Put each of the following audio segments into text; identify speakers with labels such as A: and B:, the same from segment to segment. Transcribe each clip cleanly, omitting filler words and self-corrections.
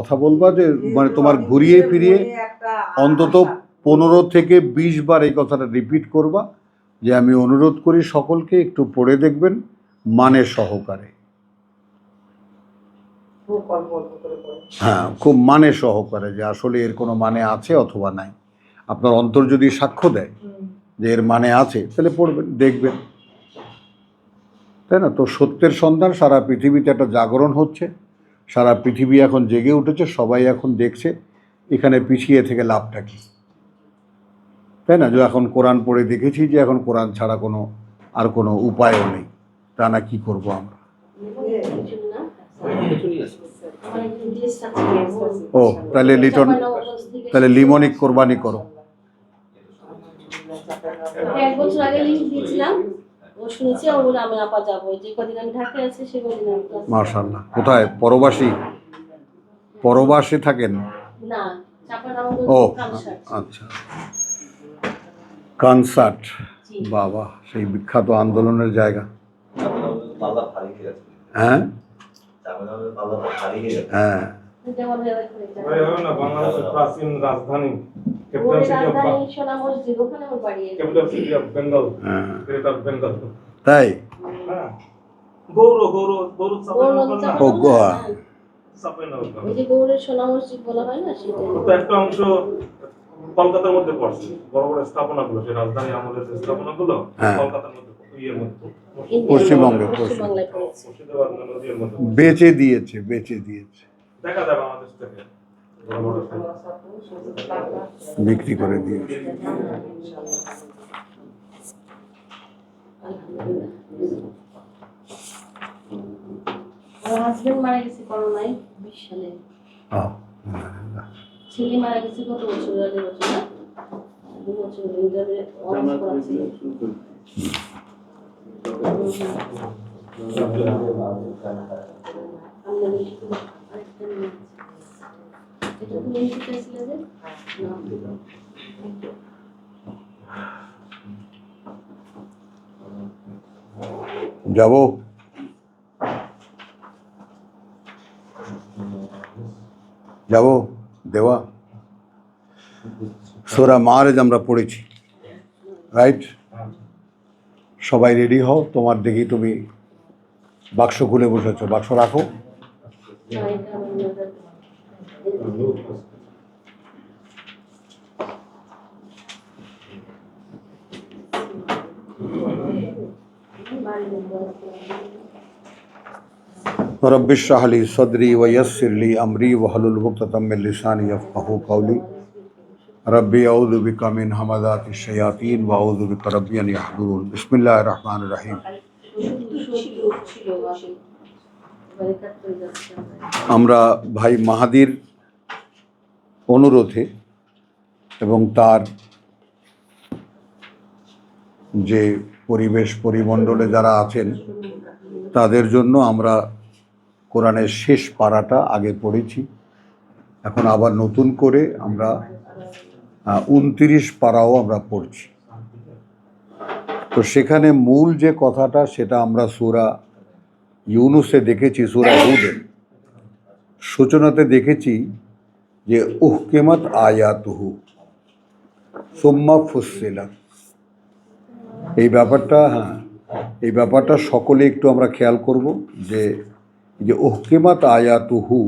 A: কথা বলবা যে মানে তোমার ঘুরিয়ে ফিরিয়ে অন্তত 15 থেকে 20 বার এই কথাটা রিপিট করবা যে আমি অনুরোধ করি সকলকে একটু পড়ে দেখবেন মানে সহকারে। হ্যাঁ, খুব মানে সহকারে যে আসলে এর কোনো মানে আছে অথবা নাই। আপনার অন্তর যদি সাক্ষ্য দেয় যে এর মানে আছে তাহলে পড়বেন, দেখবেন, তাই না? তো সত্যের সন্ধান সারা পৃথিবীতে একটা জাগরণ হচ্ছে, সারা পৃথিবী এখন জেগে উঠেছে, সবাই এখন দেখছে এখানে পিছিয়ে থেকে লাভটা কি, তাই না? যে এখন কোরআন পড়ে দেখেছি যে এখন কোরআন ছাড়া আর কোনো উপায়ও নেই, তা না কি করবো আমরা? ও তাহলে লিমনিক কোরবানি করো। মাশাআল্লাহ। কোথায়? পরবাসী থাকেন? ও আচ্ছা, কনসার্ট, বাবা, সেই বিখ্যাত আন্দোলনের জায়গা। হ্যাঁ হ্যাঁ,
B: বাংলাদেশের প্রাচীন রাজধানী
A: তাই
B: একটা অংশ কলকাতার মধ্যে পড়ছে, বড় বড় স্থাপনাগুলো, সেই রাজধানী আমলের যে স্থাপনাগুলো কলকাতার মধ্যে,
A: পশ্চিমবঙ্গে বেচে দিয়েছে
B: দেখা যায় বাংলাদেশ থেকে
A: বিক্রি করে দিয়েছে।
C: হাজবেন্ড মারা গেছে করোনায় 20 সালে। ছেলে মারা গেছে কত বছর আগে? 2 বছর ধরে অনার্স করাচ্ছিল।
A: যাবো দেওয়া সূরা মাআরিজ আমরা পড়েছি, রাইট? সবাই রেডি হও। তোমার দেখি তুমি বাক্স খুলে বসেছো, বাক্স রাখো। रब्बि इश्रह ली सदरी व यस्सिर ली अमरी वहलुल उक़दतम मिन लिसानी यफ़क़हू क़ौली रब्बि अऊज़ु बिका मिन हमाज़ातिश शयातीन व अऊज़ु बिका रब्बि अन यहज़ुरून। बिस्मिल्लाहिर रहमानिर रहीम। আমরা ভাই মাহাদির অনুরোধে এবং তার যে পরিমণ্ডলে যারা আছেন তাদের জন্য আমরা কোরআনের শেষ পারাটা আগে পড়েছি। এখন আবার নতুন করে আমরা 29 পারাও আমরা পড়ছি। তো সেখানে মূল যে কথাটা সেটা আমরা সূরা ইউনুসে দেখেছি, সূরা হুদে সূচনাতে দেখেছি যে উহকিমাত আয়াতুহু সুম্মা ফুসসিলাত। এই ব্যাপারটা সকলে একটু আমরা খেয়াল করব যে উহকিমাত আয়াতুহু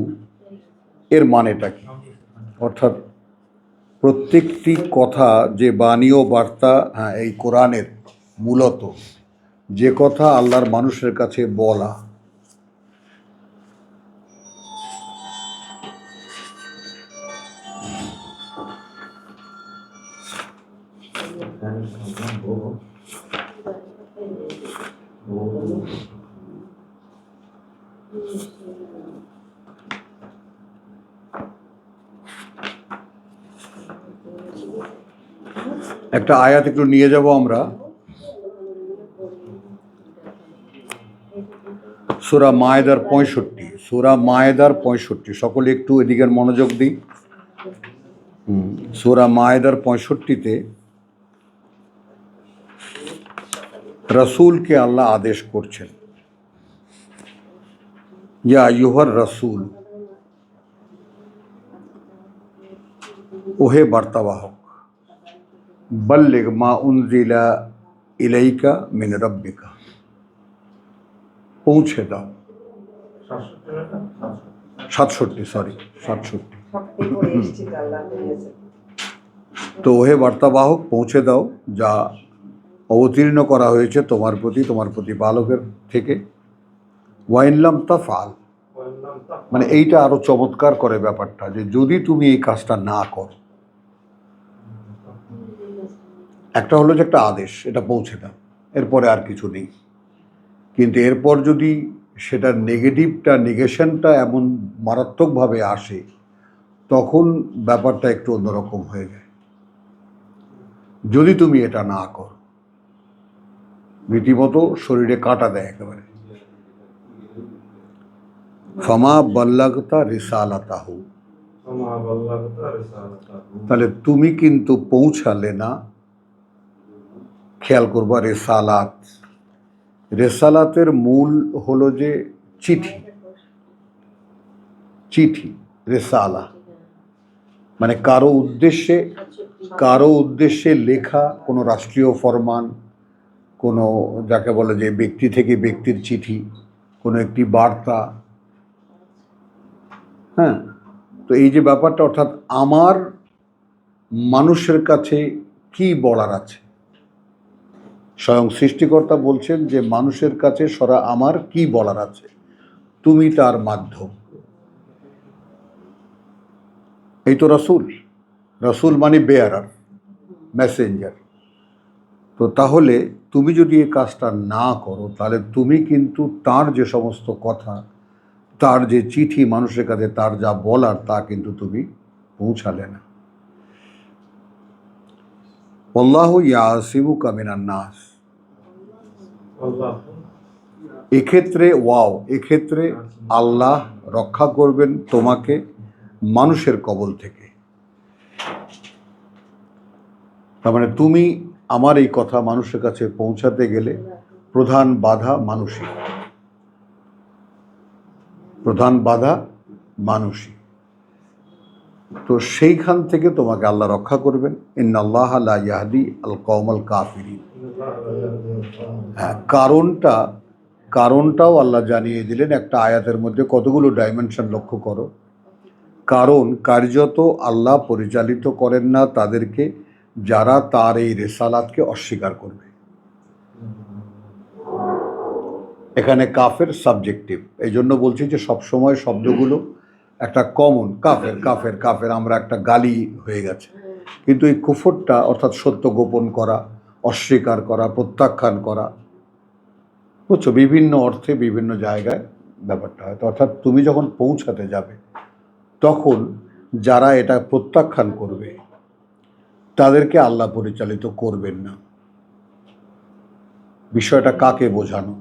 A: এর মানেটা কি। অর্থাৎ প্রত্যেকটি কথা যে বাণী ও বার্তা, এই কোরআনের মূলত যে কথা আল্লাহর মানুষের কাছে বলা, একটা আয়াত একটু নিয়ে যাব আমরা, সূরা মায়েদার 65। সকলে একটু এদিকের মনোযোগ দিই। সূরা মায়েদার 65-তে রসুলকে আল্লাহ আদেশ করছেন, ইয়া আইয়ুহার রসুল, ওহে বার্তাবাহক, বল্লিগ মা উনজিলা ইলাইকা মিন রাব্বিকা, পৌঁছে দাও। 67 তো ওহে বার্তাবাহক, পৌঁছে দাও যা অবতীর্ণ করা হয়েছে তোমার প্রতিপালকের থেকে। ওয়াইনলাম তাফআল, মানে এইটা আরো চমৎকার করে ব্যাপারটা, যে যদি তুমি এই কাজটা না করো, একটা হলো যে একটা আদেশ, এটা পৌঁছে দাও, এরপরে আর কিছু নেই। কিন্তু এরপর যদি সেটার নেগেশনটা এমন মারাত্মকভাবে আসে, তখন ব্যাপারটা একটু অন্যরকম হয়ে যায়। যদি তুমি এটা না করো, রীতিমতো শরীরে কাঁটা দেয় একেবারে। ফামা বাল্লাগতা রিসালাতাহু, তাহলে তুমি কিন্তু পৌঁছালে না। খেয়াল করবা, রেসালাতের মূল হলো যে চিঠি, রেসালা মানে কারো উদ্দেশ্যে লেখা কোনো রাষ্ট্রীয় ফরমান, কোনো যাকে বলে যে ব্যক্তি থেকে ব্যক্তির চিঠি, কোনো একটি বার্তা। হ্যাঁ, তো এই যে ব্যাপারটা, অর্থাৎ আমার মানুষের কাছে কি বলার আছে, স্বয়ং সৃষ্টিকর্তা বলছেন যে মানুষের কাছে আমার কি বলার আছে, তুমি তার মাধ্যম। এই তো রসুল মানে বেয়ারার, মেসেঞ্জার। তো তাহলে তুমি যদি এই কাজটা না করো, তাহলে তুমি কিন্তু তার যে সমস্ত কথা, তার যে চিঠি মানুষের কাছে, তার যা বলার, তা কিন্তু তুমি পৌঁছালে না। আল্লাহু ইয়াসিমুকা মিনান নাস, এক্ষেত্রে আল্লাহ রক্ষা করবেন তোমাকে মানুষের কবল থেকে। তার মানে তুমি আমার এই কথা মানুষের কাছে পৌঁছাতে গেলে প্রধান বাধা মানুষই। তো সেইখান থেকে তোমাকে আল্লাহ রক্ষা করবেন। ইন্নাল্লাহ লা ইয়াহদি আল কওমাল কাফিরিন। হ্যাঁ, কারণটাও আল্লাহ জানিয়ে দিলেন একটা আয়াতের মধ্যে। কতগুলো ডাইমেনশন লক্ষ্য করো। কারণ কার্যত আল্লাহ পরিচালিত করেন না তাদেরকে যারা তার এই রেসালাতকে অস্বীকার করবে। এখানে কাফের সাবজেক্টিভ, এই জন্য বলছি যে সবসময় শব্দগুলো একটা কমন, কাফের আমরা একটা গালি হয়ে গেছে, কিন্তু এই কুফরটা অর্থাৎ সত্য গোপন করা, অস্বীকার করা, প্রত্যাখ্যান করা, বুঝছো, বিভিন্ন অর্থে বিভিন্ন জায়গায় ব্যাপারটা হয়। অর্থাৎ তুমি যখন পৌঁছাতে যাবে, তখন যারা এটা প্রত্যাখ্যান করবে তাদেরকে আল্লাহ পরিচালিত করবেন না। বিষয়টা কাকে বোঝানো?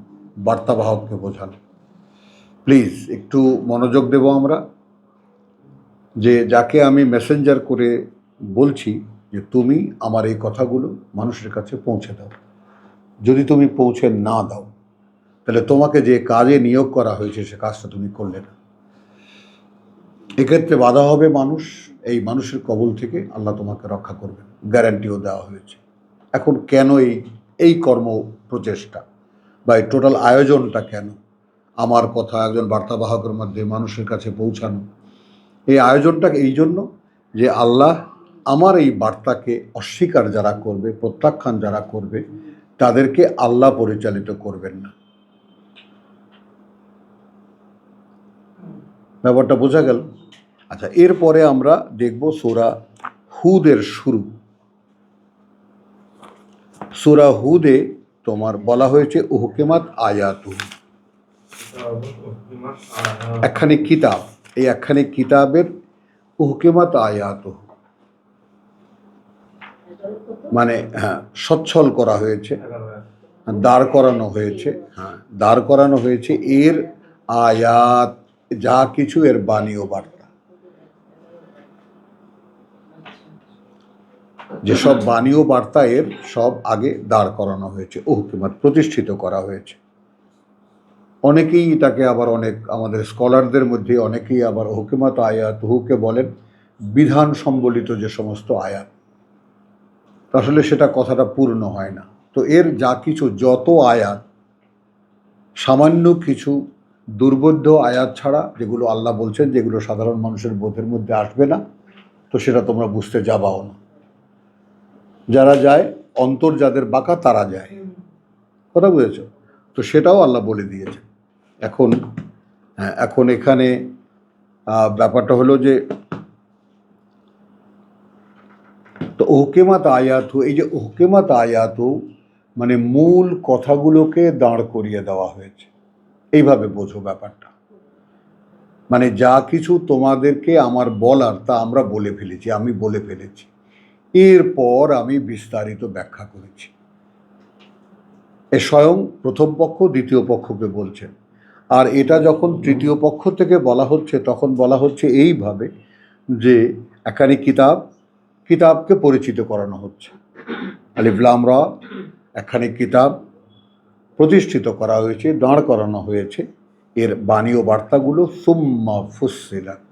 A: বার্তাবাহককে বোঝানো। প্লিজ একটু মনোযোগ দেব আমরা, যে যাকে আমি মেসেঞ্জার করে বলছি যে তুমি আমার এই কথাগুলো মানুষের কাছে পৌঁছে দাও। যদি তুমি পৌঁছে না দাও, তাহলে তোমাকে যে কাজে নিয়োগ করা হয়েছে সে কাজটা তুমি করলে না। এক্ষেত্রে বাধা হবে মানুষ, এই মানুষের কবল থেকে আল্লাহ তোমাকে রক্ষা করবেন, গ্যারান্টিও দেওয়া হয়েছে। এখন কেন এই কর্ম প্রচেষ্টা বা এই টোটাল আয়োজনটা কেন? আমার কথা একজন বার্তাবাহকের মধ্যে মানুষের কাছে পৌঁছানো, এই আয়োজনটা এই জন্য যে আল্লাহ আমার এই বার্তাকে অস্বীকার যারা করবে, প্রত্যাখ্যান যারা করবে, তাদেরকে আল্লাহ পরিচালিত করবেন না। ব্যাপারটা বোঝা গেল? আচ্ছা, এরপরে আমরা দেখব সূরা হুদের শুরু। সূরা হুদে তোমার বলা হয়েছে উহকিমাত আয়াতুহু, একখানি কিতাব, এই একখানি কিতাবের উহকিমাত আয়াতুহু মানে হ্যাঁ, সচ্ছল করা হয়েছে, দাঁড় করানো হয়েছে। হ্যাঁ, দাঁড় করানো হয়েছে এর আয়াত, যা কিছু এর বাণী ও বার্তা, যেসব বাণী ও বার্তা এর সব আগে দাঁড় করানো হয়েছে, উহকিমাত প্রতিষ্ঠিত করা হয়েছে। অনেকেই এটাকে আবার আমাদের স্কলারদের মধ্যে অনেকেই আবার উহকিমাত আয়াতুহুকে বলেন বিধান সম্বলিত যে সমস্ত আয়াত, আসলে সেটা কথাটা পূর্ণ হয় না। তো এর যা কিছু যত আয়াত, সামান্য কিছু দুর্বোধ্য আয়াত ছাড়া যেগুলো আল্লাহ বলছেন যেগুলো সাধারণ মানুষের বোধের মধ্যে আসবে না, তো সেটা তোমরা বুঝতে যাবাও না। যারা যায়, অন্তর যাদের বাঁকা তারা যায়, কথা বুঝেছ? তো সেটাও আল্লাহ বলে দিয়েছে। এখন এখানে ব্যাপারটা হলো যে তো ওহকেমাত আয়াতু, এই যে ওহকেমাত আয়াতু মানে মূল কথাগুলোকে দাঁড় করিয়ে দেওয়া হয়েছে, এইভাবে বোঝো ব্যাপারটা। মানে যা কিছু তোমাদেরকে আমার বলার তা আমরা বলে ফেলেছি, আমি বলে ফেলেছি, এরপর আমি বিস্তারিত ব্যাখ্যা করেছি। এ স্বয়ং প্রথম পক্ষ দ্বিতীয় পক্ষকে বলছেন। আর এটা যখন তৃতীয় পক্ষ থেকে বলা হচ্ছে তখন বলা হচ্ছে এইভাবে যে এখানে কিতাবকে পরিচিত করানো হচ্ছে। আলিফ লাম রা, এখানে কিতাব প্রতিষ্ঠিত করা হয়েছে, দাঁড় করানো হয়েছে, এর বাণী ও বার্তাগুলো সুম্মা ফুসসিলাত।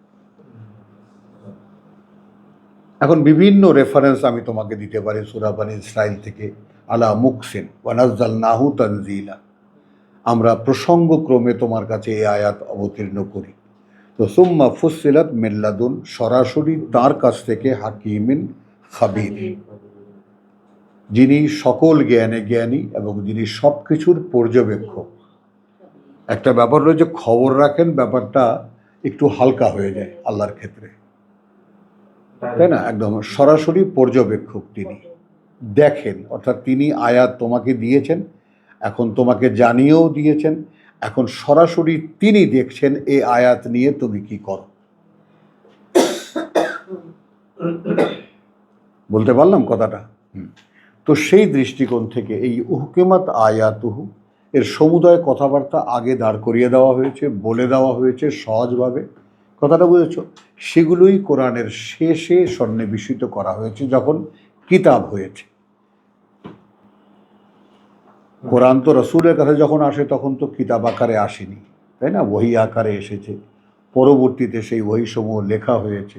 A: এখন বিভিন্ন রেফারেন্স আমি তোমাকে দিতে পারি সূরা বনী ইসরাঈল থেকে, আলা মুকসিন ওয়া নাযালনাহু তানজিলা, আমরা প্রসঙ্গক্রমে তোমার কাছে এই আয়াত অবতীর্ণ করি। তো সুম্মা ফুসসিলাত মিন লাদুন, সরাসরি তার কাছ থেকে, হাকিমিন খাবির, যিনি সকল জ্ঞানে জ্ঞানী এবং যিনি সব কিছুর পর্যবেক্ষক। একটা ব্যাপার রয়েছে খবর রাখেন, ব্যাপারটা একটু হালকা হয়ে যায় আল্লাহর ক্ষেত্রে, তাই না? একদম সরাসরি পর্যবেক্ষক, তিনি দেখেন, অর্থাৎ তিনি আয়াত তোমাকে দিয়েছেন, এখন তোমাকে জানিয়েও দিয়েছেন, এখন সরাসরি তিনি দেখছেন এই আয়াত নিয়ে তুমি কি করো। বলতে পারলাম কথাটা? তো সেই দৃষ্টিকোণ থেকে এই উহকেমাত আয়াতুহু এর সমুদয় কথাবার্তা আগে দাঁড় করিয়ে দেওয়া হয়েছে, বলে দেওয়া হয়েছে সহজভাবে, কথাটা বুঝেছ? সেগুলোই কোরআনের শেষে সন্নিবেশিত করা হয়েছে যখন কিতাব হয়েছে। কোরআন তো রসুলের কাছে যখন আসে তখন তো কিতাব আকারে আসেনি, তাই না? ওহী আকারে এসেছে। পরবর্তীতে সেই ওহীসমূহ লেখা হয়েছে।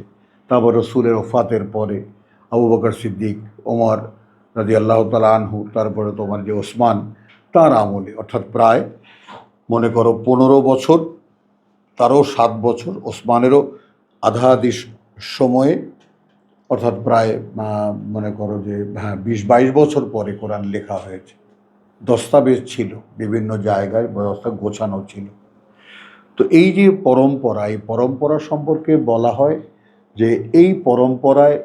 A: তারপর রসুলের ওফাতের পরে আবু বকর সিদ্দিক, ওমর রাদিয়াল্লাহু তাআলা আনহু, তারপরে তোমার যে ওসমান, তার আমলে, অর্থাৎ প্রায় মনে করো 15 বছর, তারও 7 বছর, ওসমানেরও আধা আধি সময়ে, অর্থাৎ প্রায় মনে করো যে 20-22 বছর পরে কোরআন লেখা হয়েছে। দস্তাবেজ ছিল, বিভিন্ন জায়গায় ব্যবস্থা গোছানো ছিল। তো এই যে পরম্পরা, এই পরম্পরা সম্পর্কে বলা হয় যে এই পরম্পরায়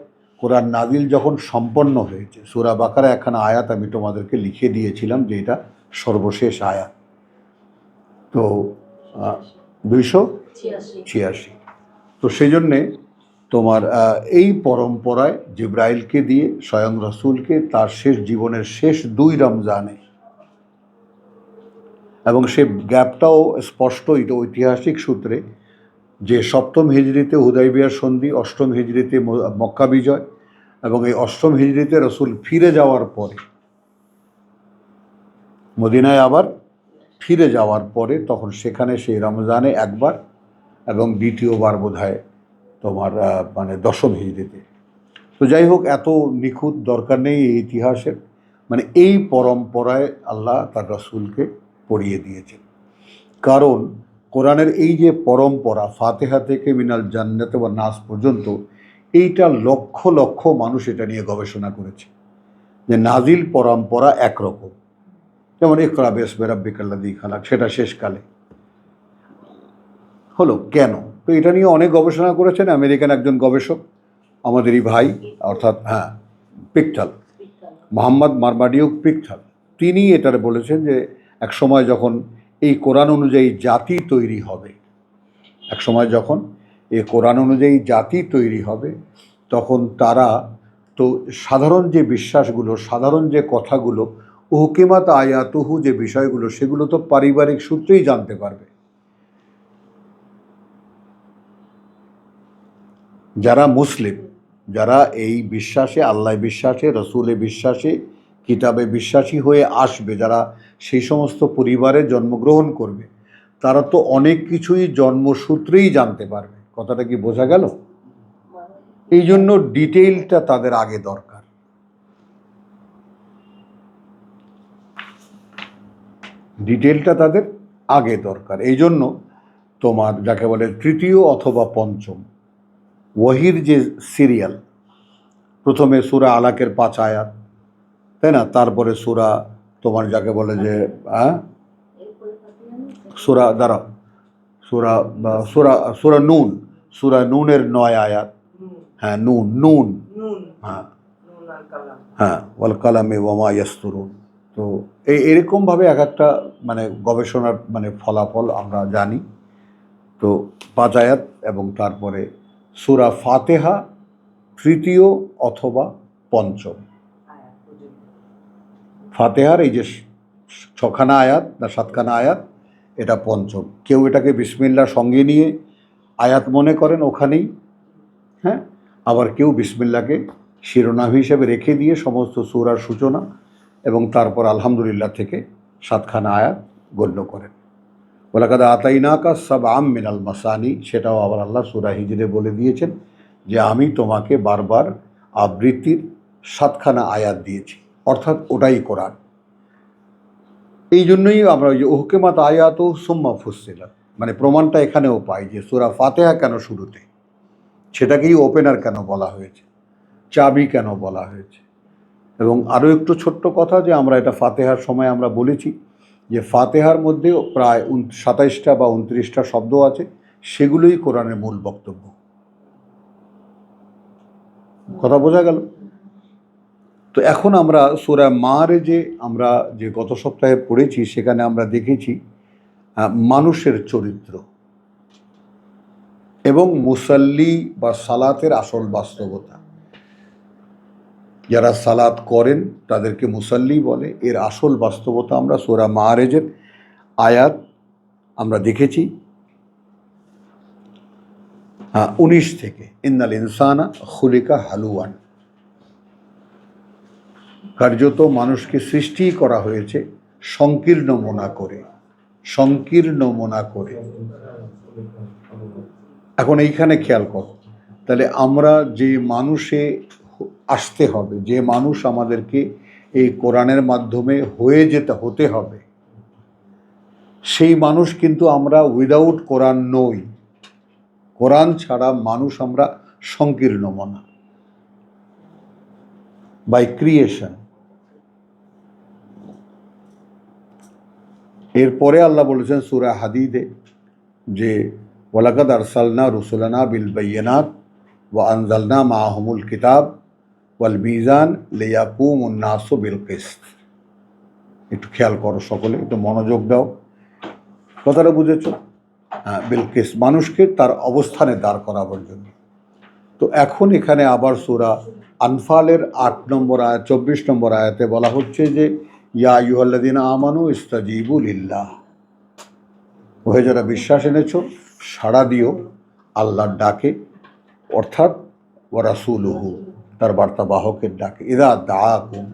A: কোরআন নাজিল যখন সম্পন্ন হয়েছে, সূরা বাকারা একখানা আয়াত আমি তোমাদেরকে লিখে দিয়েছিলাম যে এটা সর্বশেষ আয়াত, তো 286। তো সেই জন্যে তোমার এই পরম্পরায় জিবরাইলকে দিয়ে স্বয়ং রসুলকে তার শেষ জীবনের শেষ 2 রমজানে, এবং সে গ্যাপটাও স্পষ্ট ঐতিহাসিক সূত্রে যে 7ম হিজরিতে হুদাইবিয়ার সন্ধি, 8ম হিজরিতে মক্কা বিজয়, এবং এই 8ম হিজরিতে রসুল ফিরে যাওয়ার পরে, মদিনায় আবার ফিরে যাওয়ার পরে, তখন সেখানে সেই রমজানে একবার এবং দ্বিতীয়বার বোধহয় তোমার মানে 10ম হিজরিতে। তো যাই হোক, এত নিখুঁত দরকার নেই এই ইতিহাসের, মানে এই পরম্পরায় আল্লাহ তার রসুলকে পড়িয়ে দিয়েছেন। কারণ কোরআনের এই যে পরম্পরা, ফাতিহা থেকে মিনাল জান্নাত ওয়ান নাস পর্যন্ত, এইটা লক্ষ লক্ষ মানুষ এটা নিয়ে গবেষণা করেছে যে নাজিল পরম্পরা একরকম, যেমন ইকরা বিসমি রাব্বিকাল্লাযী খালাক, সেটা শেষকালে হলো কেন? তো এটা নিয়ে অনেক গবেষণা করেছেন আমেরিকান একজন গবেষক, আমাদেরই ভাই, অর্থাৎ পিকথাল, মোহাম্মদ মারমাডিউক পিকথাল, তিনি এটার বলেছেন যে এক সময় যখন এই কোরআন অনুযায়ী জাতি তৈরি হবে, এক সময় যখন এই কোরআন অনুযায়ী জাতি তৈরি হবে, তখন তারা তো সাধারণ যে বিশ্বাসগুলো, সাধারণ যে কথাগুলো, উহকিমাত আয়াতুহু যে বিষয়গুলো, সেগুলো তো পারিবারিক সূত্রেই জানতে পারবে। যারা মুসলিম, যারা এই বিশ্বাসে, আল্লাহ বিশ্বাসে, রসুলে বিশ্বাসে, কিতাবে বিশ্বাসী হয়ে আসবে, যারা সেই সমস্ত পরিবারে জন্মগ্রহণ করবে, তারা তো অনেক কিছুই জন্মসূত্রেই জানতে পারবে। কথাটা কি বোঝা গেল? এই জন্য ডিটেইলটা তাদের আগে দরকার। ডিটেইলটা তাদের আগে দরকার। এই জন্য তোমার যাকে বলে তৃতীয় অথবা পঞ্চম ওয়াহির যে সিরিয়াল, প্রথমে সূরা আলাকের 5 আয়াত, তাই না, তারপরে সূরা তোমার যাকে বলে যে সূরা দাঁড়াও সূরা সূরা সূরা নুন, সূরা নুনের 9 আয়াত, হ্যাঁ নুন নুন, হ্যাঁ হ্যাঁ ওয়াল কালামে ওয়ামা ইয়াসতুরুন। তো এরকমভাবে এক একটা মানে গবেষণার মানে ফলাফল আমরা জানি। তো 5 আয়াত এবং তারপরে সূরা ফাতিহা তৃতীয় অথবা পঞ্চম। ফাতিহার এই যে 6খানা আয়াত না 7খানা আয়াত, এটা পঞ্চম। কেউ এটাকে বিসমিল্লাহ সঙ্গে নিয়ে আয়াত মনে করেন ওখানেই, হ্যাঁ, আবার কেউ বিসমিল্লাহকে শিরোনাম হিসেবে রেখে দিয়ে সমস্ত সূরার সূচনা এবং তারপর আলহামদুলিল্লাহ থেকে 7খানা আয়াত গণ্য করেন। ওয়ালাকাদ আতাইনাকা সাবআম মিনাল মাসানি, সেটাও আবার আল্লাহ সূরা হিজরে বলে দিয়েছেন যে আমি তোমাকে বারবার আবৃত্তির 7খানা আয়াত দিয়েছি, অর্থাৎ ওটাই কোরআন। এই জন্যই আমরা ওই যে উহকিমাত আয়াত ও সুম্মা ফুসসিলাত, মানে প্রমাণটা এখানেও পাই যে সূরা ফাতিহা কেন শুরুতে, সেটাকেই ওপেনার কেন বলা হয়েছে, চাবি কেন বলা হয়েছে। এবং আরও একটু ছোট্ট কথা যে আমরা এটা ফাতিহার সময় আমরা বলেছি যে ফাতিহার মধ্যে প্রায় 27টা বা 29টা শব্দ আছে, সেগুলোই কোরআনের মূল বক্তব্য। কথা বোঝা গেল? তো এখন আমরা সূরা মাআরিজে আমরা যে গত সপ্তাহে পড়েছি সেখানে আমরা দেখেছি মানুষের চরিত্র এবং মুসাল্লি বা সালাতের আসল বাস্তবতা। যারা সালাত করেন তাদেরকে মুসাল্লি বলে, এর আসল বাস্তবতা আমরা সূরা মাআরিজের আয়াত আমরা দেখেছি 19 থেকে, ইন্নাল ইনসানা খুলিকা হালুয়ান। কার্যত মানুষকে সৃষ্টি করা হয়েছে সংকীর্ণ মনা করে, সংকীর্ণ মনা করে। এখন এইখানে খেয়াল করো, তাহলে আমরা যে মানুষে আসতে হবে, যে মানুষ আমাদেরকে এই কোরআনের মাধ্যমে হতে হবে, সেই মানুষ কিন্তু আমরা উইদাউট কোরআন নই। কোরআন ছাড়া মানুষ আমরা সংকীর্ণ মনা, বাই ক্রিয়েশন। এরপরে আল্লাহ বলেছেন সূরা হাদীদে যে ওয়ালাকাদ আরসালনা রুসুলানা বিল বাইয়িনাত ওয়া আনজালনা মাআহুমুল কিতাব ওয়াল মিজান লিয়াকুমুন নাসু বিল কিসত। একটু খেয়াল করো সকলে, একটু মনোযোগ দাও, কথাটা বুঝেছো? হ্যাঁ, বিল কিসত, মানুষকে তার অবস্থানে দাঁড় করাবার জন্য। তো এখন এখানে আবার সূরা আনফালের 8 নম্বর আয়াত 24 নম্বর আয়াতে বলা হচ্ছে যে ইয়া আইয়ুহাল্লাযীনা আমানু ইস্তাজিবু লিল্লাহ, ওহে যারা বিশ্বাস এনেছো সাড়া দিও আল্লাহর ডাকে, অর্থাৎ ওয়া রাসূলুহু, তার বার্তাবাহকের ডাকে, ইযা দাআকুম,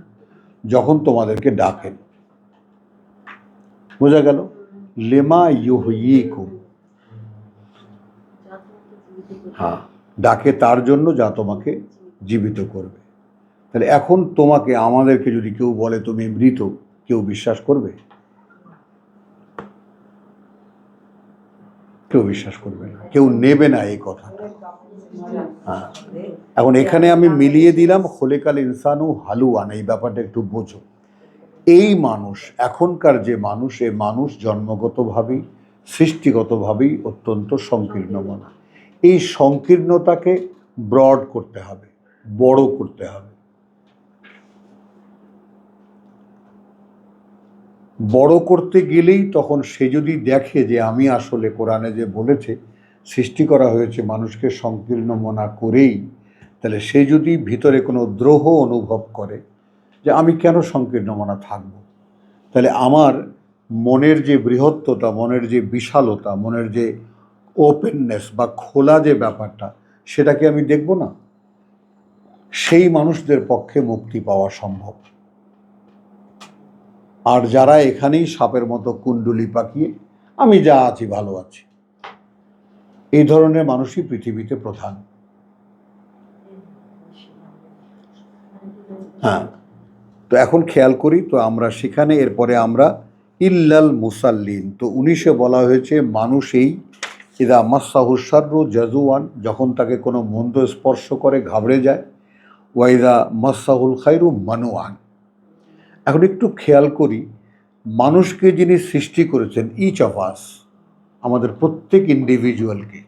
A: যখন তোমাদেরকে ডাকেন। বোঝা গেল? লিমা ইউহয়িকুম, হ্যাঁ, ডাকে তার জন্য যা তোমাকে জীবিত করবে। তাহলে এখন তোমাকে আমাদেরকে যদি কেউ বলে তুমি মৃত, কেউ বিশ্বাস করবে? কেউ বিশ্বাস করবে না, কেউ নেবে না এই কথাটা। হ্যাঁ, এখন এখানে আমি মিলিয়ে দিলাম খলিকাল ইনসানু হালুয়ান, এই ব্যাপারটা একটু বোঝো। এই মানুষ, এখনকার যে মানুষ, এই মানুষ জন্মগতভাবেই সৃষ্টিগতভাবেই অত্যন্ত সংকীর্ণ মনা। এই সংকীর্ণতাকে ব্রড করতে হবে, বড় করতে হবে। বড় করতে গেলেই তখন সে যদি দেখে যে আমি আসলে কোরআনে যে বলেছে সৃষ্টি করা হয়েছে মানুষকে সংকীর্ণ মনা করেই, তাহলে সে যদি ভিতরে কোনো দ্রোহ অনুভব করে যে আমি কেন সংকীর্ণ মনা থাকব, তাহলে আমার মনের যে বৃহত্ততা, মনের যে বিশালতা, মনের যে ওপেননেস বা খোলা যে ব্যাপারটা, সেটাকে আমি দেখব না। সেই মানুষদের পক্ষে মুক্তি পাওয়া সম্ভব। আর যারা এখানেই সাপের মতো কুণ্ডুলি পাকিয়ে আমি যা আছি ভালো আছি, এই ধরনের মানুষই পৃথিবীতে প্রধান। হ্যাঁ, তো এখন খেয়াল করি, তো আমরা সেখানে এরপরে আমরা ইল্লাল মুসাল্লিন, তো 19-এ বলা হয়েছে মানুষ এই ইদা মাসাহু শাররু জাজুয়ান, যখন তাকে কোনো মন্দ স্পর্শ করে ঘাবড়ে যায়, ওয়াইদা মাসাহুল খাইরু মানুয়ান। এখন একটু খেয়াল করি, মানুষকে যিনি সৃষ্টি করেছেন, ইচ অফ আস, আমাদের প্রত্যেক ইন্ডিভিজুয়ালকে,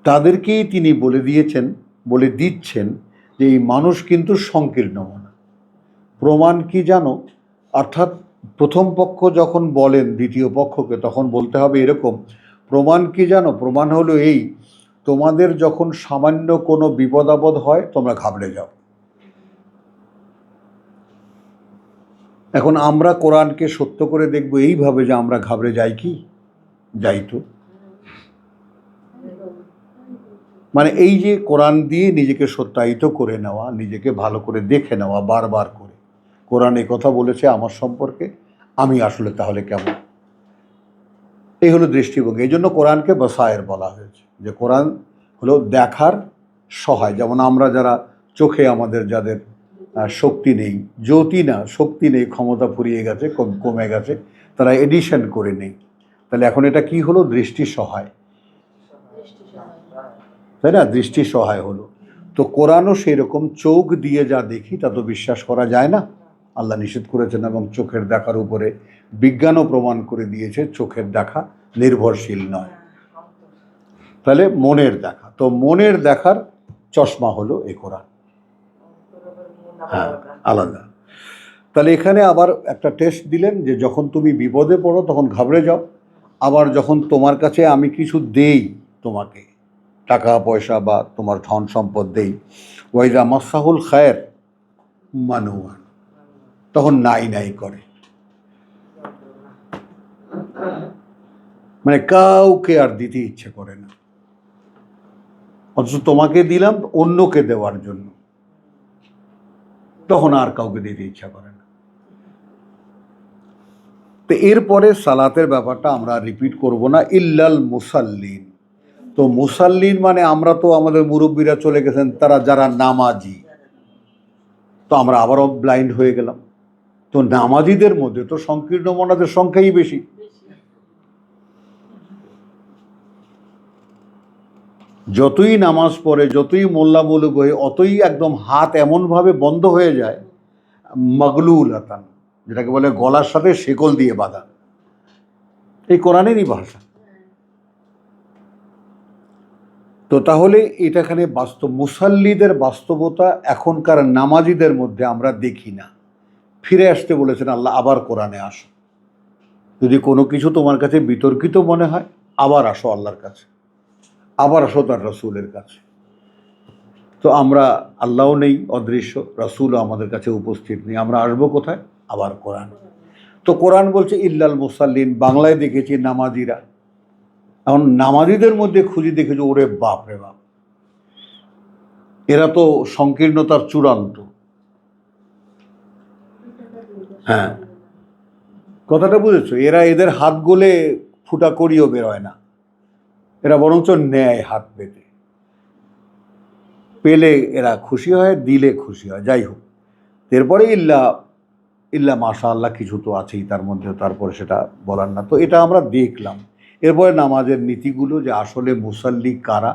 A: তাদেরকেই তিনি বলে দিচ্ছেন যে এই মানুষ কিন্তু সংকীর্ণ মনা। প্রমাণ কি জানো? অর্থাৎ প্রথম পক্ষ যখন বলেন দ্বিতীয় পক্ষকে, তখন বলতে হবে এরকম, প্রমাণ কি জানো? প্রমাণ হলো এই, তোমাদের যখন সামান্য কোনো বিপদ আপদ হয় তোমরা ঘাবড়ে যাও। এখন আমরা কোরআনকে সত্য করে দেখব এইভাবে যে আমরা ঘাবড়ে যাই কি? যাই তো। মানে এই যে কোরআন দিয়ে নিজেকে সত্যায়িত করে নেওয়া, নিজেকে ভালো করে দেখে নেওয়া বারবার করে, কোরআন এই কথা বলেছে আমার সম্পর্কে, আমি আসলে তাহলে কেমন, এই হলো দৃষ্টিভঙ্গি। এই জন্য কোরআনকে বাসায়ের বলা হয়েছে, যে কোরআন হলো দেখার সহায়। যেমন আমরা যারা চোখে আমাদের যাদের শক্তি নেই, জ্যোতি না শক্তি নেই, ক্ষমতা ফুরিয়ে গেছে, কমে গেছে, তারা এডিশন করে নেই, তাহলে এখন এটা কি হলো? দৃষ্টি সহায়, তাই না? দৃষ্টি সহায় হলো। তো কোরআনও সেই রকম, চোখ দিয়ে যা দেখি তা তো বিশ্বাস করা যায় না, আল্লাহ নিষেধ করেছেন, এবং চোখের দেখার উপরে বিজ্ঞানও প্রমাণ করে দিয়েছে চোখের দেখা নির্ভরশীল নয়। তাহলে মনের দেখা, তো মনের দেখার চশমা হলো এ কোরআন। হ্যাঁ, আলাদা। তাহলে এখানে আবার একটা টেস্ট দিলেন যে যখন তুমি বিপদে পড়ো তখন ঘাবড়ে যাও, আবার যখন তোমার কাছে আমি কিছু দেই, তোমাকে টাকা পয়সা বা তোমার ধন সম্পদ দেই, ওয়াইদা মাসাহুল খায়ের মানুয়ান, তখন নাই নাই করে, মানে কাউকে আর দিতে ইচ্ছে করে না। অথচ তোমাকে দিলাম অন্যকে দেওয়ার জন্য, তখন আর কাউকে দিতে ইচ্ছা করে না। তো এরপরে সালাতের ব্যাপারটা আমরা রিপিট করব না, ইল্লাল মুসাল্লিন। তো মুসাল্লিন মানে আমরা তো, আমাদের মুরব্বীরা চলে গেছেন, তারা যারা নামাজি, তো আমরা আবারও ব্লাইন্ড হয়ে গেলাম। তো নামাজিদের মধ্যে তো সংকীর্ণ মনাদের সংখ্যাই বেশি। যতই নামাজ পড়ে, যতই মোল্লা মুলুক হয়ে, অতই একদম হাত এমনভাবে বন্ধ হয়ে যায়, মাগলুল আতান, যেটাকে বলে গলার সাথে শেকল দিয়ে বাঁধা, এই কোরআনেরই ভাষা। তো তাহলে এটাখানে বাস্তব মুসাল্লিদের বাস্তবতা এখনকার নামাজিদের মধ্যে আমরা দেখি না। ফিরে আসতে বলেছেন আল্লাহ, আবার কোরআনে আসো, যদি কোনো কিছু তোমার কাছে বিতর্কিত মনে হয় আবার আসো আল্লাহর কাছে, আবার আসো তার রসুলের কাছে। তো আমরা, আল্লাহও নেই অদৃশ্য, রসুলও আমাদের কাছে উপস্থিত নেই, আমরা আসবো কোথায়? আবার কোরআন। তো কোরআন বলছে ইল্লাল মুসাল্লিন, বাংলায় দেখেছি নামাজিরা। এখন নামাজিদের মধ্যে খুঁজে দেখেছি, ওরে বাপ রে বাপ, এরা তো সংকীর্ণতার চূড়ান্ত। হ্যাঁ, কথাটা বুঝেছো? এদের হাত গোলে ফুটা করিও বেরোয় না, এরা বরঞ্চ নেয় হাত পেতে, পেলে এরা খুশি হয়, দিলে খুশি হয়। যাই হোক, এরপরে ইল্লা মাশা আল্লাহ কিছু তো আছেই তার মধ্যে, তারপরে সেটা বলার না। তো এটা আমরা দেখলাম। এরপরে নামাজের নীতিগুলো, যে আসলে মুসাল্লি কারা,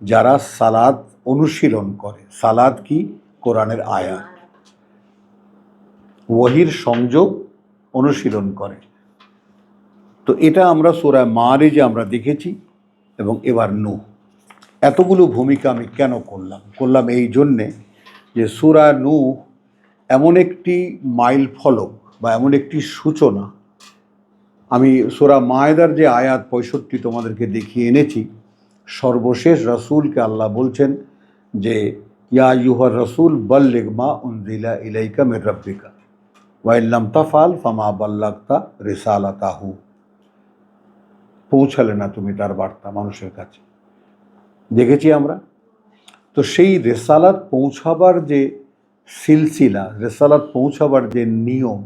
A: যারা সালাত অনুশীলন করে। সালাত কি? কোরআনের আয়াত, ওয়াহির সংযোগ অনুশীলন করে। তো এটা আমরা সূরা মারিজে আমরা দেখেছি, এবং এবার নূহ। এতগুলো ভূমিকা আমি কেন করলাম এই জন্যে যে সূরা নূহ এমন একটি মাইল ফলক বা এমন একটি সূচনা। আমি সূরা মায়েদার যে আয়াত 65 তোমাদেরকে দেখিয়ে এনেছি, সর্বশেষ রসুলকে আল্লাহ বলছেন যে ইয়া আইয়ুহার রসুল বাল্লিগ মা উনজিলা ইলাইকা মির রাব্বিকা ওয়া ইল্লাম তাফআল ফামা বাল্লাগতা রিসালাতাহু। পৌঁছালে না তুমি তার বার্তা মানুষের কাছে। দেখেছি আমরা। তো সেই রেসালাত পৌঁছাবার যে সিলসিলা, রেসালাত পৌঁছাবার যে নিয়ম,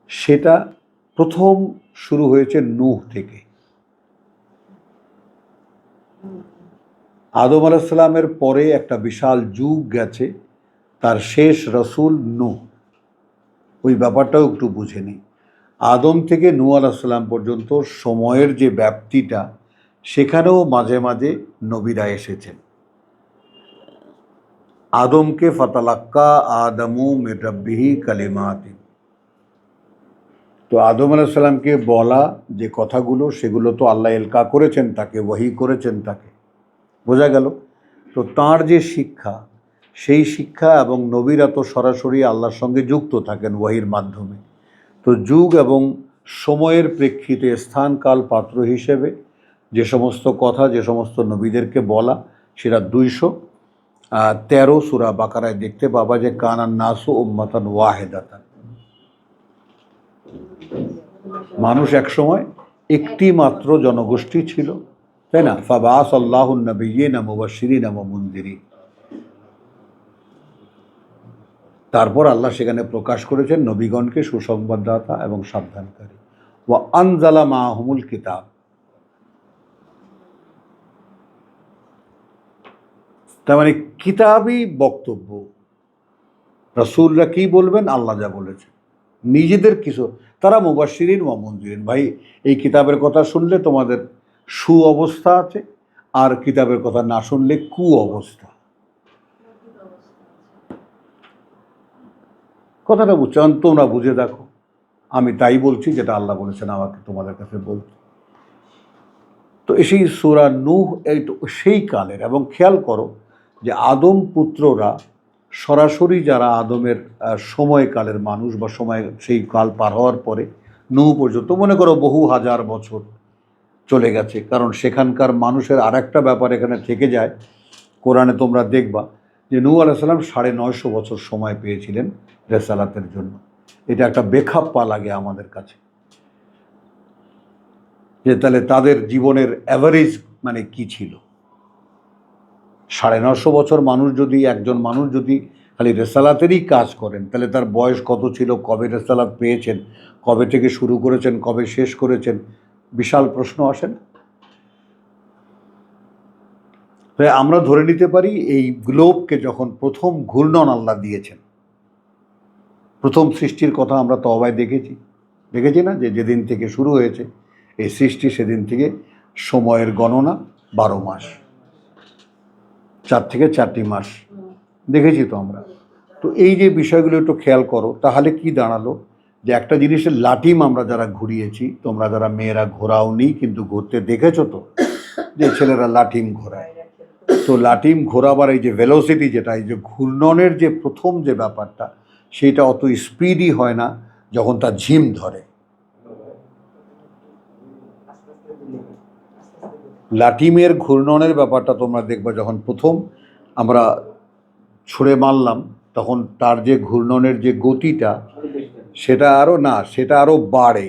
A: সেটা প্রথম শুরু হয়েছে নূহ থেকে। আদম আলাইহিস সালামের পরে একটা বিশাল যুগ গেছে, তার শেষ রসুল নূহ, ওই ব্যাপারটাও একটু বুঝে নিই। আদম থেকে নূহ আলাইহিস সালাম পর্যন্ত সময়ের যে ব্যাপ্তিটা, সেখানেও মাঝে মাঝে নবীরা এসেছেন। আদমকে ফাতালাক্কা আদমু মির রাব্বিহি কালিমাতিন, তো আদম আলাইহিস সালামকে বলা যে কথাগুলো, সেগুলো তো আল্লাহ এলকা করেছেন তাকে, ওয়াহি করেছেন তাকে, বোঝা গেল। তো তার যে শিক্ষা, সেই শিক্ষা এবং নবীরা তো সরাসরি আল্লাহর সঙ্গে যুক্ত থাকেন ওয়াহির মাধ্যমে। তো যুগ এবং সময়ের প্রেক্ষিতে স্থান কাল পাত্র হিসেবে যে সমস্ত কথা, যে সমস্ত নবীদেরকে বলা, সেটা 213 সূরা বাকারায় দেখতে পাবা যে কানান নাসু উম্মাতান ওয়াহিদাতান, মানুষ একসময় একটি মাত্র জনগোষ্ঠী ছিল, তাই না? ফাবাস আল্লাহুন নবিয়্যিনা মুবাশশিরিনা ওয়া মুনযিরিন, তারপর আল্লাহ সেখানে প্রকাশ করেছেন নবীগণকে সুসংবাদদাতা এবং সাবধানকারী। ওয়া আনজালা মাআহুমুল কিতাব, তার মানে কিতাবই বক্তব্য, রাসূলরা কি বলবেন, আল্লাহ যা বলেছেন, নিজেদের কিছু, তারা মুবাশশিরিন ওয়া মুনযিরিন। ভাই, এই কিতাবের কথা শুনলে তোমাদের সু অবস্থা আছে, আর কিতাবের কথা না শুনলে কু অবস্থা। কথাটা বুঝছো? তোমরা বুঝে দেখো, আমি তাই বলছি যেটা আল্লাহ বলেছেন আমাকে তোমাদের কাছে বলতে। তো সেই সূরা নূহ এই সেই কালের, এবং খেয়াল করো যে আদম পুত্ররা সরাসরি যারা আদমের সময়কালের মানুষ, বা সময় সেই কাল পার হওয়ার পরে নূহ পর্যন্ত, মনে করো বহু হাজার বছর চলে গেছে। কারণ সেখানকার মানুষের আর একটা ব্যাপার এখানে থেকে যায়, কোরআনে তোমরা দেখবা যে নূহ আলাইহিস সালাম 950 বছর সময় পেয়েছিলেন রেসালাতের জন্য। এটা একটা বেখাপ্পা লাগে আমাদের কাছে, যে তাহলে তাদের জীবনের অ্যাভারেজ মানে কি ছিল। 950 বছর মানুষ যদি, একজন মানুষ যদি খালি রেসালাতেরই কাজ করেন, তাহলে তার বয়স কত ছিল, কবে রেসালাত পেয়েছেন, কবে থেকে শুরু করেছেন, কবে শেষ করেছেন, বিশাল প্রশ্ন আসে না? তাই আমরা ধরে নিতে পারি এই গ্লোবকে যখন প্রথম ঘূর্ণন আল্লাহ দিয়েছেন, প্রথম সৃষ্টির কথা আমরা তওবায় দেখেছি না, যে যেদিন থেকে শুরু হয়েছে এই সৃষ্টি, সেদিন থেকে সময়ের গণনা 12 মাস, 4 থেকে 4টি মাস দেখেছি তো আমরা। তো এই যে বিষয়গুলো একটু খেয়াল করো, তাহলে কি দাঁড়ালো, যে একটা জিনিসের লাটিম আমরা যারা ঘুরিয়েছি, তোমরা যারা মেয়েরা ঘোরাওনি কিন্তু ঘুরতে দেখেছো তো, যে ছেলেরা লাটিম ঘোরায়, তো লাটিম ঘোরাবার এই যে ভেলোসিটি, যেটা এই যে ঘূর্ণনের যে প্রথম যে ব্যাপারটা, সেটা অত স্পিডই হয় না যখন তার ঝিম ধরে। লাটিমের ঘূর্ণনের ব্যাপারটা তোমরা দেখবা, যখন প্রথম আমরা ছুঁড়ে মারলাম, তখন তার যে ঘূর্ণনের যে গতিটা, সেটা আরও বাড়ে,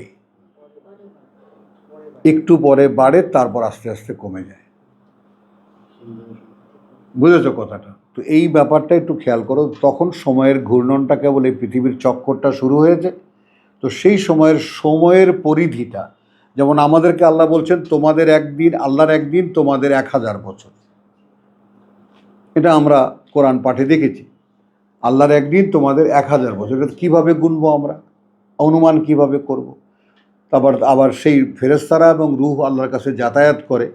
A: একটু পরে বাড়ে, তারপর আস্তে আস্তে কমে যায়। বুঝেছো কথাটা? তো এই ব্যাপারটা একটু খেয়াল করো। তখন সময়ের ঘূর্ণনটা কেবল এই পৃথিবীর চক্করটা শুরু হয়েছে, তো সেই সময়ের পরিধিটা, যেমন আমাদেরকে আল্লাহ বলছেন তোমাদের একদিন, আল্লাহর একদিন তোমাদের 1000 বছর, এটা আমরা কোরআন পাঠে দেখেছি। আল্লাহর একদিন তোমাদের 1000 বছর, এটা কীভাবে গুনবো আমরা, অনুমান কিভাবে করব? আবার সেই ফেরেশতারা এবং রূহ আল্লাহর কাছে যাতায়াত করে,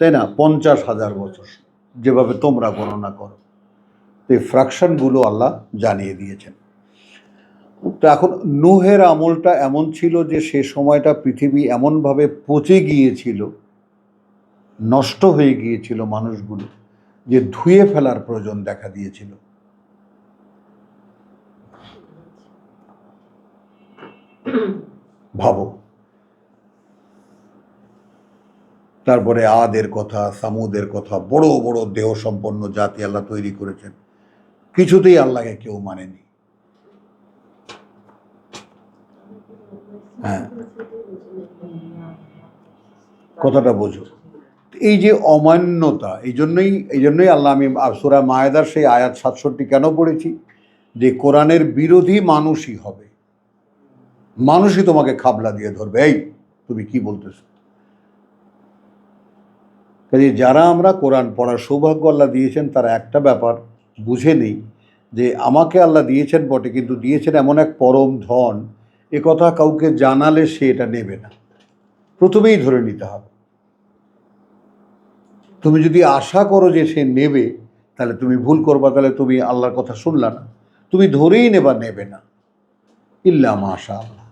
A: তাই না, 50,000 বছর, যেভাবে তোমরা গণনা করো। তো এই ফ্র্যাকশনগুলো আল্লাহ জানিয়ে দিয়েছেন। তো এখন নূহের আমলটা এমন ছিল যে সে সময়টা পৃথিবী এমনভাবে পচে গিয়েছিল, নষ্ট হয়ে গিয়েছিল মানুষগুলো, যে ধুয়ে ফেলার প্রয়োজন দেখা দিয়েছিল। ভাবো। তারপরে আদের কথা, সামুদের কথা, বড় বড় দেহ সম্পন্ন জাতি আল্লাহ তৈরি করেছেন, কিছুতেই আল্লাহকে কেউ মানেনি। হ্যাঁ, কথাটা বোঝো। এই যে অমান্যতা, এই জন্যই আল্লাহ, আমি সূরা মায়েদার সেই আয়াত 67 কেন পড়েছি, যে কোরআনের বিরোধী মানুষই হবে, মানুষই তোমাকে খাবলা দিয়ে ধরবে, এই তুমি কি বলতেছো। কাজে যারা আমরা কোরআন পড়ার সৌভাগ্য আল্লাহ দিয়েছেন, তারা একটা ব্যাপার বুঝে নেই, যে আমাকে আল্লাহ দিয়েছেন বটে, কিন্তু দিয়েছেন এমন এক পরম ধন, এ কথা কাউকে জানালে সে এটা নেবে না। প্রথমেই ধরে নিতে হবে। তুমি যদি আশা করো যে সে নেবে, তাহলে তুমি ভুল করবা, তাহলে তুমি আল্লাহর কথা শুনলা না, তুমি ধরেই নেবে না। ইল্লা মাশা আল্লাহ,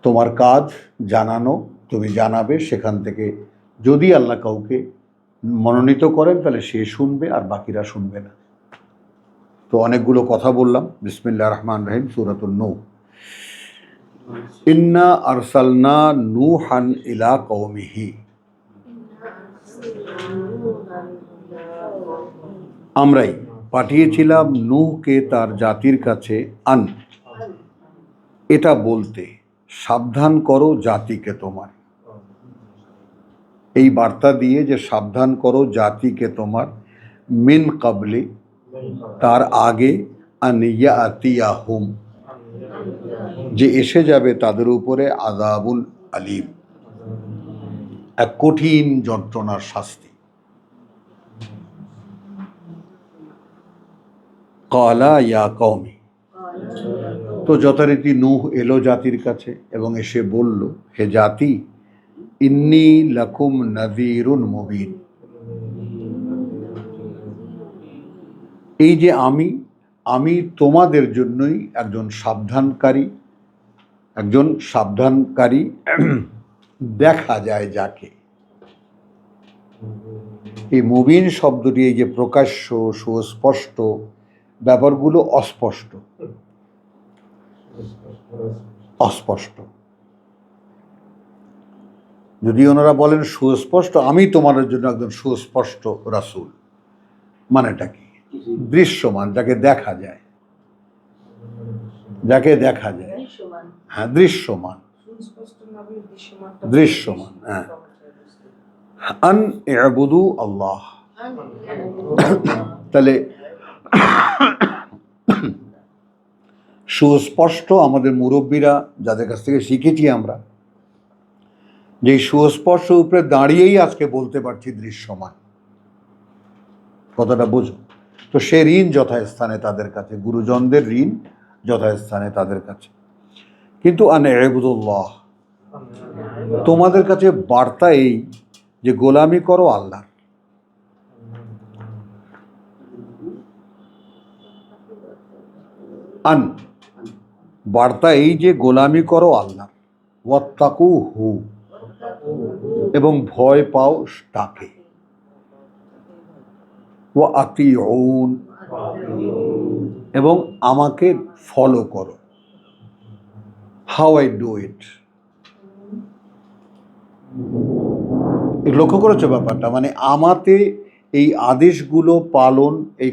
A: তোমার কাজ জানানো, তুমি জানাবে, সেখান থেকে যদি আল্লাহ কাউকে মনোনীত করেন তাহলে সে শুনবে আর বাকিরা শুনবে না। তো অনেকগুলো কথা বললাম। বিসমিল্লাহির রহমানির রহিম, সূরাতুন নূহ। ইন্না আরসালনা নূহান ইলা কওমিহি, আমরাই পাঠিয়েছিলাম নূহকে তার জাতির কাছে, আন, এটা বলতে, সাবধান করো জাতিকে তোমার। এই বার্তা দিয়ে যে সাবধান করো জাতিকে তোমার, মিন কাবলি, তার আগে, আন ইয়াতিয়াহুম, যে এসে যাবে তাদের উপরে, আযাবুল আলীম, এক কঠিন যন্ত্রণার শাস্তি। ক্বালা ইয়া কওমি, তো যথারীতি নূহ এলো জাতির কাছে এবং এসে বলল, হে জাতি, ইন্নী লাকুম নাযীরুন মুবিন, এই যে আমি তোমাদের জন্যই একজন সাবধানকারী, দেখা যায় যাকে। এই মুবিন শব্দটি, এই যে প্রকাশ্য সুস্পষ্ট, ব্যাপারগুলো অস্পষ্ট। যদি ওনারা বলেন সুস্পষ্ট, আমি তোমাদের জন্য একজন সুস্পষ্ট রাসূল, মানেটা কি? দৃশ্যমান, যাকে দেখা যায়, হ্যাঁ, দৃশ্যমান, হ্যাঁ। আন ইবুদু আল্লাহ, তাহলে সুস্পষ্ট, আমাদের মুরব্বীরা যাদের কাছ থেকে শিখেছি আমরা, যে সুস্পষ্ট উপরে দাঁড়িয়েই আজকে বলতে পারছি দৃশ্যমান, কথাটা বুঝো। তো সে ঋণ যথাস্থানে তাদের কাছে, গুরুজনদের ঋণ যথাস্থানে তাদের কাছে। কিন্তু আন ইবুদুল্লাহ, তোমাদের কাছে বার্তা এই যে গোলামি করো আল্লাহ। আন, বার্তা এই যে গোলামি করো আল্লাহ, ওয়াত্তাকুহু, এবং ভয় পাও তাকে, ওয়া আতিউন, এবং আমাকে ফলো করো। হাউ আই ডু ইট, লক্ষ্য করেছো ব্যাপারটা? মানে আমাতে এই আদেশগুলো পালন, এই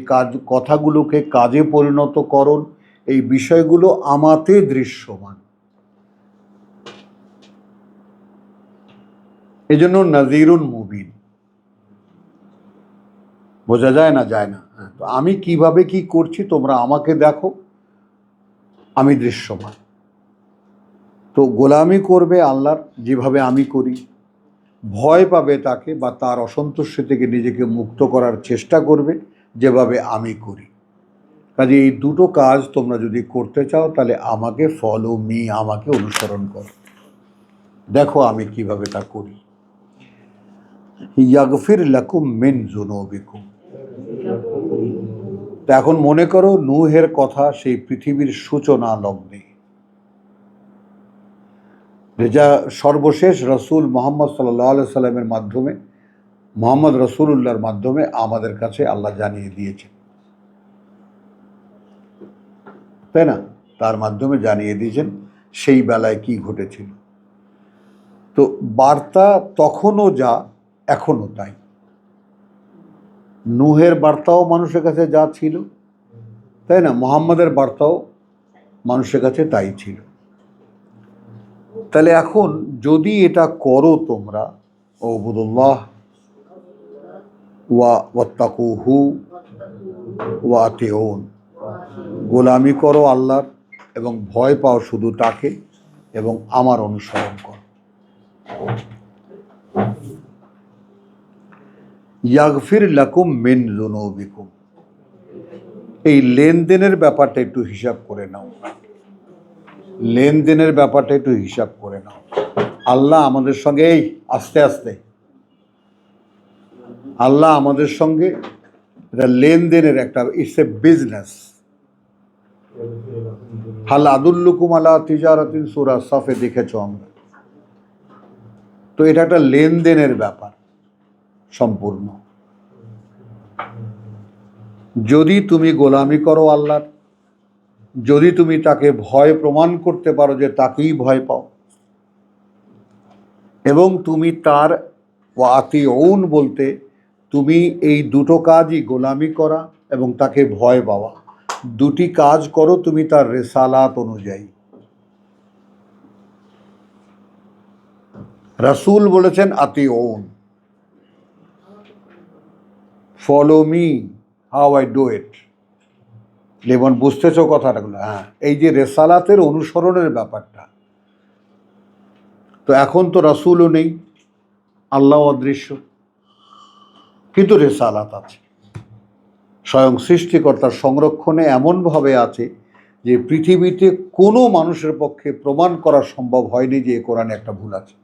A: কথাগুলোকে কাজে পরিণত করণ, এই বিষয়গুলো আমাতে দৃশ্যমান। এজন্য নাযীরুন মুবিন, বোঝা যায় না? তো আমি কিভাবে কি করছি তোমরা আমাকে দেখো, আমি দৃশ্যমান। তো গোলামি করবে আল্লাহর যেভাবে আমি করি, ভয় পাবে তাকে বা তার অসন্তুষ্টি থেকে নিজেকে মুক্ত করার চেষ্টা করবে যেভাবে আমি করি। কাজে এই দুটো কাজ তোমরা যদি করতে চাও তাহলে আমাকে ফলো মি, আমাকে অনুসরণ করো, দেখো আমি কিভাবে তা করি। ইয়াগফির লাকুম মিন যুনুবিকুম, তা এখন মনে করো নূহের কথা সেই পৃথিবীর সূচনা লগ্নে, যা সর্বশেষ রসুল মোহাম্মদ সাল্লাল্লাহু আলাইহি সাল্লামের মাধ্যমে, মোহাম্মদ রসুলুল্লাহর মাধ্যমে আমাদের কাছে আল্লাহ জানিয়ে দিয়েছেন, তাই না? তার মাধ্যমে জানিয়ে দিয়েছেন সেই বেলায় কি ঘটেছিল। তো বার্তা তখনও যা, এখনো তাই। নূহের বার্তাও মানুষের কাছে যা ছিল, তাই না, মুহাম্মাদের বার্তাও মানুষের কাছে তাই ছিল। তাহলে এখন যদি এটা করো তোমরা, উবুদুল্লাহ ওয়াত্তাকুহু ওয়া আতিউন, গোলামি করো আল্লাহর এবং ভয় পাও শুধু তাকে এবং আমার অনুসরণ করো। ইয়াগফির লাকুম মিন যুনুবিকুম, এই লেনদেনের ব্যাপারটা একটু হিসাব করে নাও, লেনদেনের ব্যাপারটা একটু হিসাব করে নাও। আল্লাহ আমাদের সঙ্গে, এই আস্তে আস্তে, আল্লাহ আমাদের সঙ্গে এটা লেনদেনের একটা, ইটস এ বিজনেস। হাল আদুল্লুকুম আলা তিজারাতিন, সূরা সাফে দেখেছো আমরা। তো এটা একটা লেনদেনের ব্যাপার সম্পূর্ণ। যদি তুমি গোলামি করো আল্লাহর, যদি তুমি তাকে ভয় প্রমাণ করতে পারো যে তাকেই ভয় পাও, এবং তুমি তার ওয়াতিউন বলতে তুমি এই দুটো কাজই, গোলামি করা এবং তাকে ভয় পাওয়া, দুটি কাজ করো তুমি তার রেসালাত অনুযায়ী। রাসূল বলেছেন আতিউন, follow me how I do it. যেমন বুঝতেছ কথাটাগুলো? হ্যাঁ, এই যে রেসালাতের অনুসরণের ব্যাপারটা। তো এখন তো রাসূলও নেই, আল্লাহ অদৃশ্য, কিন্তু রেসালাত আছে। স্বয়ং সৃষ্টিকর্তার সংরক্ষণে এমনভাবে আছে যে পৃথিবীতে কোনো মানুষের পক্ষে প্রমাণ করা সম্ভব হয়নি যে কোরআনে একটা ভুল আছে,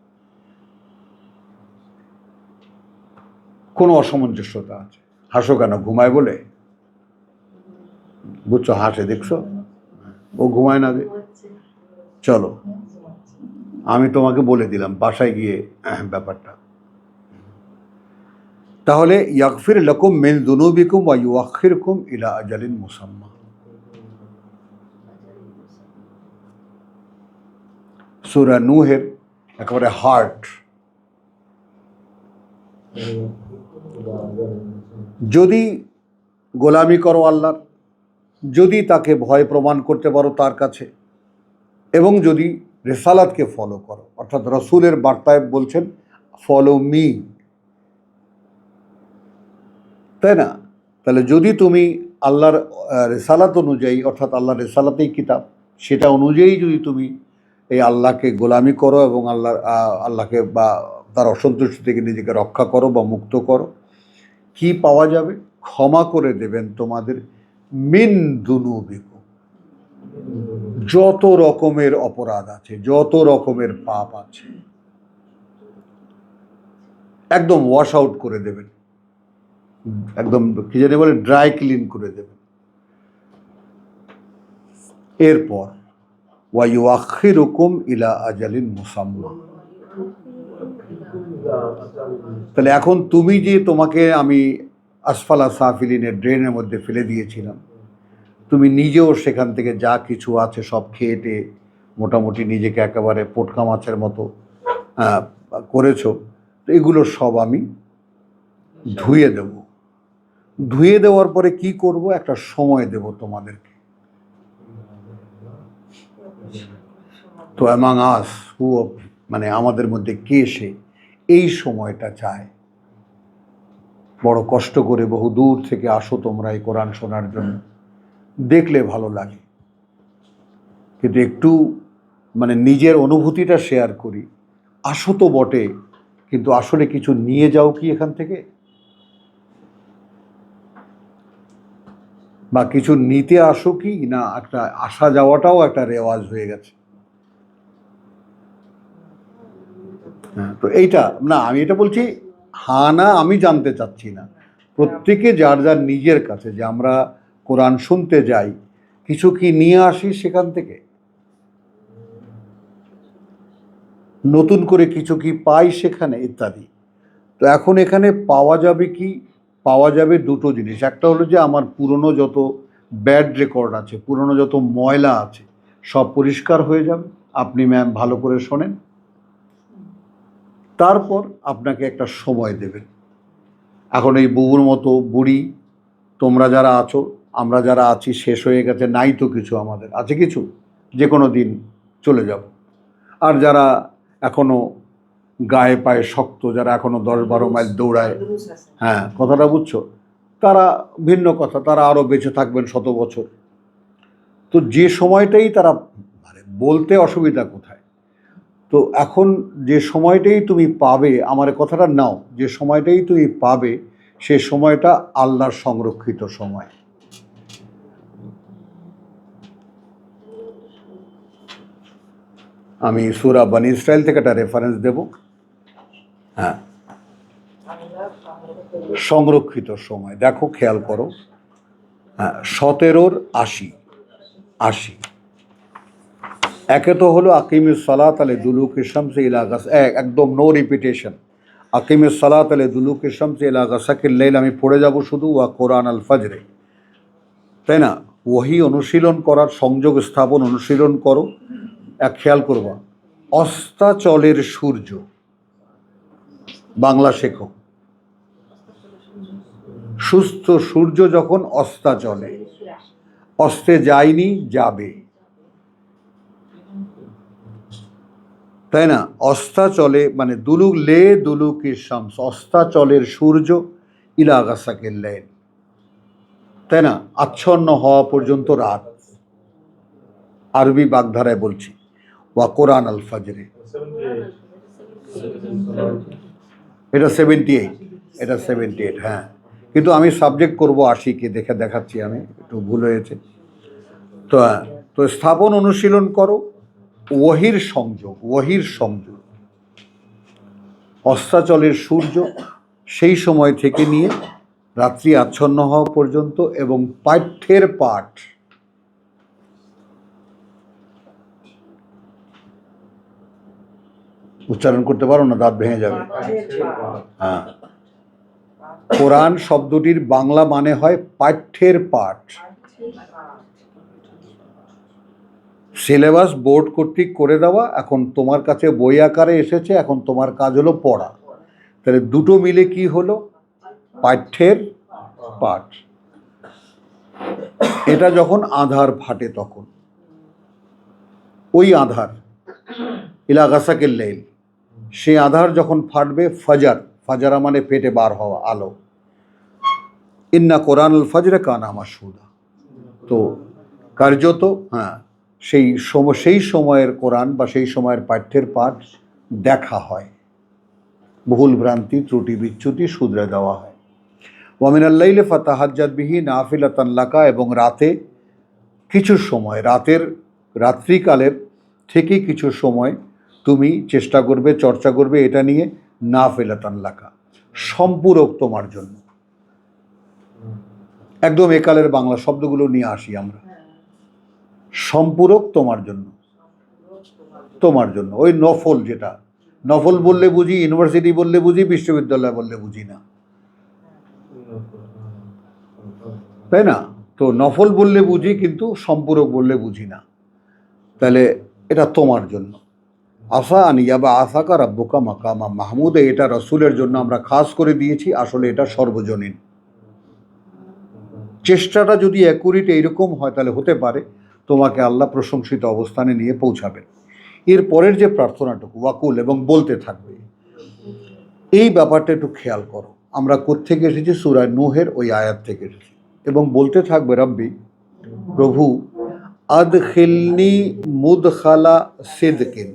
A: কোনো অসামঞ্জস্যতা আছে। হাসো কেন? ঘুমায় বলে? বুঝছো, হাসে দেখছো? ও ঘুমায় না যে। চলো, আমি তোমাকে বলে দিলাম বাসায় গিয়ে ব্যাপারটা। তাহলে ইয়াগফির লাকুম মিন যুনুবিকুম ওয়া ইউআখিরকুম ইলা আজালিন মুসাম্মা। সূরা নূহের একেবারে হার্ট। যদি গোলামি করো আল্লাহর, যদি তাকে ভয় প্রমাণ করতে পারো তার কাছে, এবং যদি রেসালাতকে ফলো করো, অর্থাৎ রাসূলের বার্তায় বলছেন ফলো মি, তাই না? তাহলে যদি তুমি আল্লাহর রেসালাত অনুযায়ী, অর্থাৎ আল্লাহর রেসালাতেই কিতাব, সেটা অনুযায়ী যদি তুমি এই আল্লাহকে গোলামি করো এবং আল্লাহকে বা তার অসন্তুষ্টি থেকে নিজেকে রক্ষা করো বা মুক্ত করো, কি পাওয়া যাবে? ক্ষমা করে দেবেন তোমাদের মিন দুনুবিকুম, যত রকমের অপরাধ আছে, যত রকমের পাপ আছে, একদম ওয়াশ আউট করে দেবেন, একদম কি জানি বলে ড্রাই ক্লিন করে দেবেন। এরপর ওয়া ইউআখিরুকুম ইলা আজালিন মুসাম্মা। তাহলে এখন তুমি যে, তোমাকে আমি আসফালা সাফিলিনের ড্রেনের মধ্যে ফেলে দিয়েছিলাম, তুমি নিজেও সেখান থেকে যা কিছু আছে সব খেয়েটে মোটামুটি নিজেকে একেবারে পোটকা মাছের মতো করেছো, তো এগুলো সব আমি ধুয়ে দেব। ধুয়ে দেওয়ার পরে কি করব? একটা সময় দেব তোমাদেরকে। তো অ্যামাং আস হু, মানে আমাদের মধ্যে কে সে এই সময়টা চায়? বড় কষ্ট করে বহু দূর থেকে আসো তোমরা এই কোরআন শোনার জন্য, দেখলে ভালো লাগে, কিন্তু একটু মানে নিজের অনুভূতিটা শেয়ার করি। আসো তো বটে, কিন্তু আসলে কিছু নিয়ে যাও কি এখান থেকে? বা কিছু নিতে আসো কি না? একটা আসা যাওয়াটাও একটা রেওয়াজ হয়ে গেছে। হ্যাঁ, তো এইটা না, আমি এটা বলছি হ্যাঁ না, আমি জানতে চাচ্ছি না। প্রত্যেকে যার যার নিজের কাছে, যে আমরা কোরআন শুনতে যাই, কিছু কি নিয়ে আসি সেখান থেকে, নতুন করে কিছু কি পাই সেখানে, ইত্যাদি। তো এখন এখানে পাওয়া যাবে কি? পাওয়া যাবে দুটো জিনিস। একটা হলো যে আমার পুরনো যত ব্যাড রেকর্ড আছে, পুরনো যত ময়লা আছে, সব পরিষ্কার হয়ে যাবে। আপনি ম্যাম ভালো করে শোনেন, তারপর আপনাকে একটা সময় দেবেন। এখন এই বুবুর মতো বুড়ি তোমরা যারা আছো, আমরা যারা আছি, শেষ হয়ে গেছে, নাই তো কিছু, আমাদের আছে কিছু, যে কোনো দিন চলে যাব। আর যারা এখনো গায়ে পায়ে শক্ত, যারা এখনো 10-12 মাইল দৌড়ায়, হ্যাঁ কথাটা বুঝছো, তারা ভিন্ন কথা, তারা আরও বেঁচে থাকবেন 100 বছর। তো যে সময়টাই তারা, মানে বলতে অসুবিধা কোথায়? তো এখন যে সময়টাই তুমি পাবে, আমার কথাটা নাও, যে সময়টাই তুমি পাবে, সে সময়টা আল্লাহর সংরক্ষিত সময়। আমি সূরা বনী ইসরাইল থেকে একটা রেফারেন্স দেব। হ্যাঁ, সংরক্ষিত সময় দেখো, খেয়াল করো। হ্যাঁ, 17-80 একে তো হলো আকিমিস সালাত আলে দুলুকি শামসি ইলা একদম নো রিপিটেশন। আকিমিস সালাত আলে দুলুকি শামসি ইলা গাসাকিল লাইল আমি পড়ে যাব শুধু, ওয়া কোরআন আল ফজরে, তাই না? ওহি অনুশীলন করার, সংযোগ স্থাপন অনুশীলন করো। এক খেয়াল করবা, অস্তাচলের সূর্য বাংলা শেখো। সুস্থ সূর্য যখন অস্তাচলে, অস্তে যায়নি, যাবে, তাই না? অস্তাচলে মানে দুলুকি শামস, অস্তাচলের সূর্য, ইলা গাসাকিল লাইল, তাই না? আচ্ছন্ন হওয়া পর্যন্ত রাত। আরবি বাগধারায় বলছি, ওয়া কোরআন আল ফজরে। এটা 78, এটা 78। হ্যাঁ, কিন্তু আমি সাবজেক্ট করব 80-কে, দেখে দেখাচ্ছি, আমি একটু ভুল হয়েছে। তো তো স্থাপন অনুশীলন করো, ওহির সংযোগ, অস্তাচলের সূর্য সেই সময় থেকে নিয়ে রাত্রি আচ্ছন্ন হওয়া পর্যন্ত, এবং পাঠ্যের পাঠ, উচ্চারণ করতে পারো না, দাঁত ভেঙে যাবে। হ্যাঁ, কোরআন শব্দটির বাংলা মানে হয় পাঠ্যের পাঠ। সিলেবাস বোর্ড কর্তৃক করে দেওয়া, এখন তোমার কাছে বই আকারে এসেছে, এখন তোমার কাজ হলো পড়া। তাহলে দুটো মিলে কি হলো? পাঠ্যের পাঠ। এটা যখন আধার ফাটে, তখন ওই আধার, ইলা গাসাকিল লাইল, সেই আধার যখন ফাটবে, ফাজারা মানে পেটে বার হওয়া, আলো। ইন্না কোরআন আল ফজরে কানা মাশহুদা। তো কার্যত হ্যাঁ, সেই সময়ের কোরআন বা সেই সময়ের পাঠ্যের পাঠ দেখা হয়, ভুল ভ্রান্তি ত্রুটি বিচ্যুতি শুধরে দেওয়া হয়। ওয়া মিনাল লাইলি ফাতাহাজ্জাদ বিহি নাফিলাতান লাকা, এবং রাতে কিছু সময়, রাত্রিকালের থেকে কিছু সময় তুমি চেষ্টা করবে, চর্চা করবে এটা নিয়ে, নাফিলাতান লাকা, সম্পূরক তোমার জন্য। একদম একালের বাংলা শব্দগুলো নিয়ে আসি আমরা। সম্পূরক তোমার জন্য, ওই নফল, যেটা নফল বললে বুঝি, ইউনিভার্সিটি বললে বুঝি, বিশ্ববিদ্যালয় বললে বুঝি না, তাই না? তো নফল বললে বুঝি, কিন্তু সম্পূরক বললে বুঝি না। তাহলে এটা তোমার জন্য। আসা আনিয়াবা আসাকা রাব্বুকা মাকামা মাহমুদে, এটা রসুলের জন্য আমরা খাস করে দিয়েছি, আসলে এটা সর্বজনীন। চেষ্টাটা যদি অ্যাকুরেট এইরকম হয়, তাহলে হতে পারে তোমাকে আল্লাহ প্রশংসিত অবস্থানে নিয়ে পৌঁছাবেন। এর পরের যে প্রার্থনাটুকু, ওয়াকুল, এবং বলতে থাকবে, এই ব্যাপারটা একটু খেয়াল করো। আমরা কোত্থেকে এসেছি? সূরা নূহের ওই আয়াত থেকে এসেছি। এবং বলতে থাকবে, রব্বি, প্রভু, আদখিলনি মুদখালা সিদকিন,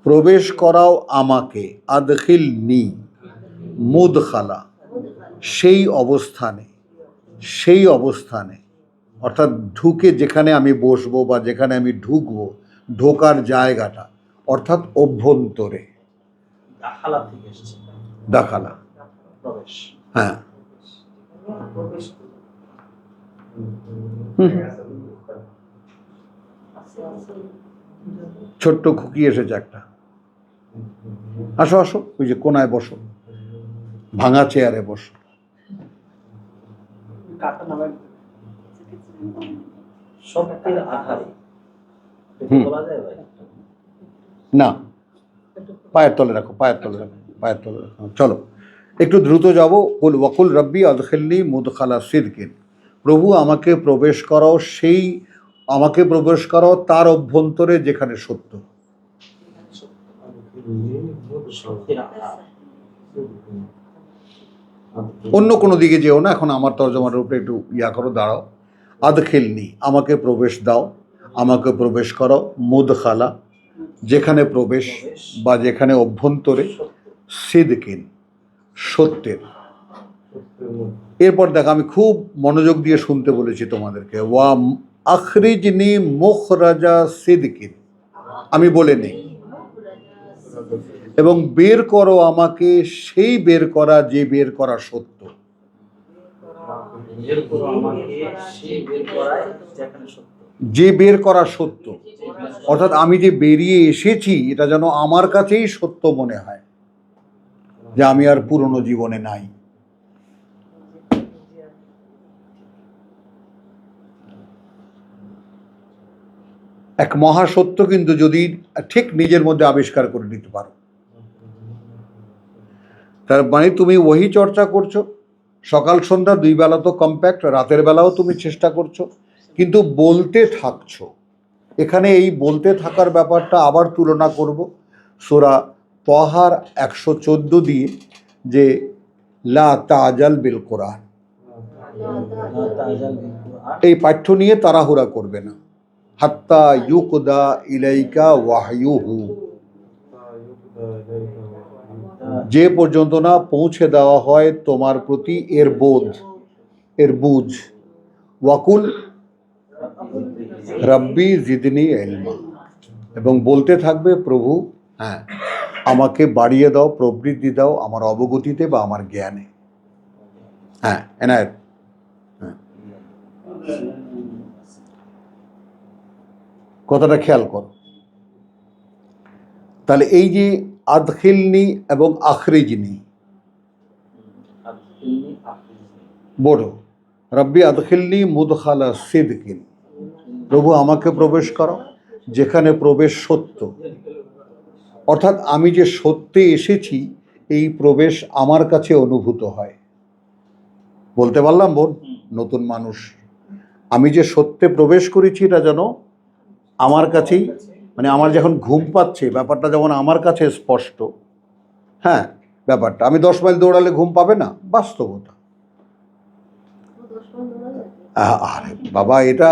A: প্রবেশ করাও আমাকে, আদখিলনি মুদখালা, সেই অবস্থানে, অর্থাৎ ঢুকে যেখানে আমি বসবো বা যেখানে আমি ঢুকবো, ঢোকার জায়গাটা, অর্থাৎ অভ্যন্তরে। দাখালা, হ্যাঁ, ছোট্ট খুকি এসেছে একটা, আসো আসো, ওই যে কোনায় বসো, ভাঙা চেয়ারে বসো। না, পায়ের তলে রাখো। চলো একটু দ্রুত যাবো। ওয়াকুল রব্বি আদখিলনি মুদখালা সিদকিন, প্রভু আমাকে প্রবেশ করাও তার অভ্যন্তরে যেখানে সত্য। অন্য কোনো দিকে যেও না, এখন আমার তর্জমার উপরে একটু করো, দাঁড়াও। আদখিলনি, আমাকে প্রবেশ দাও, আমাকে প্রবেশ করাও, মুদখালা, যেখানে প্রবেশ বা যেখানে অভ্যন্তরে, সিদকিন, সত্যের। এরপর দেখো, আমি খুব মনোযোগ দিয়ে শুনতে বলেছি তোমাদেরকে, ওয়া আখরিজনি মুখরাজা সিদকিন, আমি বলে নেই, এবং বের করো আমাকে সেই বের করা যে বের করা সত্য।
D: বের করো আমাকে সেই বের করায় যেখানে সত্য।
A: যে বের করা সত্য, অর্থাৎ আমি যে বেরিয়ে এসেছি এটা যেন আমার কাছেই সত্য মনে হয়, যে আমি আর পুরনো জীবনে নাই। এক মহাসত্য কিন্তু যদি ঠিক নিজের মধ্যে আবিষ্কার করে নিতে পারো, তার মানে তুমি ওহি চর্চা করছো, সকাল সন্ধ্যা দুই বেলা তো কম্প্যাক্ট, রাতের বেলাও তুমি চেষ্টা করছো, কিন্তু বলতে থাকছো। এখানে এই বলতে থাকার ব্যাপারটা আবার তুলনা করব সূরা তাহার 114 দিয়ে, যে লা তাজাল বিল কোরআন, এই পাঠ্য নিয়ে তাড়াহুড়া করবে না। হাত্তা ইউকদা ইলাইকা ওয়াহয়ুহু, যে পর্যন্ত না পৌঁছে দেওয়া হয় তোমার প্রতি এর বোধ, এর বুঝ। ওয়াকুল রব্বি জিদনি ইলমা, এবং বলতে থাকবে প্রভু হ্যাঁ আমাকে বাড়িয়ে দাও, প্রবৃদ্ধি দাও আমার অবগতিতে বা আমার জ্ঞানে। হ্যাঁ এনায়েত, হ্যাঁ কথাটা খেয়াল করো। তাহলে এই যে আদখিলনি এবং আখরিজনি, বড় রব্বি আদখিলনি মুদখালা সিদকিন, প্রভু আমাকে প্রবেশ করো যেখানে প্রবেশ সত্য, অর্থাৎ আমি যে সত্যে এসেছি এই প্রবেশ আমার কাছে অনুভূত হয়। বলতে পারলাম বোন, নতুন মানুষ, আমি যে সত্যে প্রবেশ করেছি এটা যেন আমার কাছেই, মানে আমার যখন ঘুম পাচ্ছে ব্যাপারটা যেমন আমার কাছে স্পষ্ট। হ্যাঁ ব্যাপারটা, আমি 10 মাইল দৌড়ালে ঘুম পাবে না, বাস্তবতা। আরে বাবা, এটা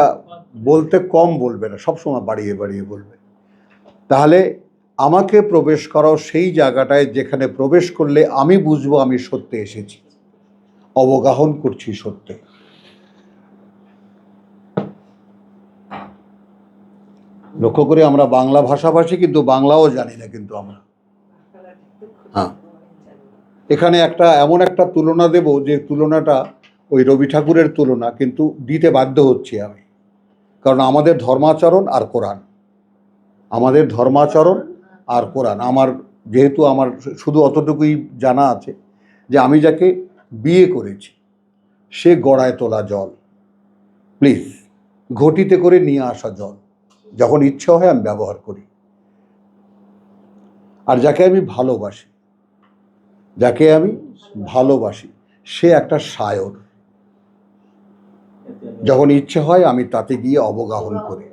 A: বলতে কম বলবে না, সবসময় বাড়িয়ে বাড়িয়ে বলবে। তাহলে আমাকে প্রবেশ করাও সেই জায়গাটায় যেখানে প্রবেশ করলে আমি বুঝবো আমি সত্যে এসেছি, অবগাহন করছি সত্যে। লক্ষ্য করে আমরা বাংলা ভাষাভাষী, কিন্তু বাংলাও জানি না কিন্তু আমরা। হ্যাঁ এখানে এমন একটা তুলনা দেব যে তুলনাটা ওই রবি ঠাকুরের তুলনা, কিন্তু দিতে বাধ্য হচ্ছি আমি, কারণ আমাদের ধর্মাচরণ আর কোরআন, আমাদের ধর্মাচরণ আর কোরআন, আমার যেহেতু আমার শুধু অতটুকুই জানা আছে যে আমি যাকে বিয়ে করেছি সে গড়ায় তোলা জল, প্লিজ ঘটিতে করে নিয়ে আসা জল, যখন ইচ্ছা হয় আমি ব্যবহার করি। আর যাকে আমি ভালোবাসি সে একটা সায়র, যখন ইচ্ছে হয় আমি তাতে গিয়ে অবগাহন করি।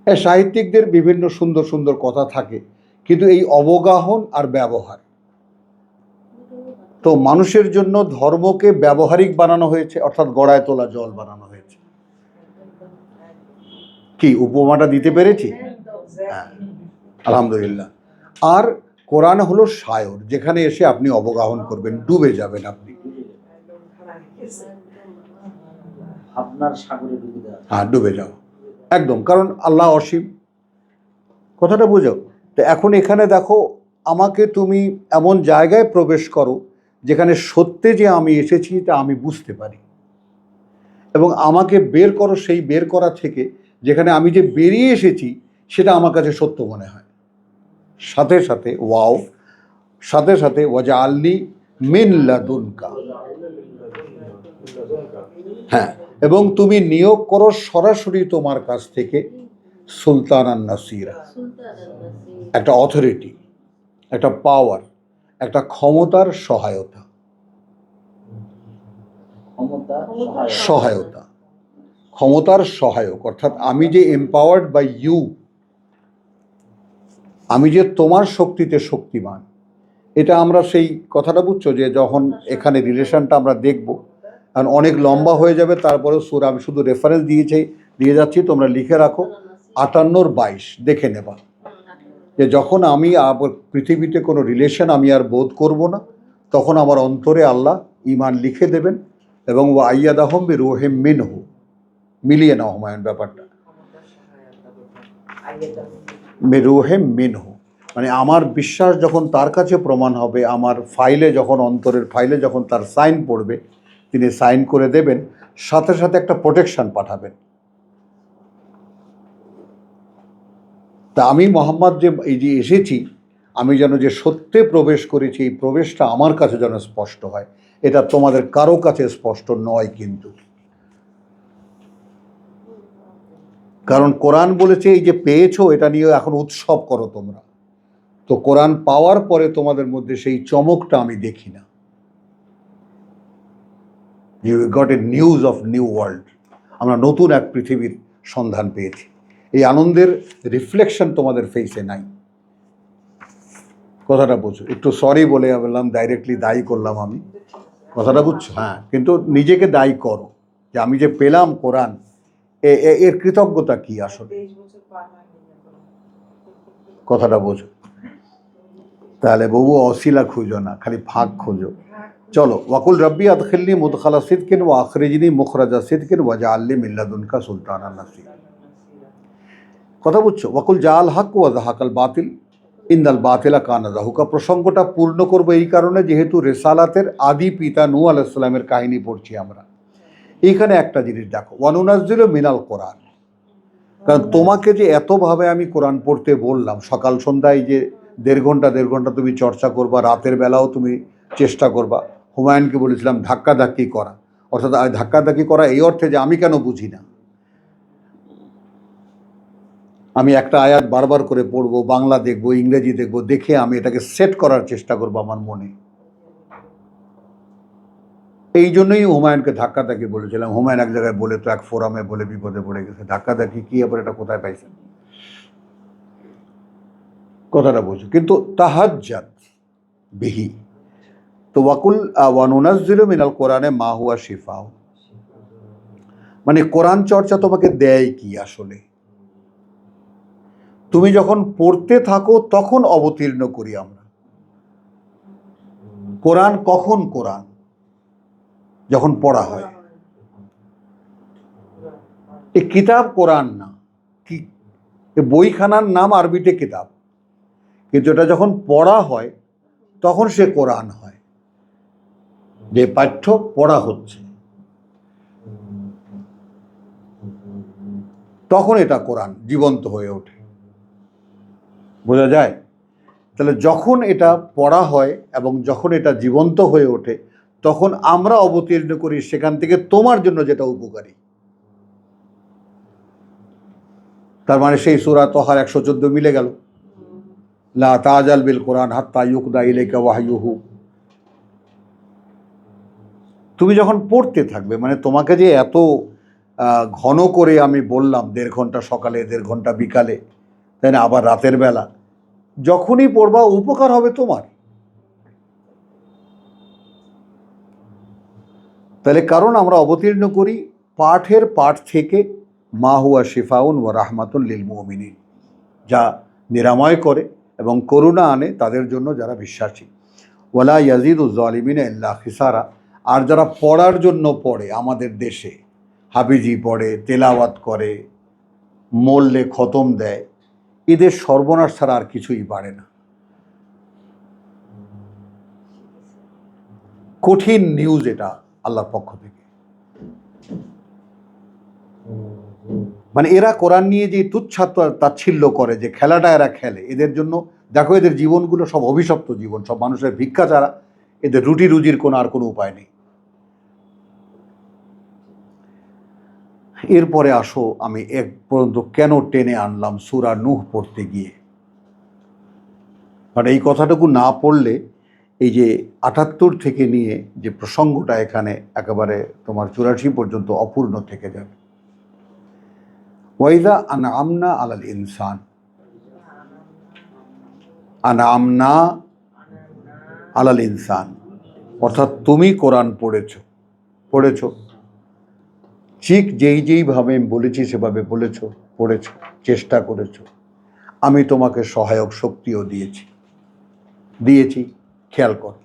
A: সাহিত্যিকদের বিভিন্ন সুন্দর সুন্দর কথা থাকে, কিন্তু এই অবগাহন আর ব্যবহার, তো মানুষের জন্য ধর্মকে ব্যবহারিক বানানো হয়েছে, অর্থাৎ গড়ায় তোলা জল বানানো হয়েছে। কি উপমাটা দিতে পেরেছি? হ্যাঁ আলহামদুলিল্লাহ। আর কোরআন হলো সায়র, যেখানে এসে আপনি অবগাহন করবেন, ডুবে যাবেন আপনি,
D: আপনার সাগরে ডুবে যাওয়া।
A: হ্যাঁ ডুবে যাও একদম, কারণ আল্লাহ অসীম, কথাটা বুঝো। তো এখন এখানে দেখো, আমাকে তুমি এমন জায়গায় প্রবেশ করো যেখানে সত্যে যে আমি এসেছি তা আমি বুঝতে পারি, এবং আমাকে বের করো সেই বের করা থেকে যেখানে আমি যে বেরিয়ে এসেছি সেটা আমার কাছে সত্য মনে হয়। সাথে সাথে ওয়াও, সাথে সাথে ওয়াজআলনি মিন লাদুনকা, হ্যাঁ, এবং তুমি নিয়োগ করো সরাসরি তোমার কাছ থেকে সুলতানান নাসিরা, একটা অথরিটি, একটা পাওয়ার, একটা ক্ষমতার সহায়তা, ক্ষমতার সহায়ক, অর্থাৎ আমি যে এম্পাওয়ার্ড বাই ইউ, আমি যে তোমার শক্তিতে শক্তিমান। এটা আমরা সেই কথাটা বুঝছো যে যখন এখানে রিলেশনটা আমরা দেখব, কারণ অনেক লম্বা হয়ে যাবে, তারপরেও সূরা আমি শুধু রেফারেন্স দিয়ে যাচ্ছি, তোমরা লিখে রাখো 58-22 দেখে নেবা, যে যখন আমি পৃথিবীতে কোনো রিলেশন আমি আর বোধ করব না, তখন আমার অন্তরে আল্লাহ ঈমান লিখে দেবেন, এবং ওয়া আইয়াদাহুম বিরূহিম মিনহু, মিলিয়ে নাও হুমায়ুন ব্যাপারটা। মেরুহে মিনহু, মানে আমার বিশ্বাস যখন তার কাছে প্রমাণ হবে, আমার ফাইলে যখন, অন্তরের ফাইলে যখন তার সাইন পড়বে, তিনি সাইন করে দেবেন, সাথে সাথে একটা প্রোটেকশন পাঠাবেন। তা আমি মোহাম্মদ যে এই যে এসেছি, আমি যেন যে সত্যে প্রবেশ করেছি, এই প্রবেশটা আমার কাছে যেন স্পষ্ট হয়, এটা তোমাদের কারো কাছে স্পষ্ট নয় কিন্তু। কারণ কোরআন বলেছে এই যে পেয়েছো, এটা নিয়ে এখন উৎসব করো তোমরা। তো কোরআন পাওয়ার পরে তোমাদের মধ্যে সেই চমকটা আমি দেখি না। You got a news of new world, আমরা নতুন এক পৃথিবীর সন্ধান পেয়েছি। এই আনন্দের রিফ্লেকশন তোমাদের ফেসে নাই। কথাটা বুঝছো? একটু সরি বলে বললাম, ডাইরেক্টলি দায়ী করলাম আমি, কথাটা বুঝছো? হ্যাঁ, কিন্তু নিজেকে দায়ী করো যে আমি যে পেলাম কোরআন, এর কৃতজ্ঞতা কি আসলে, কথাটা বোঝো। তাহলে বউ অশিলা খুঁজো না, খালি ফাঁক খোঁজো। চলো, ওয়াকুল রব্বি আদখিলনি মুদখালা সিদকিন ওয়া আখরিজনি মুখরাজা সিদকিন ওয়াজআলনি মিন লাদুনকা সুলতানান নাসীরা। কথা বুঝছো? ওয়াকুল জাআল হক ওয়া যাহাকাল বাতিল ইন্নাল বাতিলা কানা যাহুকা। প্রসঙ্গটা পূর্ণ করবো এই কারণে, যেহেতু রিসালাতের আদি পিতা নূহ আলাইহিস সালামের কাহিনী পড়ছি আমরা। এইখানে একটা জিনিস দেখো, ওয়ানুনাজ্জিলু মিনাল কোরআন, কারণ তোমাকে যে এতভাবে আমি কোরআন পড়তে বললাম, সকাল সন্ধ্যায় যে দেড় ঘন্টা তুমি চর্চা করবা, রাতের বেলাও তুমি চেষ্টা করবা। হুমায়ুনকে বলেছিলাম ধাক্কাধাক্কি করা, অর্থাৎ ধাক্কাধাক্কি করা এই অর্থে যে আমি কেন বুঝি না, আমি একটা আয়াত বারবার করে পড়বো, বাংলা দেখবো, ইংরেজি দেখবো, দেখে আমি এটাকে সেট করার চেষ্টা করবো আমার মনে। এই জন্যই হুমায়ুনকে ধাক্কাধাক্কি বলেছিলাম। হুমায়ুন এক জায়গায় বলে তো এক ফোরামে বলে বিপদে পড়ে গেছে। ধাক্কাধাক্কি কি, আবার এটা কোথায় পাইছেন? কথাটা বুঝো। কিন্তু তাহাজ্জাত বিহি, তো ওয়াকুল ওয়ানুনাজ্জিলু মিনাল কোরআনে মা হুয়া শিফাউ, মানে কোরআন চর্চা তোমাকে দেয় কি আসলে? তুমি যখন পড়তে থাকো তখন অবতীর্ণ করি আমরা কোরআন। কখন কোরআন? যখন পড়া হয়। এই কিতাব কোরআন না, কি বইখানার নাম আরবিতে কিতাব, কিন্তু এটা যখন পড়া হয় তখন সে কোরআন হয়। যে পাঠ্য পড়া হচ্ছে তখন এটা কোরআন জীবন্ত হয়ে ওঠে। বোঝা যায়? তাহলে যখন এটা পড়া হয় এবং যখন এটা জীবন্ত হয়ে ওঠে, তখন আমরা অবতীর্ণ করি সেখান থেকে তোমার জন্য যেটা উপকারী। তার মানে সেই সূরা তাহার 114 মিলে গেল, লা তাজাল বিল কোরআন হাত্তা ইউকদা ইলাইকা ওয়াহয়ুহু। তুমি যখন পড়তে থাকবে, মানে তোমাকে যে এত ঘন করে আমি বললাম 1.5 ঘন্টা সকালে, 1.5 ঘন্টা বিকালে, তাই না, আবার রাতের বেলা, যখনই পড়বা উপকার হবে তোমার। তাহলে কারণ আমরা অবতীর্ণ করি পাঠের পাঠ থেকে মা হুয়া শিফাউন ওয়া রাহমাতুন লিল মুমিনিন, যা নিরাময় করে এবং করুণা আনে তাদের জন্য যারা বিশ্বাসী। ওয়ালা ইয়াজিদুজ জালিমিনা ইল্লা খিসারা। আর যারা পড়ার জন্য পড়ে, আমাদের দেশে হাফিজি পড়ে, তেলাওয়াত করে, মোল্লে খতম দেয়, এদের সর্বনাশ ছাড়া আর কিছুই বাড়ে না। কঠিন নিউজ এটা আল্লাহর পক্ষ থেকে। মানে এরা কোরআন নিয়ে যে তাচ্ছিল্য করে, যে খেলাটা এরা খেলে, এদের জন্য দেখো এদের জীবনগুলো সব অভিশপ্ত জীবন, সব মানুষের ভিক্ষা ছাড়া এদের রুটি রুজির আর কোনো উপায় নেই। এরপরে আসো, আমি এক পর্যন্ত কেন টেনে আনলাম সূরা নূহ পড়তে গিয়ে। মানে এই কথাটুকু না পড়লে এই যে 78 থেকে নিয়ে যে প্রসঙ্গটা এখানে একেবারে তোমার 84 পর্যন্ত অপূর্ণ থেকে যাবে। ওয়াইদা আনআমনা আলাল ইনসান, আনআমনা আলাল ইনসান, অর্থাৎ তুমি কোরআন পড়েছো ঠিক যেইভাবে আমি বলেছি সেভাবে পড়েছো, চেষ্টা করেছো, আমি তোমাকে সহায়ক শক্তিও দিয়েছি। খেয়াল করো,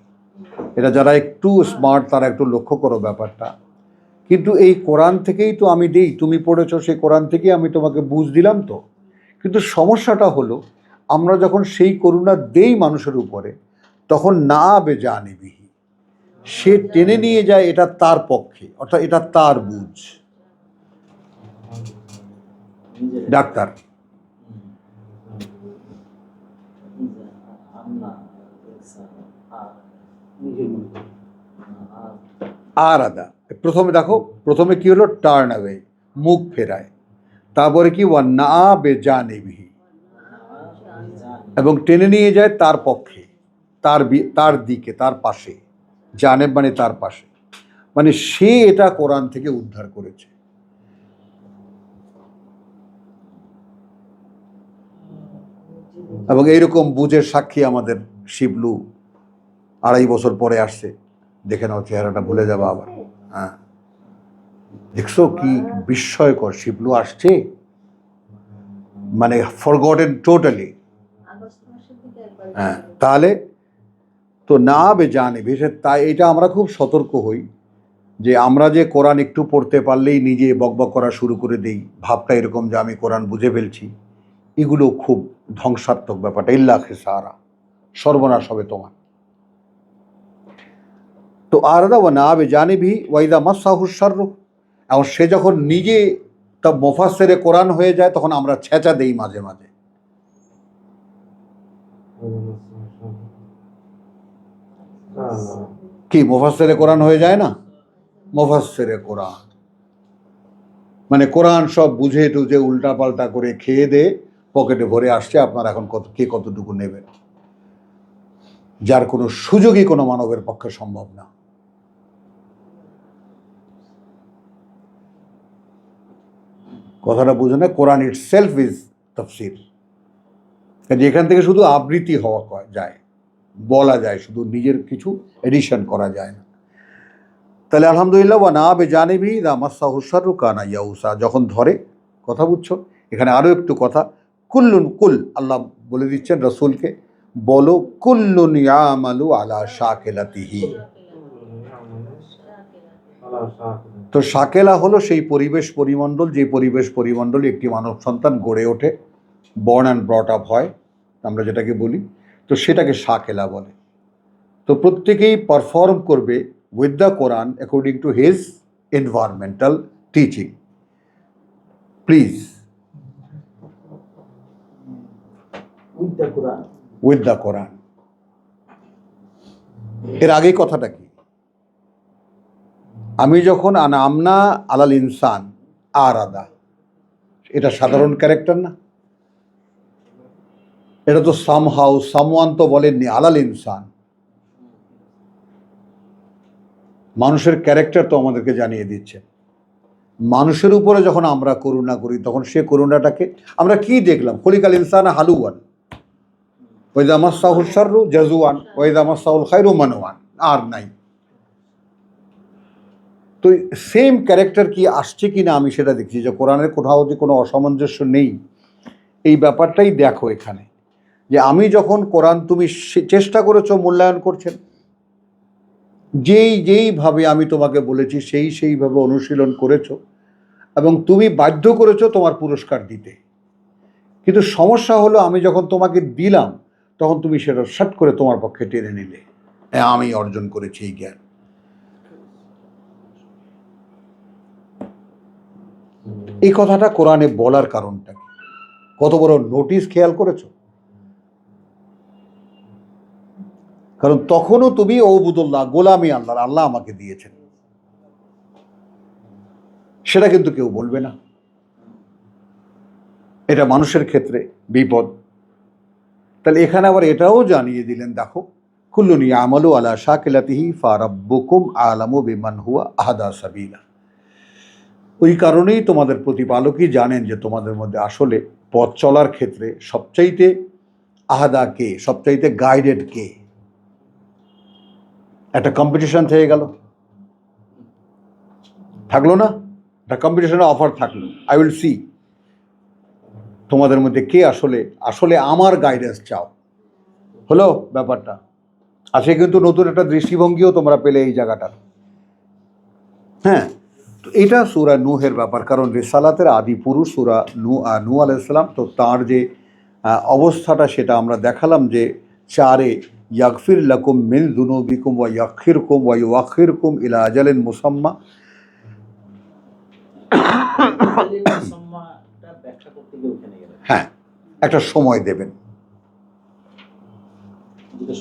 A: এটা যারা একটু স্মার্ট তারা একটু লক্ষ্য করো ব্যাপারটা। কিন্তু এই কোরআন থেকেই তো আমি দিই, তুমি পড়েছো সেই কোরআন থেকেই আমি তোমাকে বুঝ দিলাম তো। কিন্তু সমস্যাটা হলো আমরা যখন সেই করুণা দেই মানুষের উপরে, তখন না বেজানিবিহি, সে টেনে নিয়ে যায় এটা তার পক্ষে, অর্থাৎ এটা তার বুঝ।
D: নিজের
A: ডাক্তার আর আদা, প্রথমে দেখো, প্রথমে কি হলো, টার্ন অ্যাওয়ে, মুখ ফেরায়। তারপরে কি, ওয়া না বেজানিবিহি, এবং টেনে নিয়ে যায় তার পক্ষে, তার দিকে, তার পাশে। জানেব মানে তার পাশে, মানে সে এটা কোরআন থেকে উদ্ধার করেছে। এবং এইরকম বুঝের সাক্ষী আমাদের শিবলু 2.5 বছর পরে আসছে। দেখে নাও, চেহারাটা ভুলে যাবো আবার। হ্যাঁ, দেখছো কি বিস্ময়কর, শিবলু আসছে, মানে ফরগটেন টোটালি।
C: আগস্ট মাসের দিকে একবার
A: হ্যাঁ, তাহলে তো না বেজানে ভেসে, তাই এটা আমরা খুব সতর্ক হই যে আমরা যে কোরআন একটু পড়তে পারলেই নিজে বকবক করা শুরু করে দেই, ভাবটা এরকম যে আমি কোরআন বুঝে ফেলছি, এগুলো খুব ধ্বংসাত্মক ব্যাপারটা। ইল্লা খেসারা, সর্বনাশ হবে তোমার। তো আরদা ওয়া না বেজানিবি ওয়াইদা মাসাহু শাররু, এবং সে যখন নিজে তা মুফাসসিরে কোরআন হয়ে যায়, তখন আমরা ছেঁচা দেই মাঝে মাঝে। কি মুফাসসিরে কোরআন হয়ে যায় না? মুফাসসিরে কোরআন মানে কোরআন সব বুঝে টুঝে উল্টা পাল্টা করে খেয়ে দে পকেটে ভরে আসছে, আপনার এখন কতটুকু নেবেন, যার কোনো সুযোগই কোনো মানবের পক্ষে সম্ভব না। কথাটা বুঝে না? কোরআন ইট সেলফ ইজ তাফসির। এখান থেকে শুধু আবৃত্তি হওয়া যায়, বলা যায়, শুধু নিজের কিছু এডিশন করা যায় না। তাহলে আলহামদুলিল্লাহ, ওয়া না বেজানিবি দা মাসাহু শাররু কানা ইয়াউসা, যখন ধরে, কথা বুঝছো? এখানে আরও একটু কথা, কুল আল্লাহ বলে দিচ্ছেন রসুলকে, বলো কুল্লুন ইয়ামালু আলা শাকিলাতিহি। তো শাকেলা হলো সেই পরিবেশ পরিমণ্ডল, যে পরিবেশ পরিমণ্ডলে একটি মানব সন্তান গড়ে ওঠে, বর্ন অ্যান্ড ব্রট আপ হয়, আমরা যেটাকে বলি, তো সেটাকে শাকেলা বলে। তো প্রত্যেকেই পারফর্ম করবে with the Quran according to his environmental teaching. Please, with the Quran. এর আগে কথাটা কি? আমি যখন আনামনা আলাল ইনসান আর আদা, এটা সাধারণ ক্যারেক্টার না? এটা তো সামহাউ সামওয়ান তো বলেননি, আলাল ইনসান। মানুষের ক্যারেক্টার তো আমাদেরকে জানিয়ে দিচ্ছে। মানুষের উপরে যখন আমরা করুণা করি, তখন সে করুণাটাকে আমরা কি দেখলাম? খলিকাল ইনসান হালুয়ান, ওয়াইদা মাসাহুশ শাররু জাজুয়ান, ওয়াইদা মাসাহুল খায়রু মানওয়ান। আর নাই। তো সেম ক্যারেক্টার কি আসছে কি না আমি সেটা দেখছি, যে কোরআনের কোথাও যে কোনো অসামঞ্জস্য নেই, এই ব্যাপারটাই দেখো এখানে। যে আমি যখন কোরআন, তুমি চেষ্টা করেছো, মূল্যায়ন করছেন, যেইভাবে আমি তোমাকে বলেছি সেইভাবে অনুশীলন করেছো, এবং তুমি বাধ্য করেছো তোমার পুরস্কার দিতে। কিন্তু সমস্যা হলো, আমি যখন তোমাকে দিলাম, তখন তুমি সেটা শট করে তোমার পক্ষে টেনে নিলে, হ্যাঁ আমি অর্জন করেছি এই জ্ঞান। এই কথাটা কোরআনে বলার কারণটা কি? কত বড় নোটিশ, খেয়াল করেছো? কারণ তখনও তুমি ওবুদুল্লাহ, গোলামি আল্লাহর, আল্লাহ আমাকে দিয়েছেন, সেটা কিন্তু কেউ বলবে না। এটা মানুষের ক্ষেত্রে বিপদ। তাহলে এখানে আবার এটাও জানিয়ে দিলেন, দেখো, কুল্লুন ইয়ামালু আলা শাকিলাতিহি ফারাব্বুকুম আলামু বিমান হুয়া আহদা সাবিলা। ওই কারণেই তোমাদের প্রতিপালকই জানেন যে তোমাদের মধ্যে আসলে পথ চলার ক্ষেত্রে সবচাইতে আহাদা কে, সবচাইতে গাইডেড কে। একটা কম্পিটিশন থেকে গেল, থাকলো না? একটা কম্পিটিশনের অফার থাকলো, আই উইল সি তোমাদের মধ্যে কে আসলে আমার গাইডেন্স চাও। হলো ব্যাপারটা। আজকে কিন্তু নতুন একটা দৃষ্টিভঙ্গিও তোমরা পেলে এই জায়গাটার। হ্যাঁ, তো এটা সূরা নূহের ব্যাপার, কারণ রিসালাতের আদি পুরুষ সূরা নূহ আলাইহিস সালাম। তো তার যে অবস্থাটা সেটা আমরা দেখালাম যে 4 ইয়াগফির লাকুম মিন যুনুবিকুম ওয়া ইয়াখিরকুম ওয়া ইউআখিরকুম ইলা আজালিন মুসাম্মা।
D: সম্মানটা ব্যাখ্যা করতে গিয়ে ওখানে গেলেন।
A: হ্যাঁ, একটা সময় দেবেন,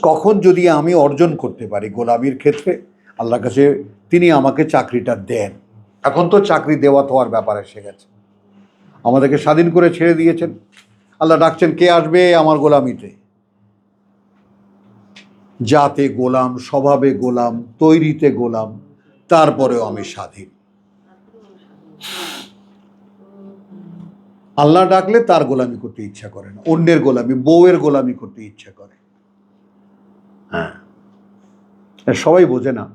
A: কখন যদি আমি অর্জন করতে পারি গোলামির ক্ষেত্রে আল্লাহর কাছে তিনি আমাকে চাকরিটা দেন। এখন তো চাকরি দেওয়া তো আর ব্যাপার এসে গেছে, আমাদেরকে স্বাধীন করে ছেড়ে দিয়েছেন। আল্লাহ ডাকছেন, কে আসবে আমার গোলামিতে? জাতে গোলাম, স্বভাবে গোলাম, তৈরিতে গোলাম, তারপরেও আমি স্বাধীন। আল্লাহ ডাকলে তার গোলামি করতে ইচ্ছা করে না, অন্যের গোলামি, বউয়ের গোলামি করতে ইচ্ছা করে। হ্যাঁ, সবাই বোঝে না।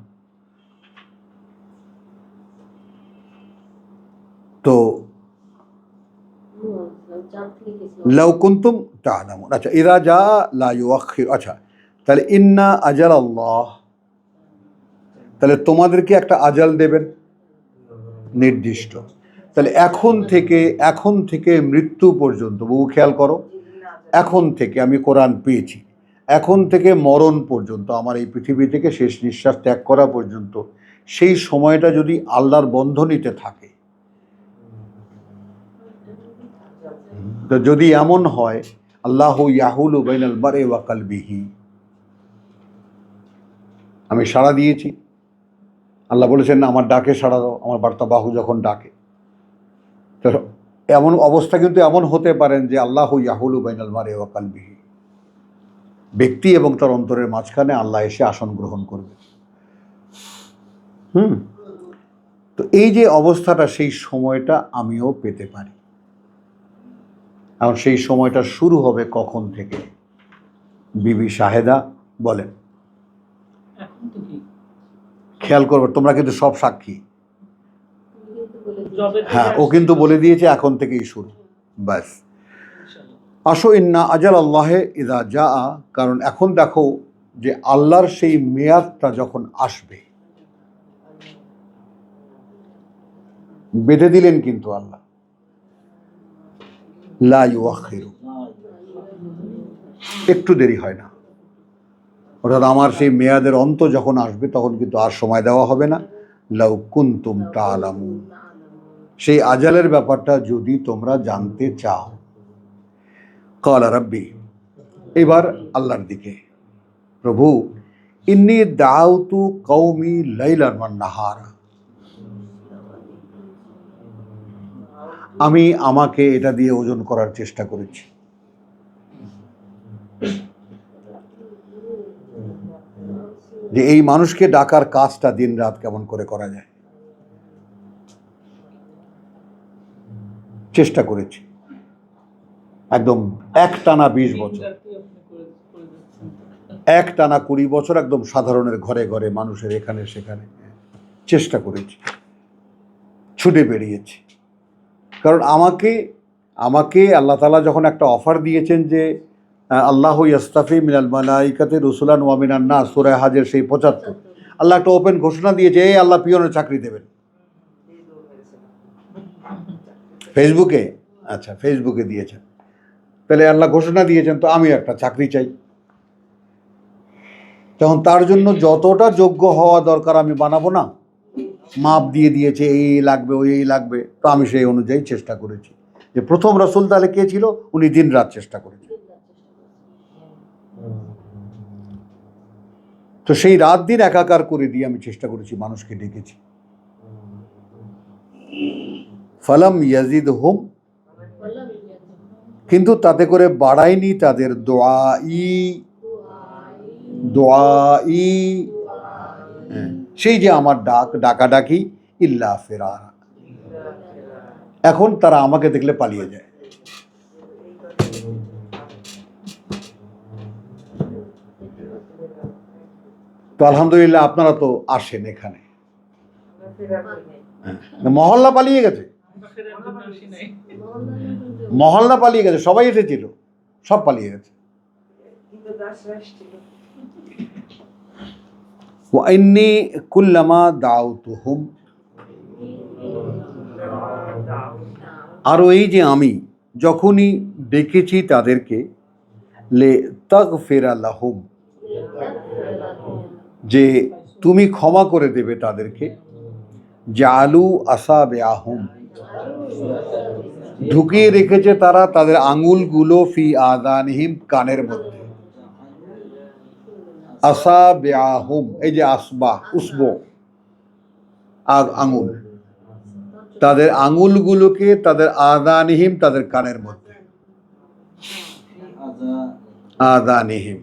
A: তো লাউ কুনতুম তা'লামুন। আচ্ছা, ইযা জা লা ইউআখির। আচ্ছা, তাহলে ইন্না আজাল আল্লাহ, তাহলে তোমাদেরকে একটা আজাল দেবেন নির্দিষ্ট। তাহলে এখন থেকে মৃত্যু পর্যন্ত, বহু খেয়াল করো, এখন থেকে আমি কোরআন পেয়েছি, এখন থেকে মরণ পর্যন্ত, আমার এই পৃথিবী থেকে শেষ নিঃশ্বাস ত্যাগ করা পর্যন্ত, সেই সময়টা যদি আল্লাহর বন্ধনীতে থাকে, তো যদি এমন হয় আল্লাহু ইয়াহুলু বাইনাল মারই ওয়া কলবিহি, আমি সাড়া দিয়েছি, আল্লাহ বলেছেন না আমার ডাকে সাড়া দাও, আমার বার্তা বাহু যখন ডাকে। তো এমন অবস্থা কিন্তু এমন হতে পারেন যে আল্লাহু ইয়াহুলু বাইনাল মারই ওয়া কলবিহি, ব্যক্তি এবং তার অন্তরের মাঝখানে আল্লাহ এসে আসন গ্রহণ করবে। তো এই যে অবস্থাটা, সেই সময়টা আমিও পেতে পারি। এখন সেই সময়টা শুরু হবে কখন থেকে? বিবি শাহেদা বলেন,
D: এখন তো কি
A: খেয়াল করবে, তোমরা কিন্তু সব সাক্ষী।
D: জবে
A: হ্যাঁ, ও কিন্তু বলে দিয়েছে এখন থেকেই শুরু, ব্যাস। আসো ইন্না আজাল আল্লাহে ইযা জা, কারণ এখন দেখো যে আল্লাহর সেই মেয়াদটা যখন আসবে, বেঁধে দিলেন কিন্তু আল্লাহ, লা ইউআখিরু, একটু দেরি হয় না। অর্থাৎ আমার সেই মেয়াদের অন্ত যখন আসবে তখন কিন্তু আর সময় দেওয়া হবে না। লাউ কুনতুম তা'লামুন, সেই আজালের ব্যাপারটা যদি তোমরা জানতে চাও। ক্বালা রাব্বি, এবার আল্লাহর দিকে, প্রভু ইন্নী দাউতু কওমি লাইলান ওয়ান নাহারা, আমি আমাকে এটা দিয়ে ওজন করার চেষ্টা করেছি। যে এই মানুষকে ডাকার কাজটা দিন রাত কেমন করে করা যায়, চেষ্টা করেছি একদম একটানা 20 বছর, একটানা 20 বছর, একদম সাধারণের ঘরে ঘরে, মানুষের এখানে সেখানে চেষ্টা করেছি, ছুটে বেরিয়েছি। কারণ আমাকে আল্লাহ তাআলা যখন একটা অফার দিয়েছেন যে আল্লাহু ইয়াস্তাফি মিনাল মালাইকাতি রুসুলান ওয়া মিনান নাস, সূরা হাজের সেই 75, আল্লাহ একটা ওপেন ঘোষণা দিয়েছে, এই আল্লাহ পিয়নের চাকরি দেবেন। ফেসবুকে, আচ্ছা ফেসবুকে দিয়েছেন, তাহলে আল্লাহ ঘোষণা দিয়েছেন, তো আমি একটা চাকরি চাই। তখন তার জন্য যতটা যোগ্য হওয়া দরকার আমি বানাবো না, মাপ দিয়ে দিয়েছে, এই লাগবে, ওই লাগবে, তো আমি সেই অনুযায়ী চেষ্টা করেছি। যে প্রথম রাসূল তাহলে কে ছিল? উনি দিন রাত চেষ্টা করেছেন। তো সেই রাত দিন একাকার করে দিয়ে আমি চেষ্টা করেছি, মানুষকে ডেকেছি। ফালাম ইয়াজিদহুম, কিন্তু তাতে করে বাড়ায়নি তাদের দোয়াই, সেই যে আমার ডাকাডাকি, ইল্লা ফিরারা, এখন তারা আমাকে দেখলে পালিয়ে যায়। তো আলহামদুলিল্লাহ আপনারা তো আসেন এখানে, মহল্লা পালিয়ে গেছে, মহল্লা পালিয়ে গেছে, সবাই এসেছিল, সব পালিয়ে গেছে। ওয়া ইন্নী কুল্লামা দাউতুহুম, আরও এই যে আমি যখনই ডেকেছি তাদেরকে লে তাগফিরা লাহুম, যে তুমি ক্ষমা করে দেবে তাদেরকে, জালু আসাবিআহুম, ঢুকিয়ে রেখেছে তারা তাদের আঙুলগুলো ফি আযানিহিম, কানের মধ্যে। আসাবিআহুম, এই যে আসবা উসবো আঙুল, তাদের আঙুলগুলোকে তাদের আযানিহিম, তাদের কানের মধ্যে। আযানিহিম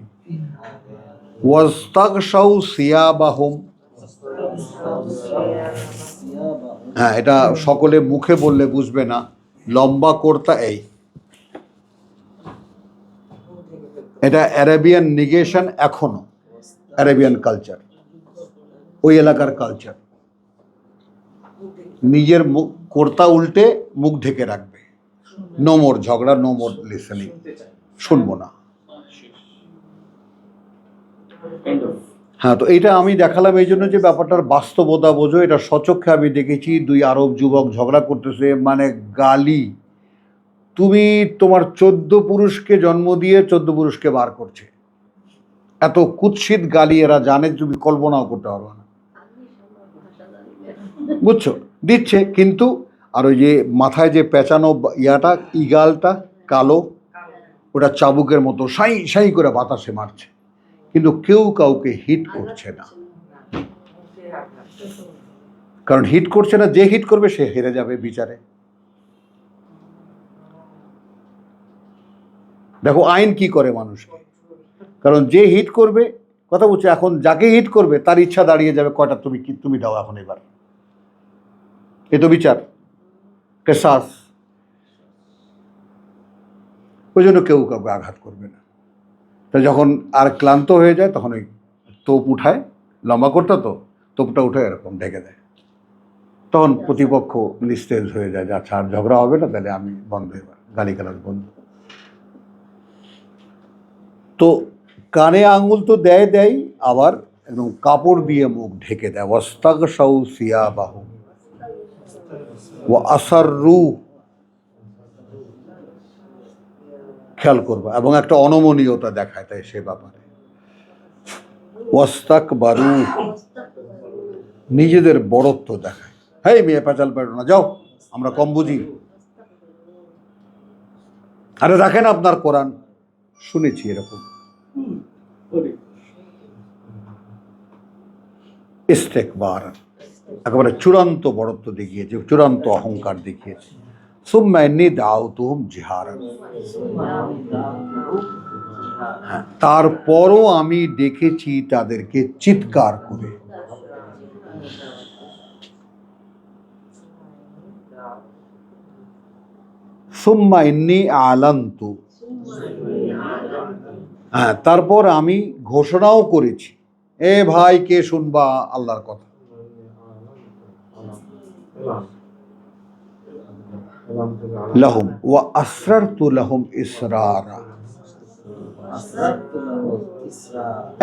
A: ওয়াস্তাগশাউ সিয়াবাহুম, হ্যাঁ এটা সকলে মুখে বললে বুঝবে না, লম্বা কর্তা এই, এটা অ্যারাবিয়ান নিগেশন, এখনো অ্যারাবিয়ান কালচার, ওই এলাকার কালচার। নিজের মুখ কর্তা উল্টে মুখ ঢেকে রাখবে, নো মোর ঝগড়া, নো মোর লিসেনিং, শুনবো না। হ্যাঁ, তো এইটা আমি দেখালাম এই জন্য যে ব্যাপারটার বাস্তবতা বোঝো। এটা সচক্ষে আমি দেখেছি, দুই আরব যুবক ঝগড়া করতেছে, মানে গালি। তুমি তোমার 14 পুরুষকে জন্ম দিয়ে 14 পুরুষকে বার করছে, এত কুৎসিত গালি এরা জানে, তুমি কল্পনাও করতে পারবে না, বুঝছো, দিচ্ছে। কিন্তু আর ওই যে মাথায় যে পেঁচানো ইয়াটা, ইগালটা কালো, ওটা চাবুকের মতো সাই সাই করে বাতাসে মারছে, কিন্তু কেউ কাউকে হিট করছে না। কারণ হিট করছে না, যে হিট করবে সে হেরে যাবে বিচারে। দেখো আইন কি করে মানুষকে, কারণ যে হিট করবে, কথা বলছে, এখন যাকে হিট করবে তার ইচ্ছা দাঁড়িয়ে যাবে কয়টা তুমি দাও এখন, এবার এ তো বিচার, কেসাস। ওই জন্য কেউ কাউকে আঘাত করবে না। তা যখন আর ক্লান্ত হয়ে যায় তখন ওই তোপ উঠায়, লম্বা করতে তো তোপটা উঠে এরকম ঢেকে দেয়, তখন প্রতিপক্ষ নিস্তেজ হয়ে যায় যে আচ্ছা আর ঝগড়া হবে না, তাহলে আমি বন্ধ, এবার গালিগালাজ বন্ধ। তো কানে আঙুল তো দেয়, আবার একদম কাপড় দিয়ে মুখ ঢেকে দেয়। ওয়াস্তাগশাউ সিয়াবাহুম ওয়া আসাররু, খেয়াল করবা, এবং একটা অনমনীয়তা দেখায় তাই সে ব্যাপারে। ওয়াস্তাকবারু, নিজেদের বড়ত্ব দেখায়, হেই মেয়ে পেঁচাল পেড়ো না, যাও আমরা কম বুঝি। আরে রাখেন আপনার কোরআন, শুনেছি এরকম। ইস্তেকবার, একেবারে চূড়ান্ত বড়ত্ব দেখিয়েছে, চূড়ান্ত অহংকার দেখিয়েছে। সুম্মা ইন্নী দাউতুহুম জিহারান, তারপরও আমি ডেকেছি তাদেরকে চিৎকার করে। সুম্মা ইন্নী আলান্তু, হ্যাঁ তারপর আমি ঘোষণাও করেছি, এ ভাই কে শুনবা আল্লাহর কথা। লাহুম ওয়া আসরারতু লাহুম ইসরারা,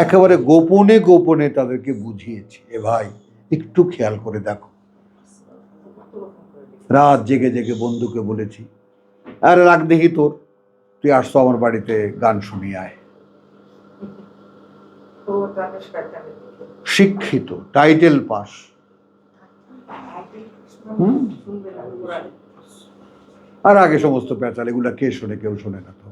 A: একেবারে গোপনে গোপনে তাদেরকে বুঝিয়েছি, এ ভাই একটু খেয়াল করে দেখো। রাত জেগে জেগে বন্ধুকে বলেছি, আরে রাখ দেখি তোর, তুই আসছো আমার বাড়িতে, গান শুনিয়ে আয়। শিক্ষিত, টাইটেল পাস, আর আগে সমস্ত পেঁচাল, এগুলা কে শোনে, কেউ শোনে না তো।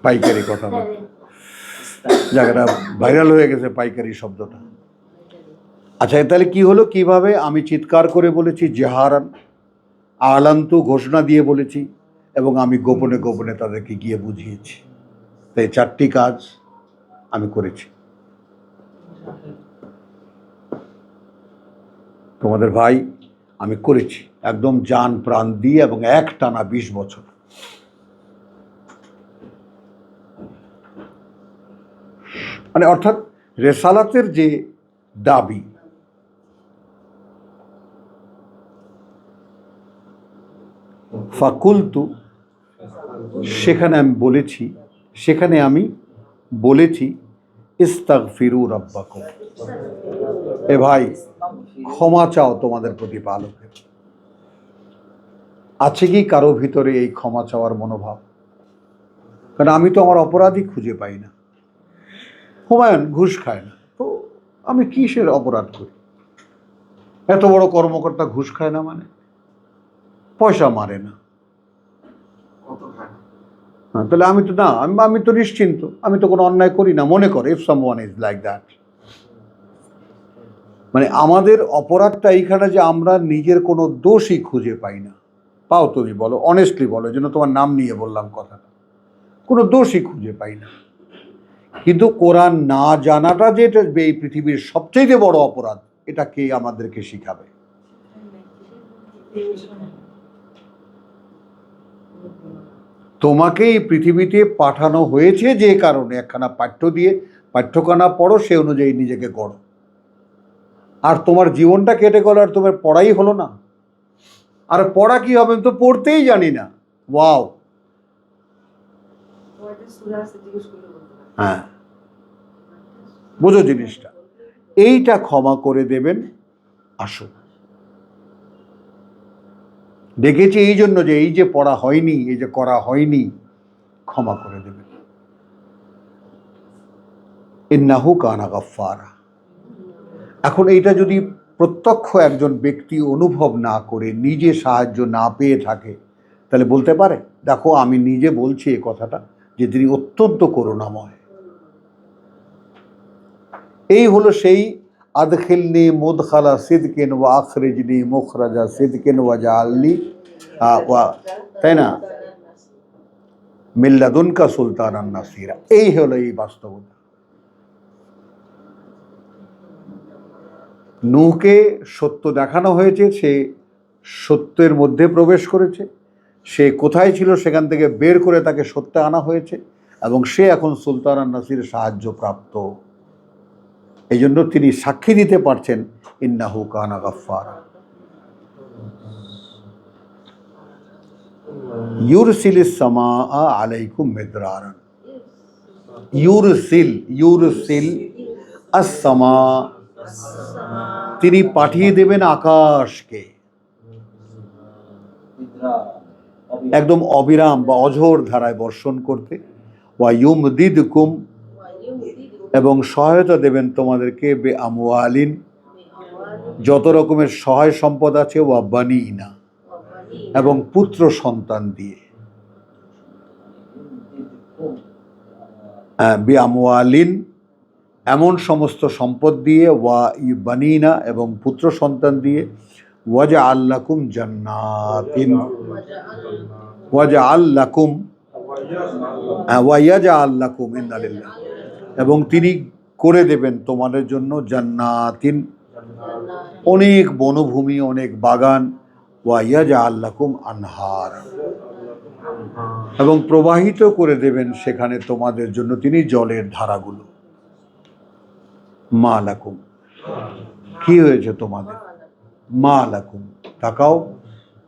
A: পাইকারি কথাবার্তা, জায়গাটা ভাইরাল হয়ে গেছে পাইকারি শব্দটা। আচ্ছা তাহলে কি হলো, কিভাবে আমি চিৎকার করে বলেছি, জিহারান, আলান্তু ঘোষণা দিয়ে বলেছি, এবং আমি গোপনে গোপনে তাদেরকে গিয়ে বুঝিয়েছি। তাই 4টি কাজ আমি করেছি। তোমাদের ভাই আমি করেছি একদম জান প্রাণ দিয়ে, এবং একটানা 20 বছর। মানে অর্থাৎ রেসালাতের যে দাবি, ফাকুলতু, সেখানে আমি বলেছি ইস্তাগফিরু রাব্বাকুম। এ ভাই, ক্ষমা চাও তোমাদের প্রতিপালকের। আছে কি কারো ভিতরে এই ক্ষমা চাওয়ার মনোভাব? কারণ আমি তো আমার অপরাধই খুঁজে পাই না। হুমায়ুন ঘুষ খায় না, তো আমি কিসের অপরাধ করি? এত বড় কর্মকর্তা ঘুষ খায় না মানে? পয়সা মারে না, হ্যাঁ, তাহলে আমি তো না, আমি তো নিশ্চিন্ত, আমি তো কোনো অন্যায় করি না মনে করে। If someone is like that, মানে আমাদের অপরাধটা এইখানে যে আমরা নিজের কোনো দোষই খুঁজে পাই না। পাও তুমি বলো, অনেস্টলি বলো, যেন তোমার নাম নিয়ে বললাম কথাটা, কোনো দোষই খুঁজে পাই না। কিন্তু কোরআন না জানাটা যে এই পৃথিবীর সবচেয়ে বড় অপরাধ, এটা কে আমাদেরকে শিখাবে? তোমাকে এই পৃথিবীতে পাঠানো হয়েছে যে কারণে, একখানা পাঠ্য দিয়ে পাঠ্যখানা পড়ো, সে অনুযায়ী নিজেকে গড়ো। আর তোমার জীবনটা কেটে গেল আর তোমার পড়াই হলো না। আর পড়া কি হবে? আমি তো পড়তেই জানি না। ওয়াও, হ্যাঁ, বুঝো জিনিসটা। এইটা ক্ষমা করে দেবেন। আসো, ডেকেছি এই জন্য যে এই যে পড়া হয়নি, এই যে করা হয়নি, ক্ষমা করে দেবেন। ইন্নাহু কানা গাফফারা। এখন এইটা যদি প্রত্যক্ষ একজন ব্যক্তি অনুভব না করে, নিজে সাহায্য না পেয়ে থাকে, তাহলে বলতে পারে, দেখো আমি নিজে বলছি এই কথাটা, যে তিনি অত্যন্ত করুণাময়। এই হলো সেই আদখিলনি মুদখালা সিদকিন ওয়া আখরিজনি মুখরাজা সিদকিন ওয়া জাআলনি, তাই না, মিল্লাদুনকা সুলতানান নাসিরা। এই হলো এই বাস্তবতা। নূহকে সত্য দেখানো হয়েছে, সে সত্যের মধ্যে প্রবেশ করেছে। সে কোথায় ছিল সেখান থেকে বের করে তাকে সত্যে আনা হয়েছে, এবং সে এখন সুলতানান নাসির সাহায্য প্রাপ্ত। এই জন্য তিনি সাক্ষী দিতে পারছেন, ইন্নাহু কানা গাফফারা। ইউরসিলিস সামাআ আলাইকুম মিদরারান। ইউরসিল আস-সামা, তিনি পাঠিয়ে দেবেন আকাশকে একদম অবিরাম বা অঝোর ধারায় বর্ষণ করতে। ওয়া ইউমদিদকুম, এবং সহায়তা দেবেন তোমাদেরকে, বে আমওয়ালিন, যত রকমের সহায় সম্পদ আছে, ওয়া বানিনা, এবং পুত্র সন্তান দিয়ে। বে আমওয়ালিন, এমন সমস্ত সম্পদ দিয়ে, ওয়া বানিনা, এবং পুত্র সন্তান দিয়ে। ওয়াজআল লাকুম জান্নাতিন, ওয়াজআল লাকুম, ওয়া ইয়াজআল লাকুম, ইন্না লিল্লাহ, এবং তিনি করে দেবেন তোমাদের জন্য জান্নাতিন, অনেক বনভূমি, অনেক বাগান। ওয়া ইয়াজআল লাকুম আনহার, এবং প্রবাহিত করে দেবেন সেখানে তোমাদের জন্য তিনি জলের ধারাগুলো। মা লাকুম, কি হয়েছে তোমাদের? মা লাকুম, তাকাও,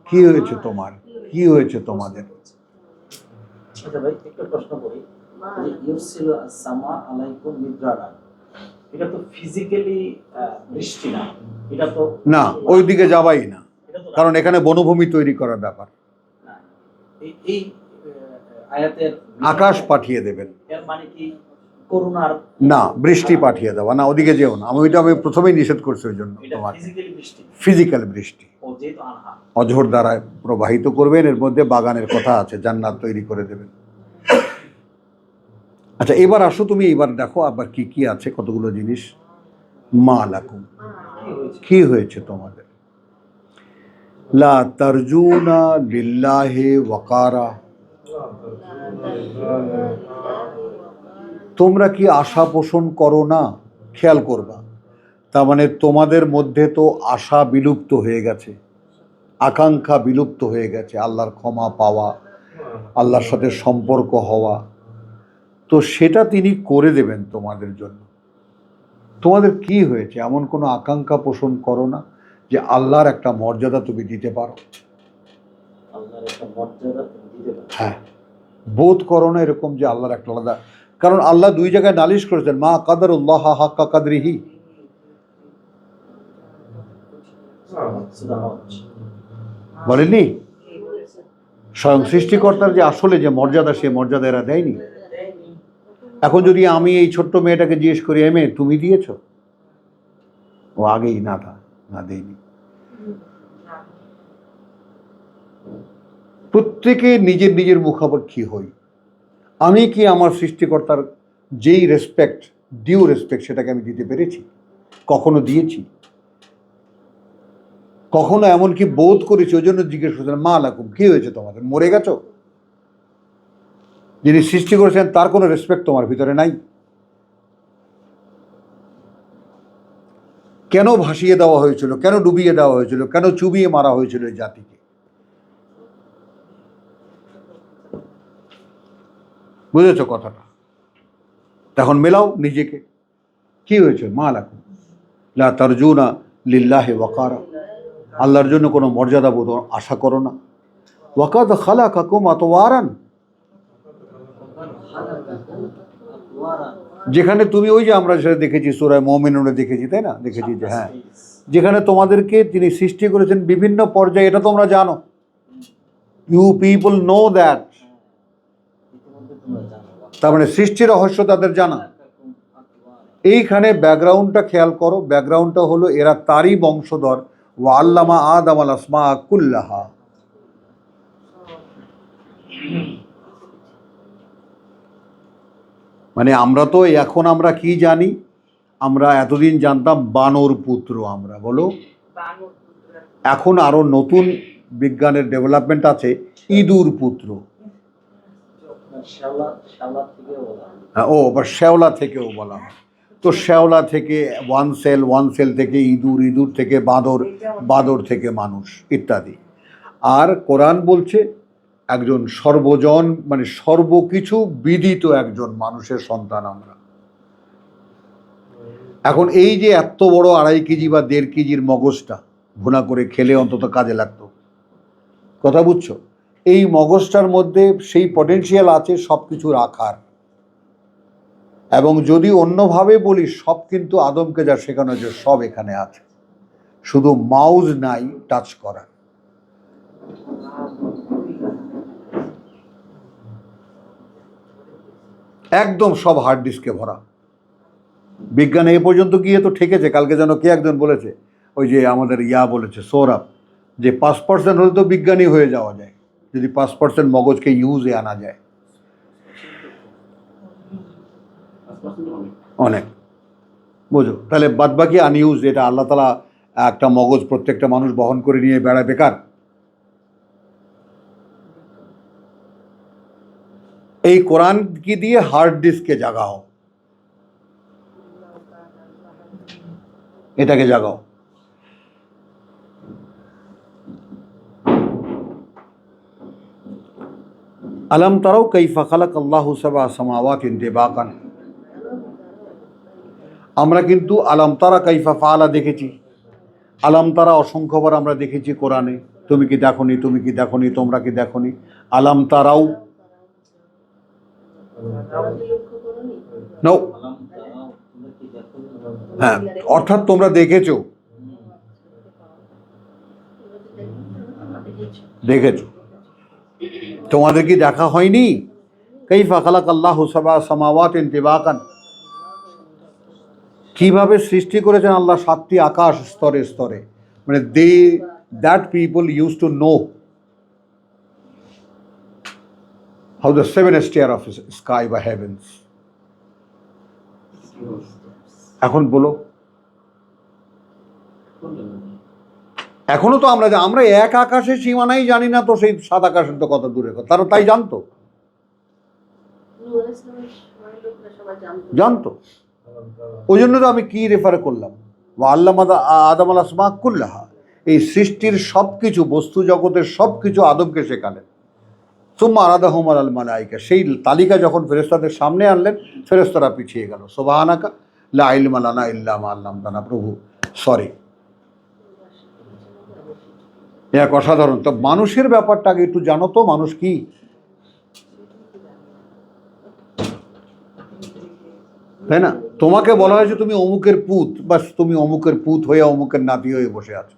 A: কি হয়েছে তোমার, কি হয়েছে তোমাদের?
D: আচ্ছা ভাই, একটা প্রশ্ন করি, যে ইউরসিলু আস-সামা আলাইকুম মিদরারান, এটা তো ফিজিক্যালি বৃষ্টি না, এটা তো
A: না, ওই দিকে যাবাই না, কারণ এখানে বনভূমি তৈরি করার ব্যাপার।
D: এই আয়াতের
A: আকাশ পাঠিয়ে দেবেন,
D: এর মানে কি করুণার?
A: না, বৃষ্টি পাঠিয়ে দেওয়া না, ওদিকে যেও না। আমি প্রথমেই নিষেধ করছি ওই জন্য তোমাকে। ফিজিক্যাল বৃষ্টি অঝোর দ্বারায় প্রবাহিত করবেন, এর মধ্যে বাগানের কথা আছে, জান্নাত তৈরি করে দেবেন। আচ্ছা, এবার আসো তুমি, এবার দেখো আবার কি কি আছে, কতগুলো জিনিস। মা লাকুম, কি হয়েছে তোমাদের? লা তারজুনা লিল্লাহি ওয়াকারা, তোমরা কি আশা পোষণ করো না? খেয়াল করবা, তার মানে তোমাদের মধ্যে তো আশা বিলুপ্ত হয়ে গেছে, আকাঙ্ক্ষা বিলুপ্ত হয়ে গেছে, আল্লাহর ক্ষমা পাওয়া, আল্লাহর সাথে সম্পর্ক হওয়া। তো সেটা তিনি করে দেবেন তোমাদের জন্য। তোমাদের কি হয়েছে? এমন কোনো আকাঙ্ক্ষা পোষণ করো না যে আল্লাহর একটা মর্যাদা তুমি দিতে পারো? হ্যাঁ, বোধ করো না এরকম যে আল্লাহর একটা আলাদা কারণ আল্লাহ দুই জায়গায় নালিশ করেছেন, মা কাদারুল্লাহ হাক্কা কাদরিহি।
D: সূরা হজ।
A: বলেননি? স্বয়ং সৃষ্টিকর্তার যে আসলে যে মর্যাদা, সে মর্যাদা এরা দেয়নি। এখন যদি আমি এই ছোট্ট মেয়েটাকে জিজ্ঞেস করি, এ মেয়ে তুমি দিয়েছ, ও আগেই না দেয়নি। প্রত্যেকে নিজের নিজের মুখাপেক্ষী হই। আমি কি আমার সৃষ্টিকর্তার যেই রেসপেক্ট, ডিউ রেসপেক্ট, সেটাকে আমি দিতে পেরেছি? কখনো দিয়েছি? কখনো এমনকি বোধ করেছি? ওই জন্য জিজ্ঞেস করছেন, মা লাকুম, কি হয়েছে তোমাদের, মরে গেছো? যিনি সৃষ্টি করেছেন তার কোনো রেসপেক্ট তোমার ভিতরে নাই? কেন ভাসিয়ে দেওয়া হয়েছিল, কেন ডুবিয়ে দেওয়া হয়েছিল, কেন চুবিয়ে মারা হয়েছিল এই জাতিকে? বুঝেছ কথাটা? তখন মেলাও নিজেকে। কি হয়েছে? মা লাকুম লা তারজুনা লিল্লাহি ওয়াকারা, আল্লাহর জন্য কোনো মর্যাদা বোধ আশা করো না। ওয়াকাদ খালাকাকুম আতওয়ারান, যেখানে তুমি, ওই যে আমরা সেটা দেখেছি সূরা মুমিনুনে দেখেছি, তাই না? দেখেছি যে হ্যাঁ, যেখানে তোমাদেরকে তিনি সৃষ্টি করেছেন বিভিন্ন পর্যায়ে, এটা তোমরা জানো। You people know that. তার মানে সৃষ্টির রহস্য তাদের জানা। এইখানে ব্যাকগ্রাউন্ডটা খেয়াল করো, ব্যাকগ্রাউন্ডটা হলো এরা তারই বংশধর। ওয়া আল্লামা আদম আল আসমা কুল্লাহা। মানে আমরা তো এখন আমরা কি জানি? আমরা এতদিন জানতাম বানর পুত্র, আমরা বলো। এখন আরো নতুন বিজ্ঞানের ডেভেলপমেন্ট আছে, ইঁদুর পুত্র। ও আবার শ্যাওলা থেকেও বলা হয়। তো শ্যাওলা থেকে ওয়ান সেল থেকে ইঁদুর, ইঁদুর থেকে বাঁদর, বাঁদর থেকে মানুষ ইত্যাদি। আর কোরআন বলছে একজন সর্বজন, মানে সর্বকিছু বিদিত একজন মানুষের সন্তান আমরা। এখন এই যে এত বড় 2.5 কেজি বা 1.5 কেজির মগজটা ভুনা করে খেলে অন্তত কাজে লাগতো, কথা বুঝছো? এই মগজটার মধ্যে সেই পটেনশিয়াল আছে সব কিছু রাখার। এবং যদি অন্যভাবে বলি, সব কিন্তু আদমকে যা শেখানো হয়েছে সব এখানে আছে, শুধু মাউজ নাই টাচ করার। একদম সব হার্ড ডিস্কে ভরা। বিজ্ঞান এই পর্যন্ত গিয়ে তো ঠেকেছে। কালকে যেন কে একজন বলেছে, ওই যে আমাদের বলেছে সৌরভ, যে 5% হলে তো বিজ্ঞানী হয়ে যাওয়া যায়, যদি 5% মগজকে ইউজে আনা যায়। অনেক, বুঝো? তাহলে বাদবাকি আনইউজ, এটা আল্লাহ তাআলা একটা মগজ প্রত্যেকটা মানুষ বহন করে নিয়ে বেড়ায় বেকার। এই কোরআন কি দিয়ে হার্ড ডিস্কে জাগাও, এটাকে জাগাও। আলম তারাও কাইফা খালাকাল্লাহু সাবআ সামাওয়াতিন তিবাকান। আমরা কিন্তু আলম তারা কাইফা ফাআলা দেখেছি, আলম তারা অসংখ্যবার আমরা দেখেছি কোরআনে। তুমি কি দেখোনি, তুমি কি দেখোনি, তোমরা কি দেখোনি? আলম তারাও নো, হ্যাঁ, অর্থাৎ তোমরা দেখেছো, দেখেছো। তোমাদের কি দেখা হয়নি? কাইফা খালাকাল্লাহু সাবআ সামাওয়াতিন তিবাকান, কিভাবে সৃষ্টি করেছেন আল্লাহ 7টি আকাশ স্তরে স্তরে। মানে that people use to know how the 7 star of sky বা হেভেন্স। এখন বলো, এখনো তো আমরা এক আকাশের সীমানাই জানি না, তো সেই 7 আকাশের তো কত দূরে, তারা তাই জানতো, জানতো। ওই জন্য তো আমি কি রেফার করলাম, আল্লামা আদম আল আসমা কুল্লাহা। এই সৃষ্টির সব কিছু, বস্তু জগতের সব কিছু আদমকে শেখালেন। সুম্মা আরাদাহুম আলাল মালাইকা, সেই তালিকা যখন ফেরেশতাদের সামনে আনলেন, ফেরেশতারা পিছিয়ে গেল। সুবহানাকা লা ইলমা লানা ইল্লা মা আল্লামতানা। প্রভু সরি, এক অসাধারণ। তো মানুষের ব্যাপারটা আগে একটু জানো তো, মানুষ কি। তাই না? তোমাকে বলা হয়েছে তুমি অমুকের পুত, বাস তুমি অমুকের পুত হয়ে অমুকের নাতি হয়ে বসে আছো।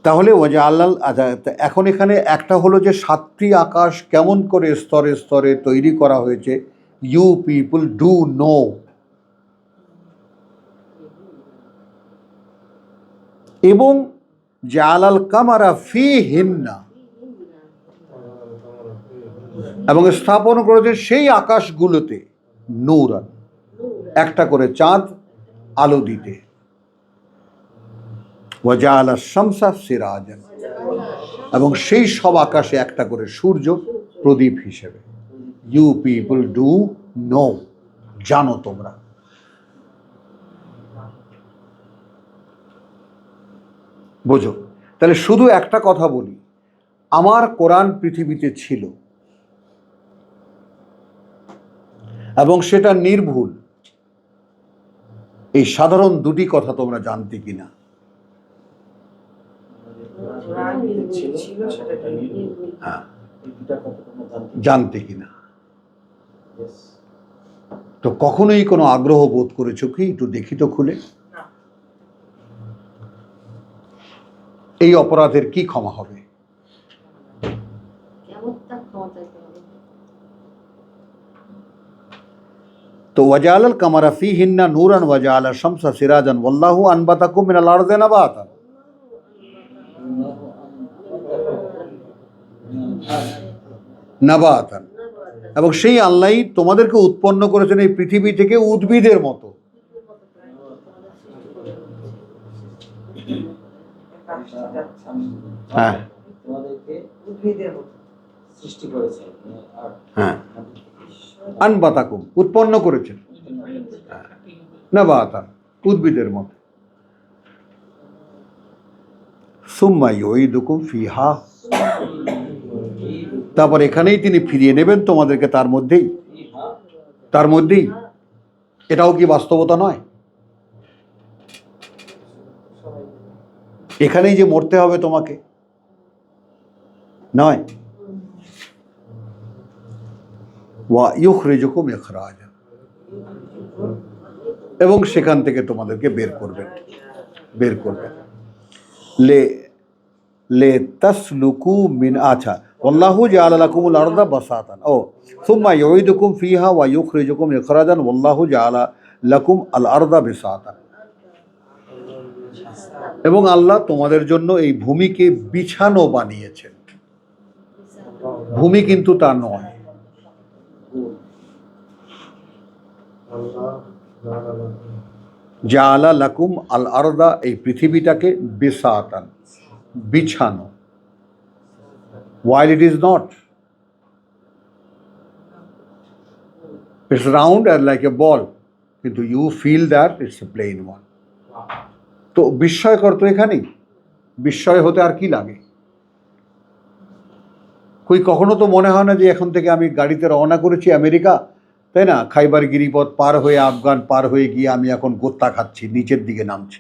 A: তাহলে ওয়াজা আল্লাহ, আচ্ছা এখন এখানে একটা হলো যে 7টি আকাশ কেমন করে স্তরে স্তরে তৈরি করা হয়েছে, ইউ পিপল ডু নো। এবং জালাল কামারা ফি হিন্না, এবং স্থাপন করেছে সেই আকাশগুলোতে নূরান, একটা করে চাঁদ আলো দিতে, ওয়াজাআলা শামসা সিরাজান, এবং সেই সব আকাশে একটা করে সূর্য প্রদীপ হিসেবে। ইউ পিপল ডু নো, জানো তোমরা। বোঝো? তাহলে শুধু একটা কথা বলি, আমার কোরআন পৃথিবীতে ছিল এবং সেটা নির্ভুল, এই সাধারণ দুটি কথা তোমরা জানতে কিনা? হ্যাঁ, জানতে কিনা? তো কখনোই কোনো আগ্রহ বোধ করেছো কি একটু দেখি তো খুলে? এই অপরাধের কি ক্ষমা হবে? তো ওয়াজাআলাল কামারা ফীহিন্না নূরান ওয়াজাআলা শামসা সিরাজান ওয়াল্লাহু আনবাতাকুম মিনাল আরদি নাবাতান। নাবাতান, এবং সেই আল্লাহই তোমাদেরকে উৎপন্ন করেছেন এই পৃথিবী থেকে উদ্ভিদের মতো। হ্যাঁ, হ্যাঁ, আনবাতাকুম, উৎপন্ন করেছেন, নাবাতান, উদ্ভিদের মতো। সুম্মা ইউঈদুকুম ফিহা, তারপর এখানেই তিনি ফিরিয়ে নেবেন তোমাদেরকে তার মধ্যেই। তার মধ্যেই, এটাও কি বাস্তবতা নয়? এখানেই যে মরতে হবে তোমাকে, নয়? ওয়া ইউখরিজুকুম ইখরাজা, এবং সেখান থেকে তোমাদেরকে বের করবেন। লে লে তাসলুকু মিন, আচ্ছা, ওয়াল্লাহু জাআলা লাকুমুল আরদা বাসাতান, ও সুম্মা ইউঈদুকুম ফিহা ওয়া ইউখরিজুকুম ইখরাজান ওয়াল্লাহু জাআলা লাকুম আল আরদা বিসাতান, এবং আল্লাহ তোমাদের জন্য এই ভূমিকে বিছানো বানিয়েছেন। ভূমি কিন্তু তা নয়। জাআলা লাকুম আল আরদা, এই পৃথিবীটাকে বিসাতান, বিছানো। While it is not, it's round and like a ball, কিন্তু you feel that it's a plain one. তো বিস্ময়কর তো এখানেই, বিস্ময় হতে আর কি লাগে? কখনো তো মনে হয় না যে এখন থেকে আমি গাড়িতে রওনা করেছি আমেরিকা, তাই না, খাইবার গিরিপথ পার হয়ে আফগান পার হয়ে গিয়ে আমি এখন গোত্তা খাচ্ছি, নিচের দিকে নামছি।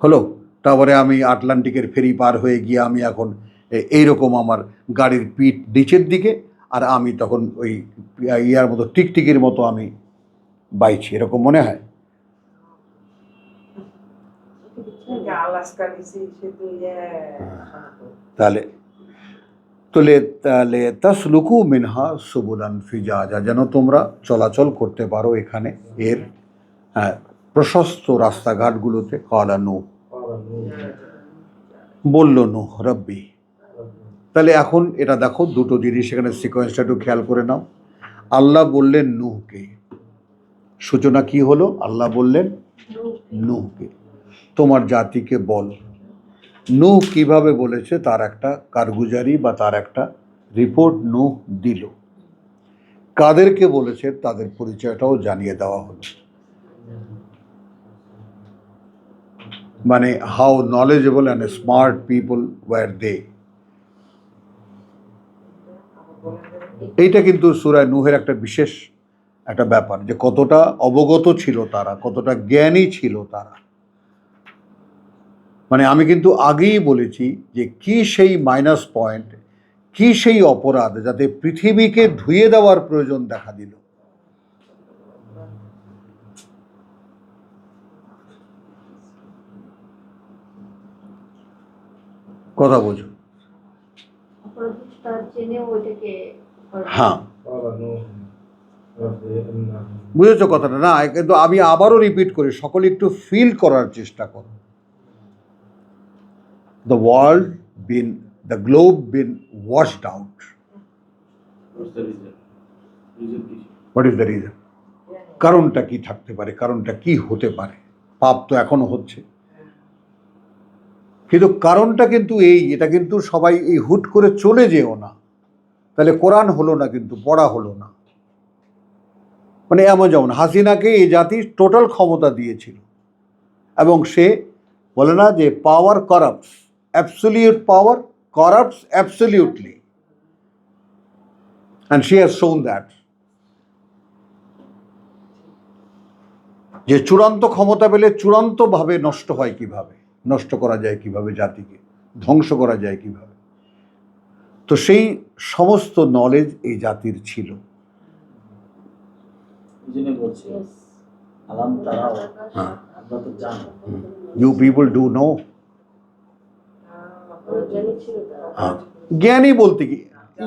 A: হলো, তারপরে আমি আটলান্টিকের ফেরি পার হয়ে গিয়ে আমি এখন এইরকম আমার গাড়ির পিঠ নিচের দিকে, আর আমি তখন ওই ইয়ার মতো টিকটিকির মতো আমি বাইছি, এরকম মনে হয়? তাহলে তাহলে তাসলুকু মিনহা সুবুলান ফিজাজা, যেন তোমরা চলাচল করতে পারো এখানে এর প্রশস্ত রাস্তাঘাটগুলোতে। ক্বালা নূহ, বলল নূহ রব্বি। তাহলে এখন এটা দেখো, দুটো জিনিস এখানে সিকোয়েন্সটা একটু খেয়াল করে নাও। আল্লাহ বললেন নূহকে, সূচনা কি হলো? আল্লাহ বললেন নূহকে, তোমার জাতিকে বল। নূহ কিভাবে বলেছে তার একটা কারগুজারি বা তার একটা রিপোর্ট নূহ দিল। কাদেরকে বলেছে তাদের পরিচয়টাও জানিয়ে দেওয়া হলো। মানে how knowledgeable and smart people were they. এইটা কিন্তু সূরা নূহের একটা বিশেষ একটা ব্যাপার, যে কতটা অবগত ছিল তারা, কতটা জ্ঞানী ছিল তারা। মানে আমি কিন্তু আগেই বলেছি যে কি সেই মাইনাস পয়েন্ট, কি সেই অপরাধ যাতে পৃথিবীকে ধুয়ে দেওয়ার প্রয়োজন দেখা দিল। কথা বোঝো?
C: অপরাধটা জেনেও ওইটাকে
A: হ্যাঁ, বুঝেছো কথাটা? না, কিন্তু আমি আবারও রিপিট করি, সকলে একটু ফিল করার চেষ্টা করো। The world been, the globe been washed out. What is the reason? কারণটা কি থাকতে পারে? কারণটা কি হতে পারে? পাপ তো এখনো হচ্ছে, কিন্তু কারণটা কিন্তু এটা কিন্তু সবাই এই হুট করে চলে যেও না, তাহলে কোরআন হলো না, কিন্তু পড়া হলো না। মানে এমন যেমন হাসিনাকে এই জাতি টোটাল ক্ষমতা দিয়েছিল, এবং সে বলে না যে power corrupts, absolute power corrupts absolutely, and she has shown that. যে চূড়ান্ত ক্ষমতা পেলে চূড়ান্তভাবে নষ্ট হয় কিভাবে, নষ্ট করা যায় কিভাবে, জাতিকে ধ্বংস করা যায় কিভাবে, তো সেই সমস্ত নলেজ এই জাতির ছিল। You people do know. জ্ঞানী বলতে কি,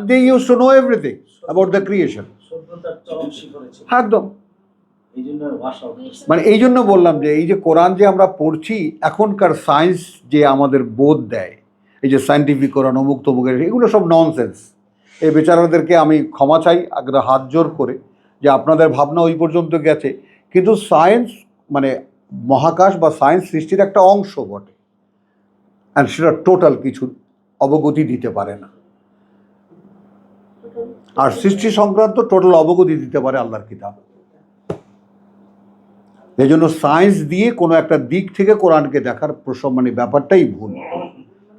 A: they used to know everything about the creation. একদম। মানে এই জন্য বললাম যে এই যে কোরআন যে আমরা পড়ছি, এখনকার সায়েন্স যে আমাদের বোধ দেয়, এই যে সায়েন্টিফিক কোরআন, অমুক তমুকের, এগুলো সব ননসেন্স। এই বেচারাদেরকে আমি ক্ষমা চাই আগ্রহ হাত জোর করে, যে আপনাদের ভাবনা ওই পর্যন্ত গেছে, কিন্তু সায়েন্স মানে মহাকাশ বা সায়েন্স সৃষ্টির একটা অংশ বটে, অ্যান্ড সেটা টোটাল কিছু অবগতি দিতে পারে না। আর সৃষ্টি সংক্রান্ত টোটাল অবগতি দিতে পারে আল্লাহর কিতাব। এই জন্য সায়েন্স দিয়ে কোনো একটা দিক থেকে কোরআনকে দেখার মানে ব্যাপারটাই ভুল,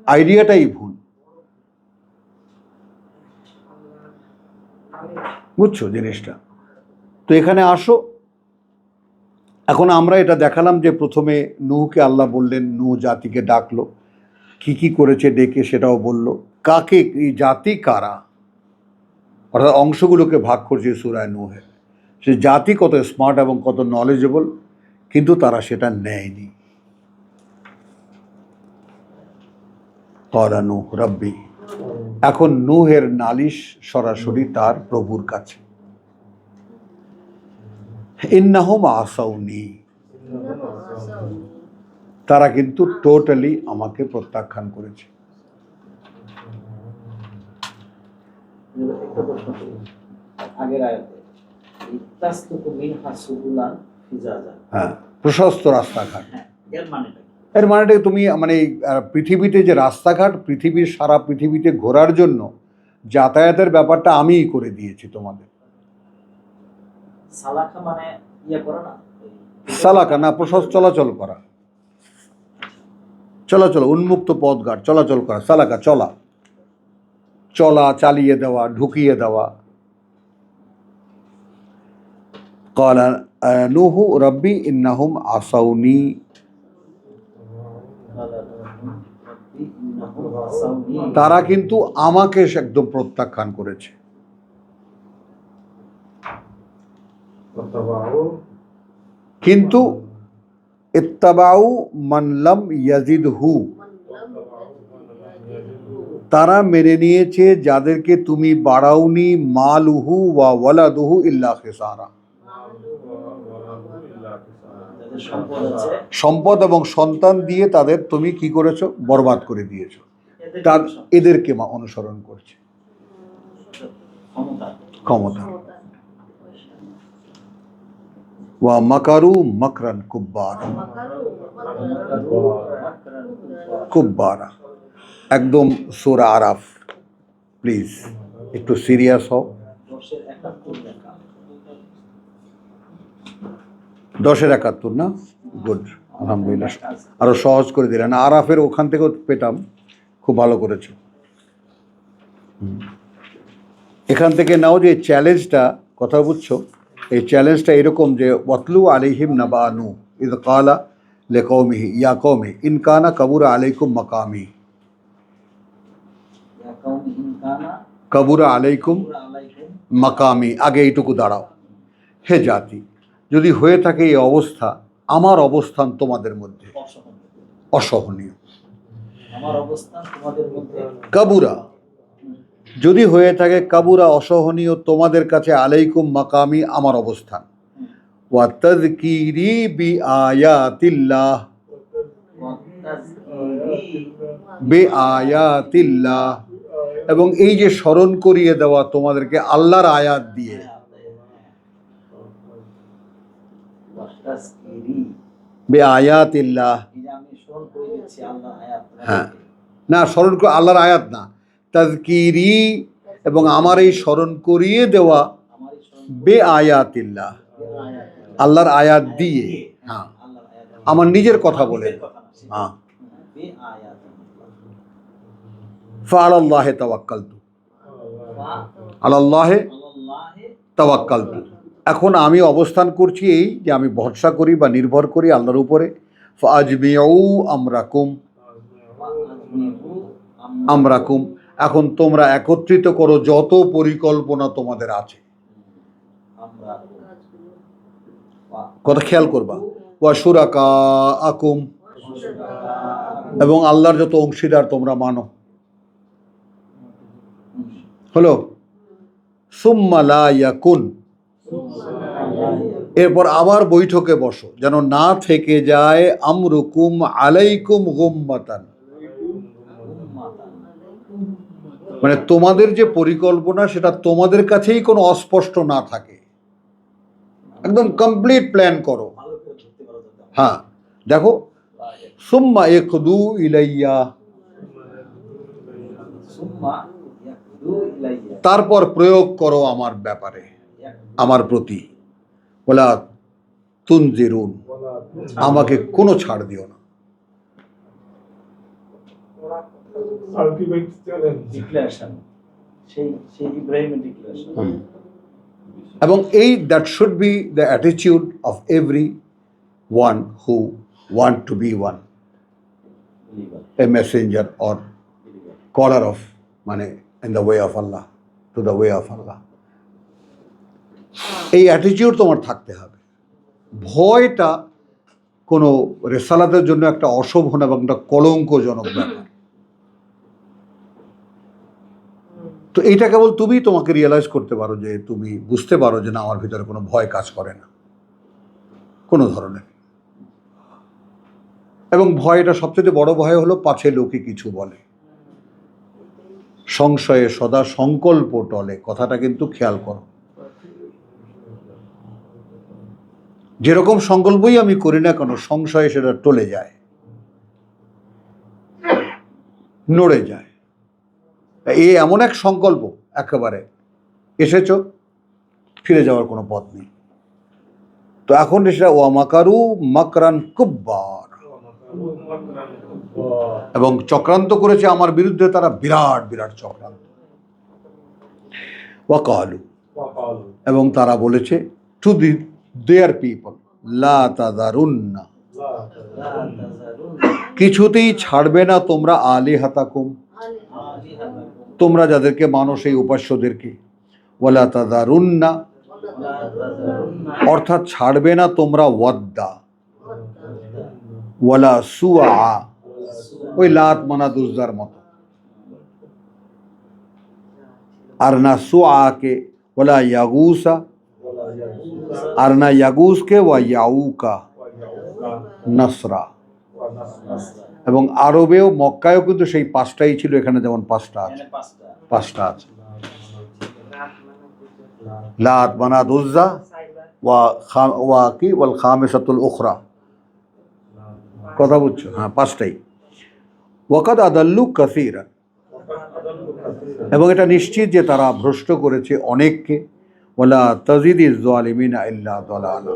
A: আইডিয়াটাই ভুল। বুঝছো জিনিসটা? তো এখানে আসো, এখন আমরা এটা দেখালাম যে প্রথমে নূহকে আল্লাহ বললেন, নূহ জাতিকে ডাকলো, কি কি করেছে ডেকে সেটাও বলল, কাকে, এই জাতি কারা, অর্থাৎ অংশগুলোকে ভাগ করছে সূরায় নূহে। সে জাতি কত স্মার্ট এবং কত নলেজেবল, কিন্তু তারা সেটা নেয়নি। ক্বালা নূহ রাব্বি, এখন নূহের নালিশ সরাসরি তার প্রভুর কাছে। ইন্নাহুম আসাউনি, তারা কিন্তু টোটালি আমাকে প্রত্যাখ্যান করেছে। হ্যাঁ, প্রশস্ত রাস্তাঘাট। এর মানেটা তুমি মানে পৃথিবীতে যে রাস্তাঘাট, পৃথিবীর সারা পৃথিবীতে ঘোরার জন্য যাতায়াতের ব্যাপারটা আমিই করে দিয়েছি তোমাদের।
D: সালাকা মানে ইয়া করা না,
A: সালাকা না, প্রশস্ত চলাচল করা, চলাচল, উন্মুক্ত পথঘাট চলাচল করা, সালাকা চলা, চলা, চালিয়ে দেওয়া, ঢুকিয়ে দেওয়া। ক্বালা নূহু রাব্বি ইন্নাহুম আসাউনি, তারা কিন্তু আমাকে একদম প্রত্যাখ্যান করেছে। কিন্তু ইত্তাবাউ মান লাম ইয়াজিদহু, তারা মেনে নিয়েছে যাদেরকে তুমি বাড়াওনি, মালুহু ওয়া ওয়ালাদুহু ইল্লা খিসারা, সম্পদ এবং সন্তান দিয়ে তাদের তুমি কি করেছো, বরবাদ করে দিয়েছো। তার এদেরকে অনুসরণ করছে ক্ষমতা। ওয়া মাকারু মাকরান কুব্বারা, কুব্বারা। একদম সূরা আরাফ, প্লিজ একটু সিরিয়াস হও। 10-71 না? গুড, আলহামদুলিল্লাহ, আরো সহজ করে দিলেন। আরাফের ওখান থেকেও পেতাম, খুব ভালো করেছো। এখান থেকে নাও যে চ্যালেঞ্জটা, কথা বুঝছো, এই চ্যালেঞ্জটা এরকম যে ওয়াতলু আলাইহিম নাবা নূহ ইয ক্বালা লিকওমিহি ইয়া কওমি ইন কানা কাবুরা আলাইকুম মাকামি,
D: ইয়া কাউমি ইন কানা
A: কাবুরা আলাইকুম
D: আলাইকুম
A: মাকামি, আগে এইটুকু দাঁড়াও। হে জাতি, যদি হয়ে থাকে এই অবস্থা, আমার অবস্থান তোমাদের মধ্যে
D: অসহনীয়।
A: অসহনীয়।
D: আমার অবস্থান তোমাদের মধ্যে
A: কাবুরা, যদি হয়ে থাকে কাবুরা অসহনীয় তোমাদের কাছে আলাইকুম মাকামি, আমার অবস্থান। ওয়া তাযকিরি বি আয়াতিল্লাহ, বি আয়াতিল্লাহ, এবং এই যে স্মরণ করিয়ে দেওয়া তোমাদেরকে আল্লাহর আয়াত দিয়ে। বে আয়াতিল্লাহ,
D: আমি স্মরণ করে দিচ্ছি আল্লাহর আয়াত।
A: হ্যাঁ, না স্মরণ করে আল্লাহর আয়াত না, তাযকিরি, এবং আমার এই স্মরণ করিয়ে দেওয়া বে আয়াতিল্লাহ, আল্লাহর আয়াত দিয়ে। হ্যাঁ, আমার নিজের কথা বলে। হ্যাঁ, ফাআলাল্লাহি তাওয়াক্কালতু, আলাল্লাহি তাওয়াক্কালতু। এখন আমি অবস্থান করছি এই যে আমি ভরসা করি বা নির্ভর করি আল্লাহর উপরে। ফাআজমিউ আমরাকুম, আমরাকুম, এখন তোমরা একত্রিত করো যত পরিকল্পনা তোমাদের আছে। কথা খেয়াল করবা। ওয়া শুরাকাআকুম, এবং আল্লাহর যত অংশীদার তোমরা মানো। হলো সুম্মা লা ইয়াকুন, এরপর আবার বৈঠকে বসো, যেন না থেকে যায় আমরুকুম আলাইকুম গুম্মাতান, মানে তোমাদের যে পরিকল্পনা সেটা তোমাদের কাছেই কোনো অস্পষ্ট না থাকে, একদম কমপ্লিট প্ল্যান করো। হ্যাঁ, দেখো সুম্মা ইয়াকদু ইলাইয়া, তারপর প্রয়োগ করো আমার ব্যাপারে, আমার প্রতি। ওয়ালা তুনজিরুন, আমাকে কোনো ছাড় দিও না।
B: আলটিমেট চ্যালেঞ্জ,
D: ডিক্লারেশন, সেই ইব্রাহিমের ডিক্লারেশন।
A: এবং এই that should be the attitude of every one who want to be one, a messenger or caller of, মানে in the way of Allah, to the way of Allah. এই attitude তোমার থাকতে হবে। ভয়টা কোনো রেসালাতের জন্য একটা অশোভন এবং একটা কলঙ্কজনক ব্যাপার। তো এইটা কেবল তুমি তোমাকে রিয়েলাইজ করতে পারো, যে তুমি বুঝতে পারো যে না, আমার ভিতরে কোনো ভয় কাজ করে না কোনো ধরনের। এবং ভয়টা সবচেয়ে বড় ভয় হলো পাছে লোকে কিছু বলে, সংশয়ে সদা সংকল্প টলে, কথাটা কিন্তু খেয়াল করো। যেরকম সংকল্পই আমি করি না কেন, সংশয়ে সেটা টলে যায়, নড়ে যায়। এই এমন এক সংকল্প, একেবারে এসেছ, ফিরে যাওয়ার কোনো পথ নেই। তো এখন সেটা ওয়া মাকারু মাকরান কুব্বার, এবং চক্রান্ত করেছে আমার বিরুদ্ধে তারা, বিরাট বিরাট চক্রান্ত। ওয়া কালু, এবং তারা বলেছে টু দেয়ার পিপল, লা তাযারুন্না, কিছুতেই ছাড়বে না তোমরা আলিহাতাকুম, তোমরা যাদেরকে মানো সেই উপাস্যদেরকে। ওয়ালা তাযারুন্না, অর্থাৎ ছাড়বে না তোমরা ওয়াদ্দা, ওয়ালা সুআ, ওই লাত মানাত উজ্জার মতো, আর না সুআকে, ওয়ালা ইয়াগুসা, আর না ইয়াগুসকে, ওয়া ইয়াউকা নাসরা। এবং আরবেও মক্কায়ও কিন্তু সেই পাঁচটাই ছিল, এখানে যেমন পাঁচটা আছে, পাঁচটা আছে। লাত মানাত উজ্জা ওয়া কি ওয়াল খামিসাতুল উখরা, কথা বুঝছো? হ্যাঁ, পাঁচটাই। ওয়াকাদ আদাল্লু কাসীরা, এবং এটা নিশ্চিত যে তারা ভ্রষ্ট করেছে অনেককে। ওয়ালা তাজিদিজ যালিমিনা ইল্লা দালালা,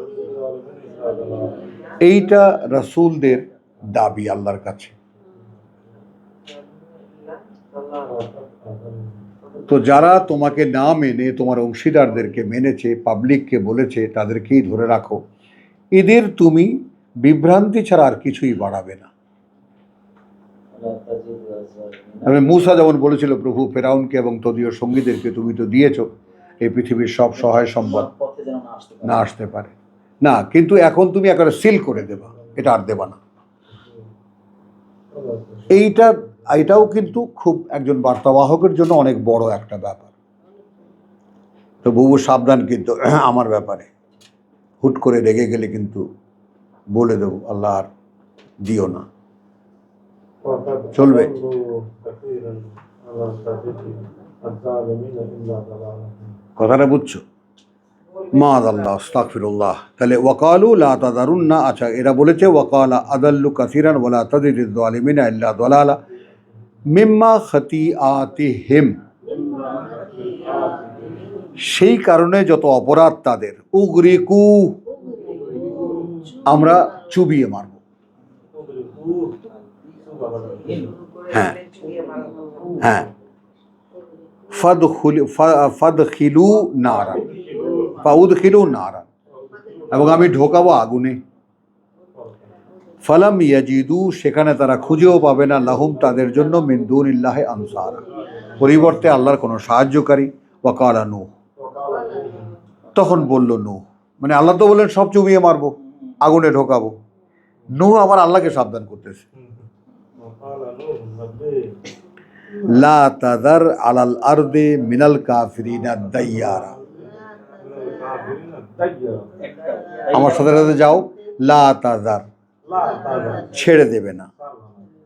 A: এইটা রাসূলদের দাবি আল্লাহর কাছে। তো যারা তোমাকে না মেনে তোমার অংশীদারদেরকে মেনেছে, পাবলিককে বলেছে তাদেরকেই ধরে রাখো, এদের তুমি বিভ্রান্তি ছাড়া আর কিছুই বাড়াবে না। মূসা যেমন বলেছিল, প্রভু ফেরাউনকে এবং তদীয় সঙ্গীদেরকে তুমি তো দিয়েছো এই পৃথিবীর সব সহায় সম্বল
D: পথে যেন
A: না আসতে পারে, না কিন্তু এখন তুমি একেবারে সিল করে দেবা, এটা আর দেবা না। এইটাও কিন্তু খুব একজন বার্তাবাহকের জন্য অনেক বড় একটা ব্যাপার। তো বহু সাবধান কিন্তু আমার ব্যাপারে, হুট করে রেগে গেলে কিন্তু বলে দেবো আল্লাহ আর দিও না, চলবে। কথাটা বুঝছো? মাআযাল্লাহ, আস্তাগফিরুল্লাহ। তাহলে ওয়াকালু লা তাযারুন্না, আচ্ছা এরা বলেছে ওয়াকালা আদাল্লু কাসীরান ওয়া লা তাজিদিয যালিমিনা ইল্লা দালালা মিম্মা খাতিআতিহিম, সেই কারণে যত অপরাধ তাদের, উগরিকু, আমরা চুবিয়ে মারব। হ্যাঁ হ্যাঁ, ফাদখিলু নারান, ফাউদখিলু নারান, এবং আমি ঢোকাবো আগুনে। ফালাম ইয়াজিদু, সেখানে তারা খুঁজেও পাবে না, লাহুম, তাদের জন্য, মিন দুনিল্লাহি আনসারা, পরিবর্তে আল্লাহর কোনো সাহায্যকারী। ওয়াকালা নূহ, তখন বলল নূহ, মানে আল্লাহ তো বললেন সব চুবিয়ে মারবো, আগুনে ঢোকাবো, নূহ আবার আল্লাহকে সাবধান করতেছে। লা তাযার আলাল আরদি মিনাল কাফিরিনা দাইয়ারা, আমার সাথে সাথে যাও, লা তাযার, ছেড়ে দেবে না,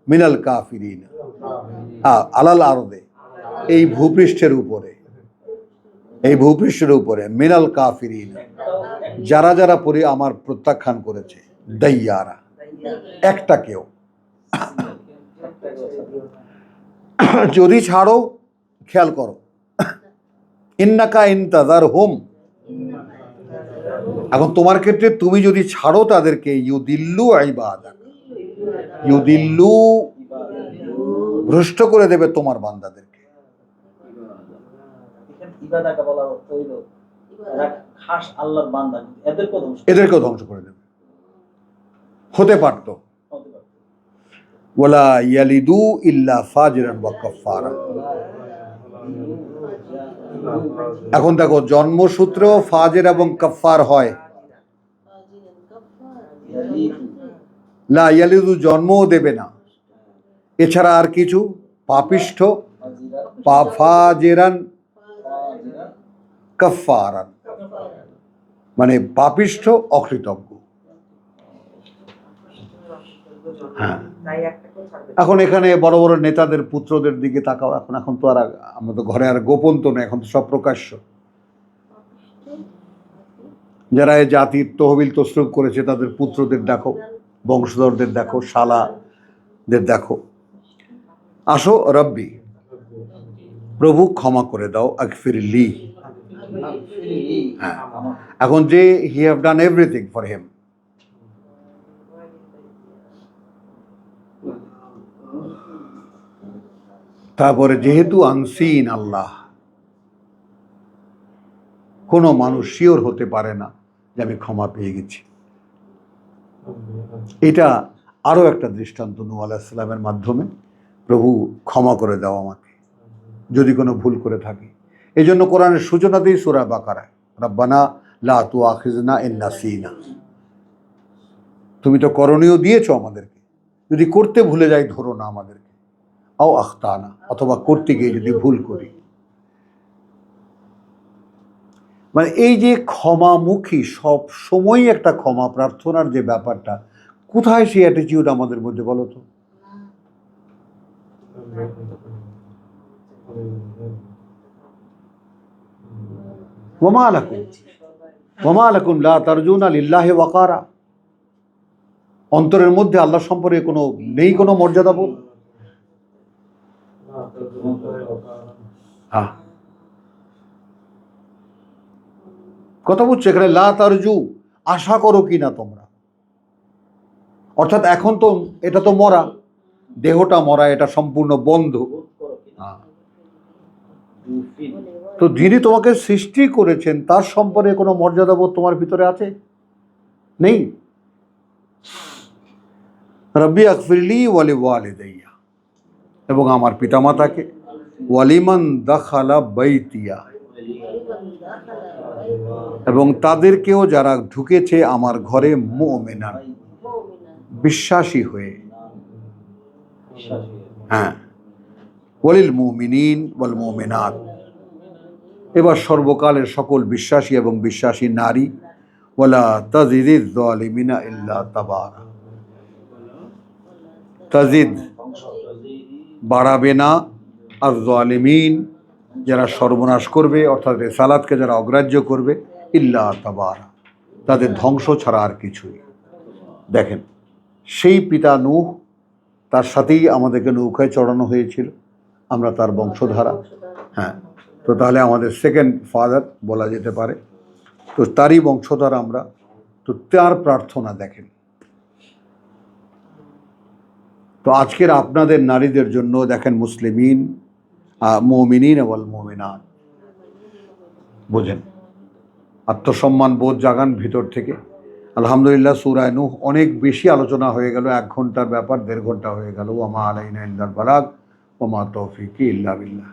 A: মিনাল কাফিরিনা, আলাল আরদে, এই ভূপৃষ্ঠের উপরে, এই ভূপৃষ্ঠের উপরে, মিনাল কাফিরিনা, যারা যারা পরে আমার প্রত্যাখ্যান করেছে, দাইয়ারা, একটা কেউ। যদি ছাড়ো, খেয়াল করো, ইন্নাকা ইনতাযারহুম, এখন তোমার ক্ষেত্রে তুমি যদি ছাড়ো তাদেরকে, ইউদিল্লু ইবাদাক, ইউদিল্লু, ভ্রষ্ট করে দেবে তোমার বান্দাদেরকে।
D: ইবাদাকে বলা হইল এরা খাস আল্লাহর বান্দা,
A: এদেরকেও ধ্বংস করে দেবে। হতে পারতো ওয়ালা ইয়ালিদু ইল্লা ফাজিরান ওয়া কাফফারা, এখন দেখো জন্মসূত্রেও ফাজির এবং কাফফার হয়। লা ইয়ালিদু, জন্মও দেবে না, এছাড়া আর কিছু, পাপিষ্ঠ, ফাজিরান কাফফারান, মানে পাপিষ্ঠ, অকৃতজ্ঞ। হ্যাঁ, এখন এখানে বড় বড় নেতাদের পুত্রদের দিকে তাকাও, এখন তো আর আমরা তো ঘরে আর গোপন তো না, এখন তো সব প্রকাশ্য। যারা এই জাতির তহবিল তসরুফ করেছে তাদের পুত্রদের দেখো, বংশধরদের দেখো, শালাদের দেখো। আসো রব্বি, প্রভু ক্ষমা করে দাও, আগফিরলি, হ্যাঁ, এখন যে he have done everything for him, তারপরে যেহেতু আনসিন আল্লাহ, কোনো মানুষ শিওর হতে পারে না যে আমি ক্ষমা পেয়ে গেছি। এটা আরও একটা দৃষ্টান্ত নূহ আলাইহিস সালামের মাধ্যমে, প্রভু ক্ষমা করে দাও আমাকে যদি কোনো ভুল করে থাকি। এই জন্য কোরআনের সূচনাতেই সূরা বাকারায়, রাব্বানা লা তুআখিযনা ইন নাসিনা, তুমি তো করণীয় দিয়েছো আমাদেরকে, যদি করতে ভুলে যাই ধরো না আমাদেরকে, আও আখতানা, অথবা করতে গিয়ে যদি ভুল করি। মানে এই যে ক্ষমামুখী, সব সময় একটা ক্ষমা প্রার্থনার যে ব্যাপারটা, কোথায় সেই অ্যাটিটিউড আমাদের মধ্যে বলো তো? ওয়ামা লাকুম লা তারজুনা লিল্লাহি ওয়াকারা, অন্তরের মধ্যে আল্লাহ সম্পর্কে কোনো নেই কোনো মর্যাদাবোধ। হ্যাঁ, কথা বুঝছো? এখানে লা তারজু, আশা করো কি না তোমরা, অর্থাৎ এখন তো এটা তো মরা, দেহটা মরা, এটা সম্পূর্ণ বন্ধ। তো যিনি তোমাকে সৃষ্টি করেছেন তার সম্পর্কে কোনো মর্যাদাবোধ তোমার ভিতরে আছে? নেই। রব্বি আগফিরলি ওয়ালি ওয়ালিদাইয়া, এবং আমার পিতামাতাকে, ওয়ালিমান দাখালা বাইতিয়া, এবং তাদেরকেও যারা ঢুকেছে আমার ঘরে, মুমিনান, বিশ্বাসী হয়ে। হ্যাঁ, ওয়ালিল মুমিনিন ওয়াল মুমিনাত, এবার সর্বকালের সকল বিশ্বাসী এবং বিশ্বাসী নারী, ওয়ালা তাজিদিজ যালিমিনা ইল্লা তাবারা, তাজিদ বাড়াবে না, আর যালিমিন যারা সর্বনাশ করবে, অর্থাৎ রিসালাতকে যারা অগ্রাহ্য করবে, ইল্লা তাবারা, তাদের ধ্বংস ছাড়া আর কিছুই। দেখেন, সেই পিতা নূহ, তার সাথেই আমাদেরকে নৌকায় চড়ানো হয়েছিল, আমরা তার বংশধারা। হ্যাঁ, তো তাহলে আমাদের সেকেন্ড ফাদার বলা যেতে পারে, তো তারই বংশধারা আমরা। তো তার প্রার্থনা দেখেন। তো আজকের আপনাদের নারীদের জন্য দেখেন, মুসলিমিন মুমিনিন ওয়াল মুমিনাত, বোঝেন, আত্মসম্মান বোধ জাগান ভিতর থেকে। আলহামদুলিল্লাহ, সূরা নূহ অনেক বেশি আলোচনা হয়ে গেল, 1 ঘন্টার ব্যাপার 1.5 ঘন্টা হয়ে গেল। ওয়া মা আলাইনা ইল্লাল বালাগ ওয়া মা তৌফিকি ইল্লা বিল্লাহ।